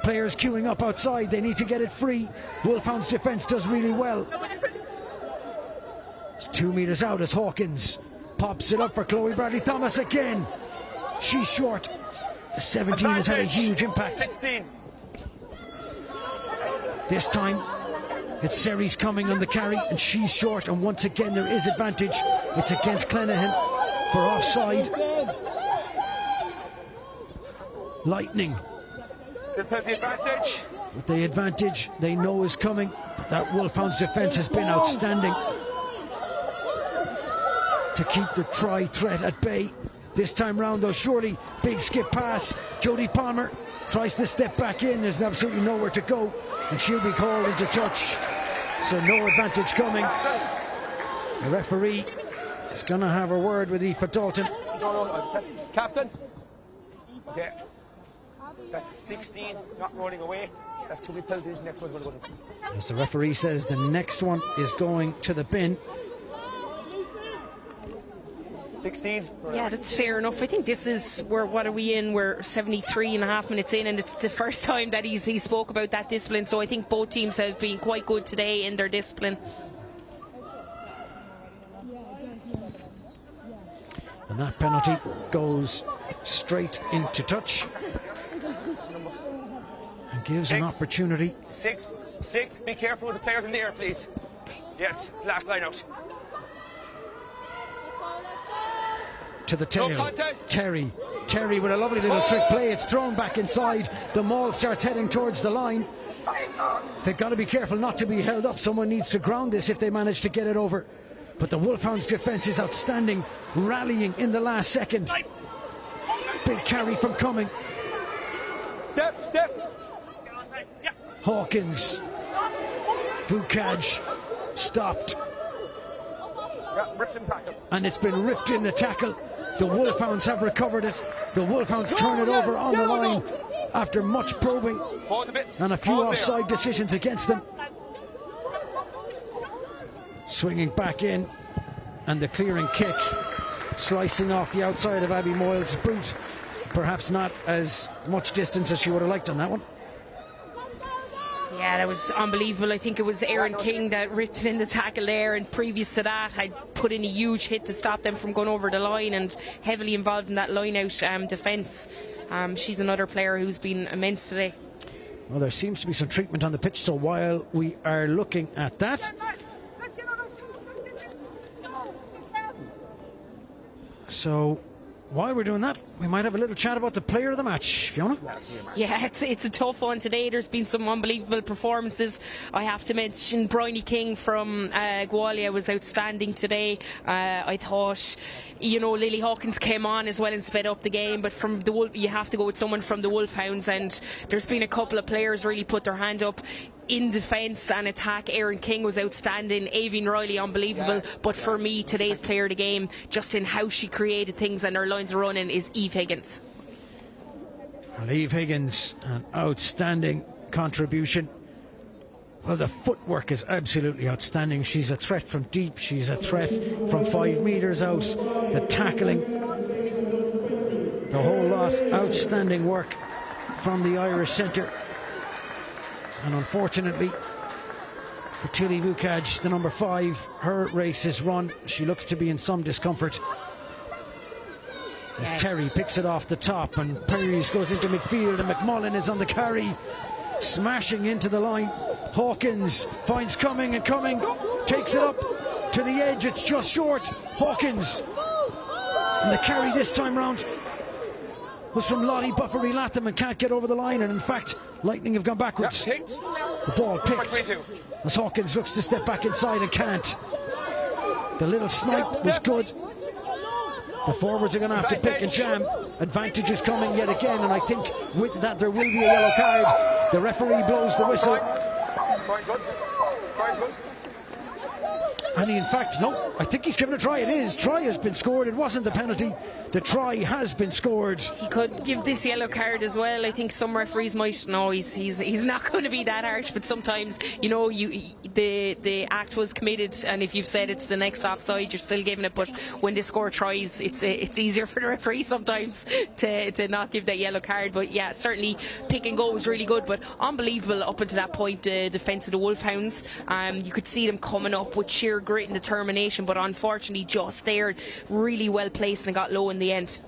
Players queuing up outside, they need to get it free. Wolfhounds' defence does really well. It's 2 metres out as Hawkins pops it up for Chloe Bradley Thomas again. She's short. The 17 has had a huge impact. 16. This time it's Seri's coming on the carry, and she's short, and once again there is advantage. It's against Clenahan for offside. Lightning still have the advantage. With the advantage they know is coming. That Wolfhounds defence has been outstanding to keep the try threat at bay. this time round, though. Surely, big skip pass. Jodie Palmer tries to step back in. There's absolutely nowhere to go, and she'll be called into touch. So no advantage coming. The referee is going to have a word with Aoife Dalton. Captain. Okay. That's 16, not running away. That's 2 big penalties. Next one's going to go in. As the referee says, the next one is going to the bin. 16. Yeah, that's fair enough. I think this is what are we in? We're 73.5 minutes in, and it's the first time that he spoke about that discipline. So I think both teams have been quite good today in their discipline. And that penalty goes straight into touch and gives an opportunity. 6. Be careful with the players in the air, please. Yes, last line out. To the tail. No Terry with a lovely little trick play. It's thrown back inside. The maul starts heading towards the line. They've got to be careful not to be held up. Someone needs to ground this if they manage to get it over. But the Wolfhounds defence is outstanding, rallying in the last second. Big carry from Cumming. Step. Hawkins. Vukaj stopped. Yeah, rips and tackle. And it's been ripped in the tackle. The Wolfhounds have recovered it. The Wolfhounds turn it over on the line after much probing and a few offside decisions against them. Swinging back in, and the clearing kick slicing off the outside of Abby Moyle's boot. Perhaps not as much distance as she would have liked on that one. Yeah, that was unbelievable. I think it was Erin King that ripped it in the tackle there, and previous to that had put in a huge hit to stop them from going over the line, and heavily involved in that line-out defence. She's another player who's been immense today. Well, there seems to be some treatment on the pitch, so while we are looking at that, so while we're doing that, we might have a little chat about the player of the match. Fiona? Yeah, it's a tough one today. There's been some unbelievable performances. I have to mention Bryony King from Gualia was outstanding today. I thought, Lily Hawkins came on as well and sped up the game, but from the Wolf, you have to go with someone from the Wolfhounds, and there's been a couple of players really put their hand up. In defence and attack, Erin King was outstanding. Avian Riley, unbelievable. But for me, today's player of the game, just in how she created things and her lines of running, is Eve Higgins. Well, Eve Higgins, an outstanding contribution. Well, the footwork is absolutely outstanding. She's a threat from deep. She's a threat from 5 metres out. The tackling, the whole lot. Outstanding work from the Irish centre. And unfortunately for Tilly Vukaj, the number 5, her race is run. She looks to be in some discomfort. As Terry picks it off the top, and Perrys goes into midfield, and McMullen is on the carry, smashing into the line. Hawkins finds Cumming, and Cumming takes it up to the edge. It's just short. Hawkins, and the carry this time round was from Lottie Buffery Latham, and can't get over the line, and in fact Lightning have gone backwards. The ball picked as Hawkins looks to step back inside and can't. The little snipe was good. The forwards are going to have to pick and jam. Advantage is coming yet again, and I think with that there will be a yellow card. The referee blows the whistle. And in fact, no, I think he's given a try. It is. Try has been scored. It wasn't the penalty. The try has been scored. He could give this yellow card as well. I think some referees might. No, he's not going to be that harsh. But sometimes, the act was committed, and if you've said it's the next offside, you're still giving it. But when they score tries, it's easier for the referee sometimes to not give that yellow card. But yeah, certainly pick and go was really good, but unbelievable up until that point. The defence of the Wolfhounds, you could see them coming up with sheer grit and determination, but unfortunately just there, really well placed and got low in the end.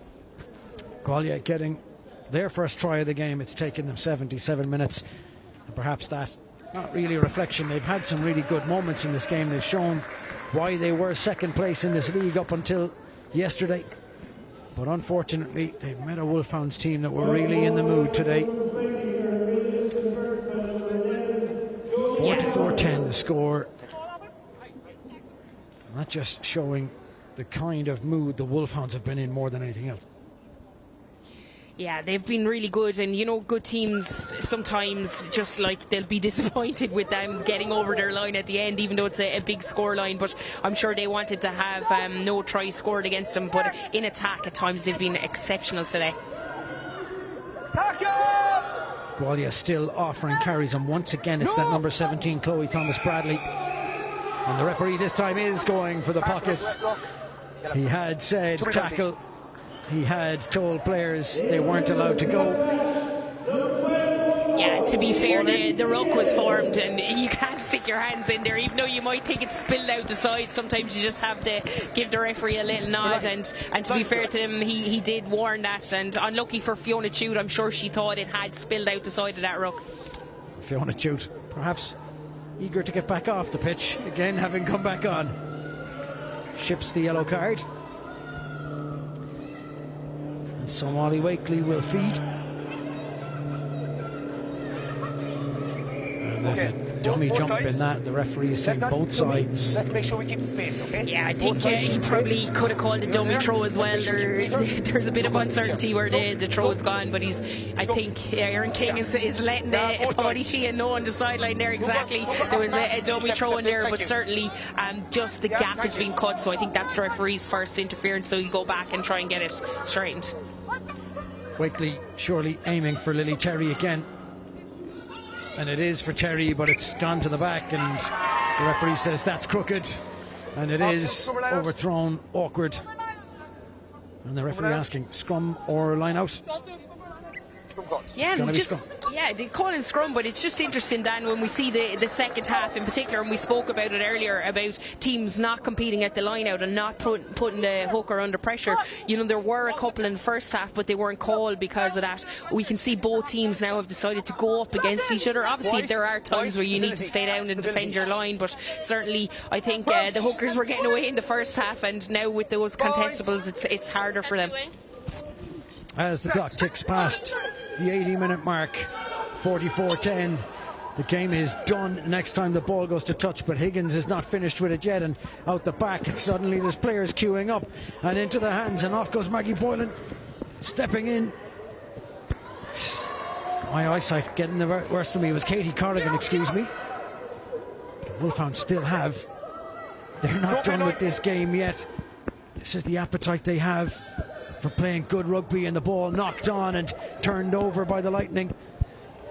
Gwalia getting their first try of the game. It's taken them 77 minutes, and perhaps that not really a reflection. They've had some really good moments in this game. They've shown why they were second place in this league up until yesterday, but unfortunately they've met a Wolfhounds team that were really in the mood today. 44-10 the score. Not just showing the kind of mood the Wolfhounds have been in more than anything else. Yeah, they've been really good, and you know, good teams sometimes just like they'll be disappointed with them getting over their line at the end, even though it's a big score line. But I'm sure they wanted to have no try scored against them. But in attack, at times they've been exceptional today. Gualia still offering carries, and once again it's that number 17 Chloe Thomas-Bradley, and the referee this time is going for the pocket. He had said tackle. He had told players they weren't allowed to go. Yeah, to be fair, the ruck was formed, and you can't stick your hands in there, even though you might think it's spilled out the side. Sometimes you just have to give the referee a little nod, and to be fair to him, he did warn that. And unlucky for Fiona Chute, I'm sure she thought it had spilled out the side of that ruck. Fiona Chute, perhaps eager to get back off the pitch again, having come back on. Ships the yellow card. And so Molly Wakely will feed. And there's a dummy jump in that. The referee is saying both sides. Let's make sure we keep the space, okay? Yeah, I think he probably could have called a dummy throw as well. There's a bit of uncertainty where the throw is gone, but I think Aaron King is letting Paddy Sheehan know on the sideline there exactly. There was a dummy throw in there, but certainly just the gap has been cut, so I think that's the referee's first interference, so you go back and try and get it straightened. Wakely surely aiming for Lily Terry again. And it is for Terry, but it's gone to the back, and the referee says that's crooked, and it is overthrown, awkward. And the referee asking scrum or line out. Yeah, they call it scrum, but it's just interesting, Dan, when we see the second half in particular, and we spoke about it earlier about teams not competing at the line out and not putting the hooker under pressure. You know, there were a couple in the first half, but they weren't called because of that. We can see both teams now have decided to go up against each other. Obviously, there are times where you need to stay down and defend your line, but certainly I think the hookers were getting away in the first half, and now with those contestables, it's harder for them. As the clock ticks past the 80-minute mark, 44-10. The game is done next time the ball goes to touch, but Higgins is not finished with it yet, and out the back suddenly there's players queuing up and into the hands, and off goes Maggie Boylan, stepping in. My eyesight getting the worst of me. It was Katie Corrigan, excuse me. The Wolfhounds still have. They're not done with this game yet. This is the appetite they have for playing good rugby, and the ball knocked on and turned over by the Lightning,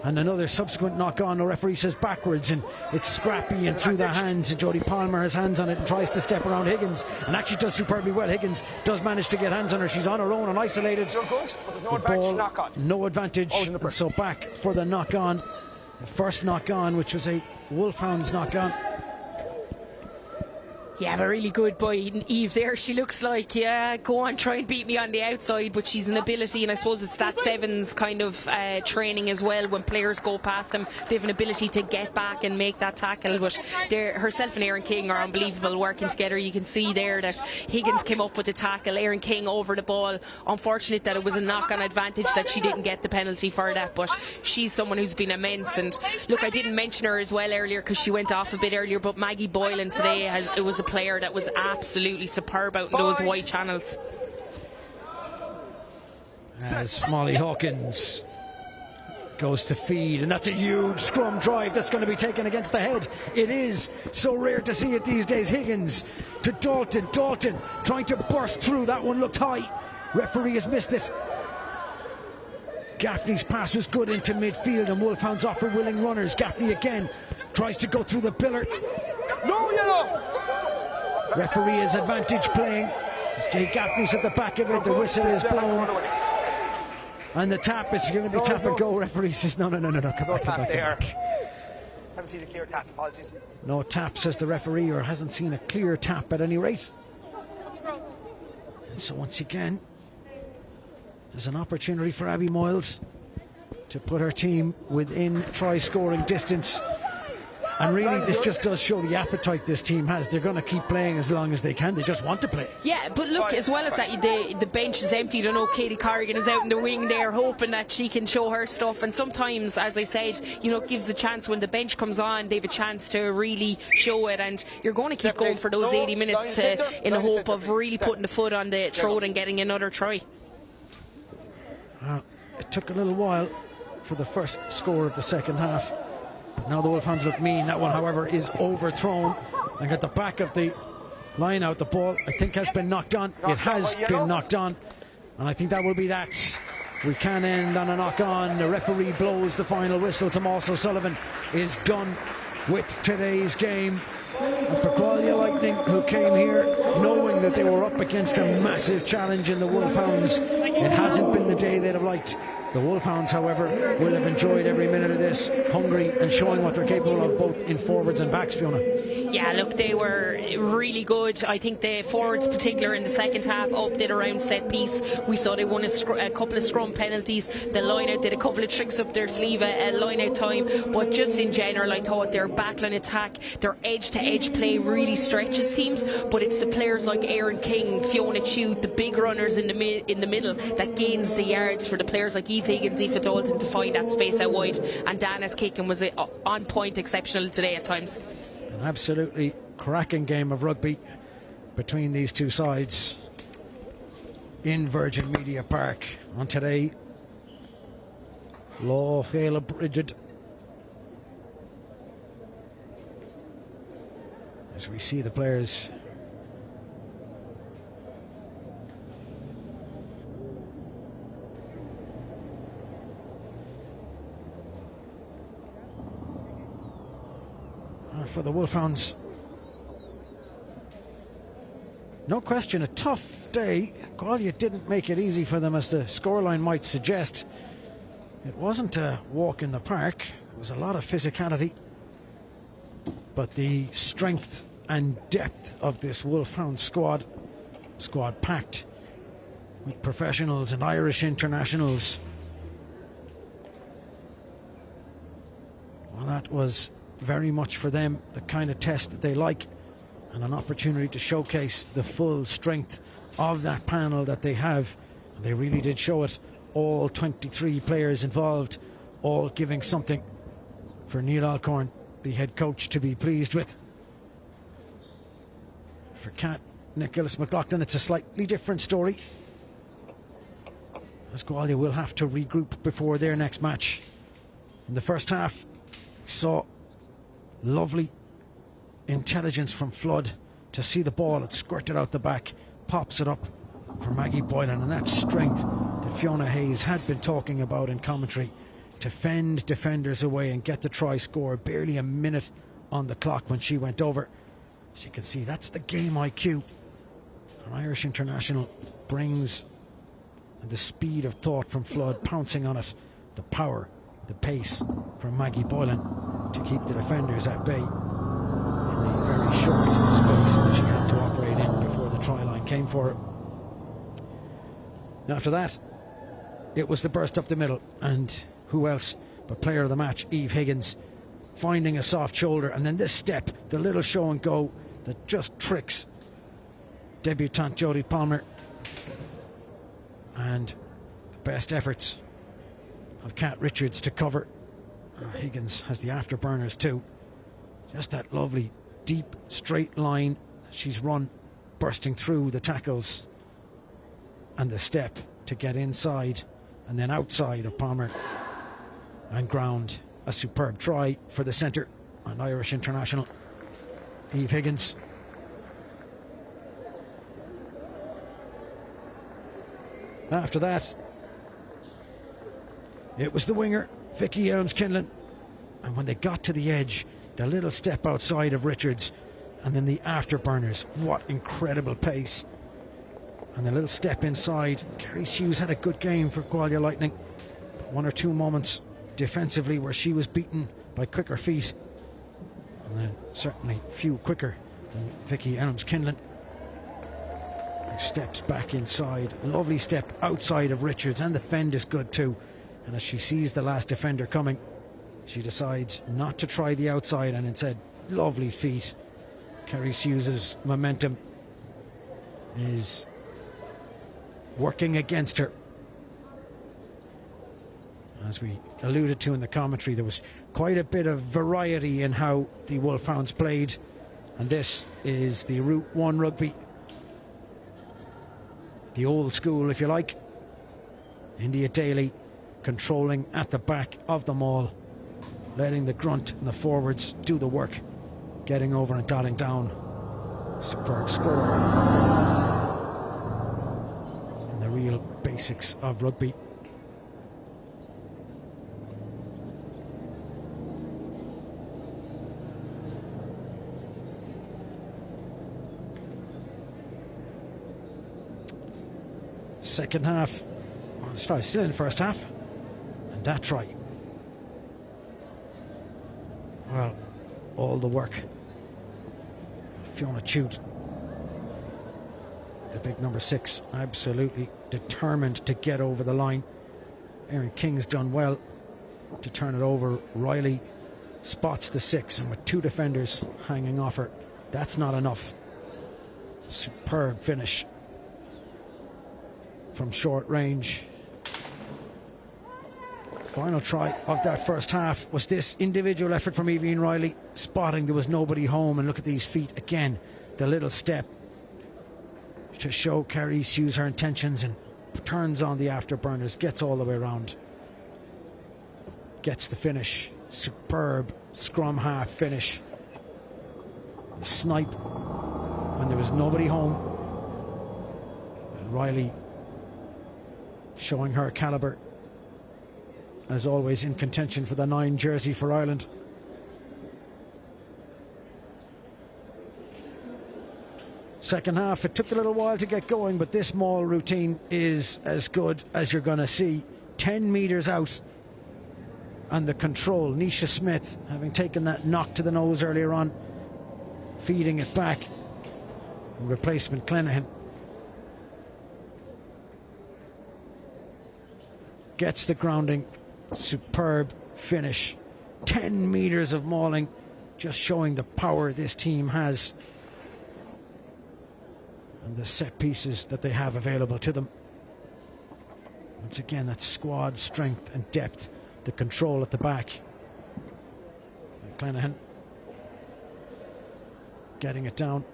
and another subsequent knock on. The referee says backwards, and it's scrappy and through the hands, and Jodie Palmer has hands on it and tries to step around Higgins, and actually does superbly well. Higgins does manage to get hands on her. She's on her own and isolated. The ball, no advantage, and so back for the knock on, the first knock on, which was a Wolfhounds knock on. Yeah, but really good by Eve there. She looks like, yeah, go on, try and beat me on the outside, but she's an ability, and I suppose it's that sevens kind of training as well. When players go past them, they have an ability to get back and make that tackle. But herself and Aaron King are unbelievable working together. You can see there that Higgins came up with the tackle, Aaron King over the ball. Unfortunate that it was a knock-on advantage that she didn't get the penalty for that, but she's someone who's been immense. And look, I didn't mention her as well earlier because she went off a bit earlier, but Maggie Boylan today it was a player that was absolutely superb out in those wide channels. As Molly Hawkins goes to feed, and that's a huge scrum drive that's going to be taken against the head. It is so rare to see it these days. Higgins to Dalton trying to burst through. That one looked high. Referee has missed it. Gaffney's pass was good into midfield, and Wolfhounds offer willing runners. Gaffney again tries to go through the pillar. No yellow. Referee is advantage playing. Jay Gaffney's at the back of it. The whistle is blown, and the tap is going to be tap and go. Referee says no, come back. Haven't seen a clear tap, apologies. No tap, says the referee, or hasn't seen a clear tap at any rate. And so once again, there's an opportunity for Abby Moyles to put her team within try scoring distance. And really, this just does show the appetite this team has. They're going to keep playing as long as they can. They just want to play. Yeah, but look, as well as that, the bench is empty. I know Katie Corrigan is out in the wing there, hoping that she can show her stuff. And sometimes, as I said, it gives a chance when the bench comes on. They have a chance to really show it, and you're going to keep going for those 80 minutes in the hope of really putting the foot on the throat and getting another try. It took a little while for the first score of the second half. Now the Wolfhounds look mean. That one, however, is overthrown. And at the back of the line out, the ball, I think, has been knocked on. It has been knocked on. And I think that will be that. We can end on a knock on. The referee blows the final whistle. Tomas O'Sullivan is done with today's game. And for Gwalia Lightning, who came here knowing that they were up against a massive challenge in the Wolfhounds, it hasn't been the day they'd have liked. The Wolfhounds, however, will have enjoyed every minute of this, hungry and showing what they're capable of both in forwards and backs, Fiona. Yeah, look, they were really good. I think the forwards, particular in the second half, upped it around set piece. We saw they won a couple of scrum penalties. The line-out did a couple of tricks up their sleeve at line-out time. But just in general, I thought their backline attack, their edge-to-edge play really stretches teams. But it's the players like Erin King, Fiona Chew, the big runners in the middle that gains the yards for the players like Eve Higgins, Aoife Dalton to find that space out wide. And Dana's kicking was on point, exceptional today at times. An absolutely cracking game of rugby between these two sides in Virgin Media Park on today. Law Féile Bridget. As we see the players for the Wolfhounds. No question, a tough day. Gualia didn't make it easy for them, as the scoreline might suggest. It wasn't a walk in the park. It was a lot of physicality. But the strength and depth of this Wolfhound squad packed with professionals and Irish internationals. Well, that was very much for them the kind of test that they like, and an opportunity to showcase the full strength of that panel that they have. And they really did show it. All 23 players involved, all giving something for Neil Alcorn, the head coach, to be pleased with. For Cat Nicholas McLaughlin, it's a slightly different story, as Gualia will have to regroup before their next match. In the first half, we saw lovely intelligence from Flood to see the ball. It squirted out the back, pops it up for Maggie Boylan, and that strength that Fiona Hayes had been talking about in commentary to fend defenders away and get the try score. Barely a minute on the clock when she went over. As you can see, that's the game IQ an Irish international brings, and the speed of thought from Flood pouncing on it, the power, the pace from Maggie Boylan to keep the defenders at bay in the very short space that she had to operate in before the try line came for her. After that, it was the burst up the middle, and who else but player of the match, Eve Higgins, finding a soft shoulder, and then this step, the little show and go that just tricks debutant Jodie Palmer, and the best efforts of Kat Richards to cover. Higgins has the afterburners too. Just that lovely deep straight line that she's run, bursting through the tackles, and the step to get inside and then outside of Palmer and ground. A superb try for the centre and Irish international Eve Higgins. After that, it was the winger, Vicky Elms-Kinlan, and when they got to the edge, the little step outside of Richards, and then the afterburners. What incredible pace. And the little step inside. Kerry Hughes had a good game for Gwalia Lightning, but one or two moments defensively where she was beaten by quicker feet, and then certainly few quicker than Vicky Elms-Kinlan, who steps back inside. Lovely step outside of Richards, and the fend is good too. And as she sees the last defender coming, She decides not to try the outside and instead, lovely feet. Kerry Hughes' momentum is working against her. As we alluded to in the commentary, there was quite a bit of variety in how the Wolfhounds played, and this is the Route 1 rugby. The old school, if you like. India Daly controlling at the back of them all, letting the grunt and the forwards do the work, getting over and dotting down. Superb score. And the real basics of rugby. Second half, still in the first half, and that try. Well, all the work. Fiona Chute, the big number 6, absolutely determined to get over the line. Erin King's done well to turn it over. Riley spots the 6, and with 2 defenders hanging off her, that's not enough. Superb finish from short range. Final try of that first half was this individual effort from Evie Riley, spotting there was nobody home, and look at these feet again, the little step to show Kerry Hughes her intentions, and turns on the afterburners, gets all the way around, gets the finish. Superb scrum half finish. The snipe when there was nobody home, and Riley showing her calibre, as always in contention for the 9 jersey for Ireland. Second half, it took a little while to get going, but this maul routine is as good as you're going to see. 10 metres out, and the control. Nisha Smith, having taken that knock to the nose earlier on, feeding it back. Replacement Clenaghan gets the grounding. Superb finish. 10 metres of mauling, just showing the power this team has and the set pieces that they have available to them. Once again, that squad strength and depth, the control at the back. Clenaghan getting it down.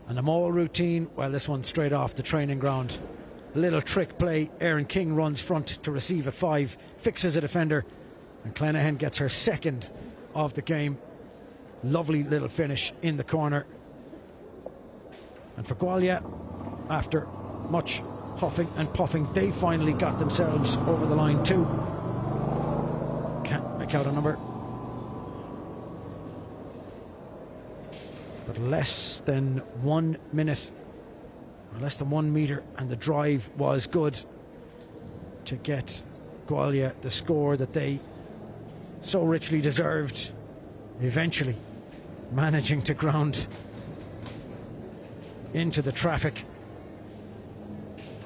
And the maul routine, well, this one straight off the training ground. Little trick play. Erin King runs front to receive at 5, fixes a defender, and Clenaghan gets her 2nd of the game. Lovely little finish in the corner. And for Gualia, after much huffing and puffing, they finally got themselves over the line too. Can't make out a number, but less than 1 minute, or less than 1 metre, and the drive was good to get Gwalia the score that they so richly deserved, eventually managing to ground into the traffic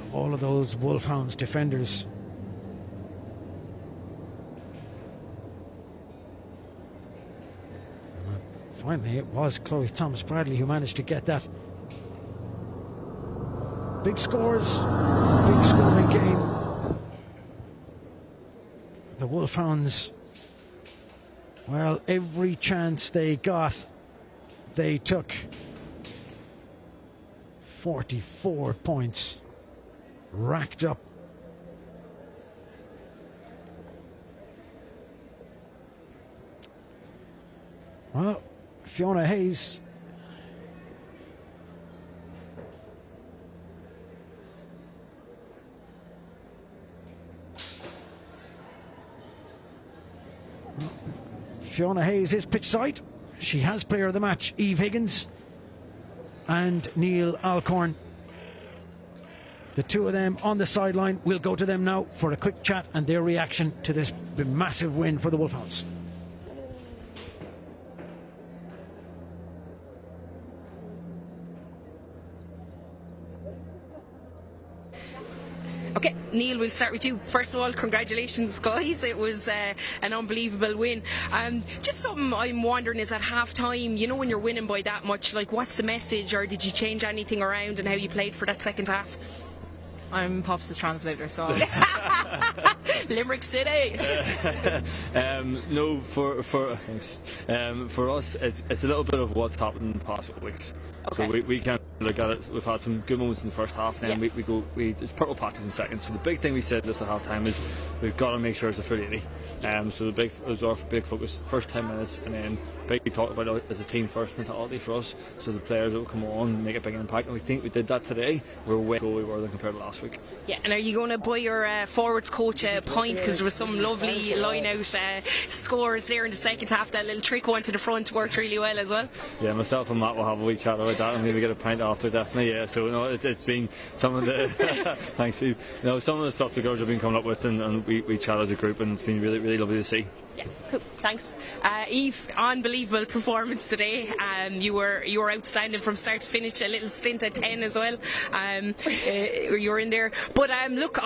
of all of those Wolfhounds defenders. And finally it was Chloe Thomas-Bradley who managed to get that. Big scores, big scoring game. The Wolfhounds, well, every chance they got, they took. 44 points racked up. Well, Fiona Hayes is pitch side. She has player of the match, Eve Higgins and Neil Alcorn. The two of them on the sideline. We'll go to them now for a quick chat and their reaction to this massive win for the Wolfhounds. Okay, Neil, we'll start with you. First of all, congratulations, guys. It was an unbelievable win. Just something I'm wondering is at half-time, you know, when you're winning by that much, like, what's the message, or did you change anything around in how you played for that second half? I'm Pops' translator, so... Limerick City! No, thanks. For us, it's a little bit of what's happened in the past couple of weeks. Okay. So we can't look at it. We've had some good moments in the first half, and then it's purple patches in second. So the big thing we said this at half time is we've got to make sure it's a full 80. So it was our big focus, first 10 minutes, and then big talk about it as a team first mentality for us. So the players that will come on make a big impact, and we think we did that today. We're way better we were than compared to last week. Yeah, and are you going to buy your forwards coach a point, because there was some lovely line-out scores there in the second half? That little trick one to the front worked really well as well. Yeah, myself and Matt will have a wee chat about that and maybe get a pint after, definitely. Yeah, so no, it's been some of the thanks Steve. No, some of the stuff the girls have been coming up with, and we chat as a group, and it's been really, really lovely to see. Yeah, cool. Thanks, Eve. Unbelievable performance today. You were outstanding from start to finish. A little stint at 10 as well. You were in there. But look,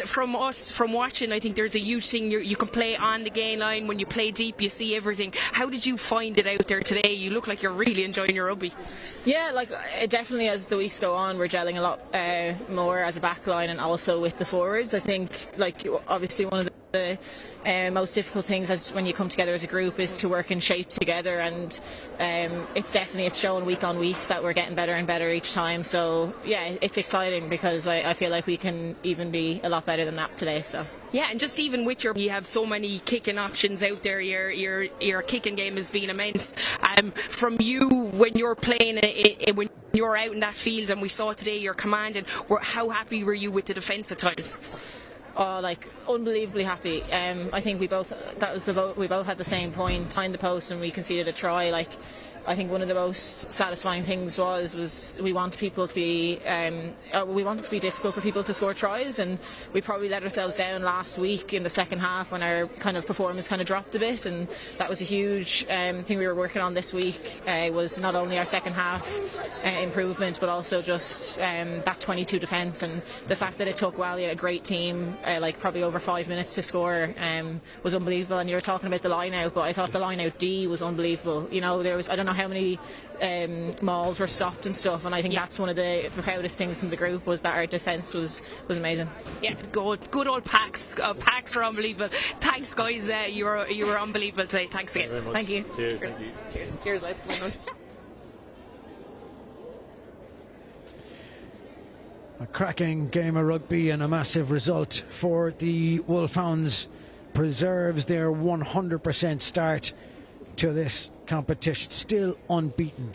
from watching, I think there's a huge thing. You can play on the gain line. When you play deep, you see everything. How did you find it out there today? You look like you're really enjoying your rugby. Yeah, like definitely as the weeks go on, we're gelling a lot more as a back line and also with the forwards. I think, like, obviously one of the most difficult things when you come together as a group is to work in shape together, and it's showing week on week that we're getting better and better each time. So yeah, it's exciting because I feel like we can even be a lot better than that today. So yeah, and just even with you have so many kicking options out there. Your kicking game has been immense. From you when you're playing when you're out in that field, and we saw today you're commanding. How happy were you with the defence at times? Oh, like unbelievably happy. I think we both had the same point behind the post, and we conceded a try. Like, I think one of the most satisfying things was we want people to be we wanted to be difficult for people to score tries, and we probably let ourselves down last week in the second half when our kind of performance kind of dropped a bit, and that was a huge thing we were working on this week. Was not only our second half improvement, but also just that 22 defence, and the fact that it took Gualia, a great team, like probably over 5 minutes to score, was unbelievable. And you were talking about the line out, but I thought the line out D was unbelievable. You know, there was, I don't know how many mauls were stopped and stuff, and I think that's one of the proudest things from the group, was that our defence was amazing. Yeah, good old Packs. Packs are unbelievable. Thanks, guys. You were unbelievable today. Thanks again. Thank you. Cheers. Thank you. Cheers, lads. A cracking game of rugby and a massive result for the Wolfhounds. Preserves their 100% start to this competition, still unbeaten.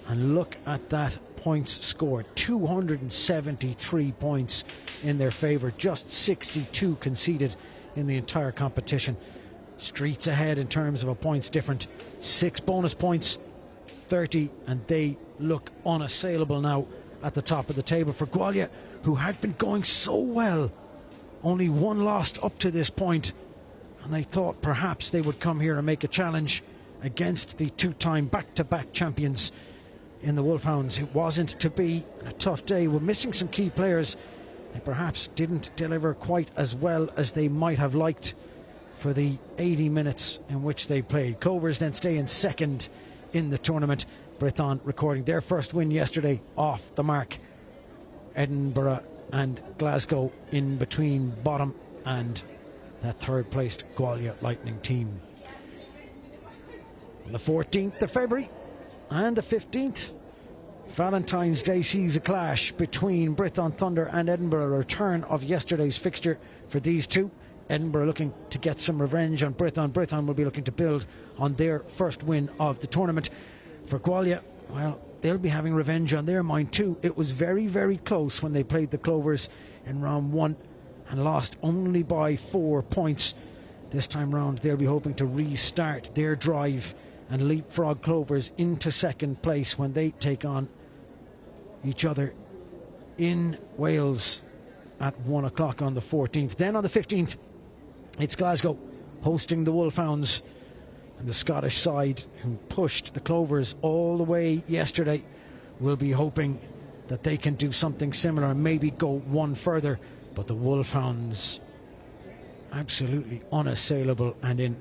And look at that points scored, 273 points in their favour, just 62 conceded in the entire competition. Streets ahead in terms of a points different, 6 bonus points, 30, and they look unassailable now at the top of the table. For Gualia, who had been going so well, only one loss up to this point, and they thought perhaps they would come here and make a challenge against the two-time back-to-back champions in the Wolfhounds. It wasn't to be. A tough day. We're missing some key players. They perhaps didn't deliver quite as well as they might have liked for the 80 minutes in which they played. Clovers then stay in second in the tournament. Britton recording their first win yesterday off the mark. Edinburgh and Glasgow in between bottom and that third placed Gwalia Lightning team. On the 14th of February and the 15th, Valentine's Day sees a clash between Britton Thunder and Edinburgh, a return of yesterday's fixture for these two. Edinburgh looking to get some revenge on Britton. Britton will be looking to build on their first win of the tournament. For Gwalia, well, they'll be having revenge on their mind too. It was very, very close when they played the Clovers in round 1 and lost only by 4 points. This time round, they'll be hoping to restart their drive and leapfrog Clovers into second place when they take on each other in Wales at 1 o'clock on the 14th. Then on the 15th, it's Glasgow hosting the Wolfhounds, and the Scottish side, who pushed the Clovers all the way yesterday, will be hoping that they can do something similar and maybe go one further but the Wolfhounds absolutely unassailable and in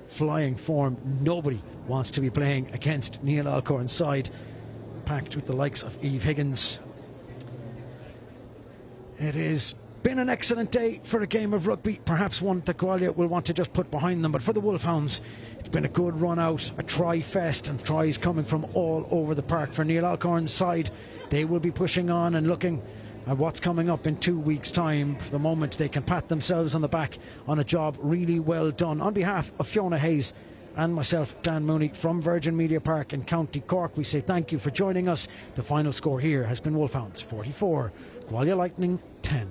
flying form. Nobody wants to be playing against Neil Alcorn's side, packed with the likes of Eve Higgins. It has been an excellent day for a game of rugby, perhaps one that Gwalia will want to just put behind them, but for the Wolfhounds it's been a good run out, a try fest, and tries coming from all over the park. For Neil Alcorn's side, they will be pushing on and looking at what's coming up in 2 weeks' time. For the moment, they can pat themselves on the back on a job really well done. On behalf of Fiona Hayes and myself, Dan Mooney, from Virgin Media Park in County Cork, we say thank you for joining us. The final score here has been Wolfhounds 44, Gwalia Lightning 10.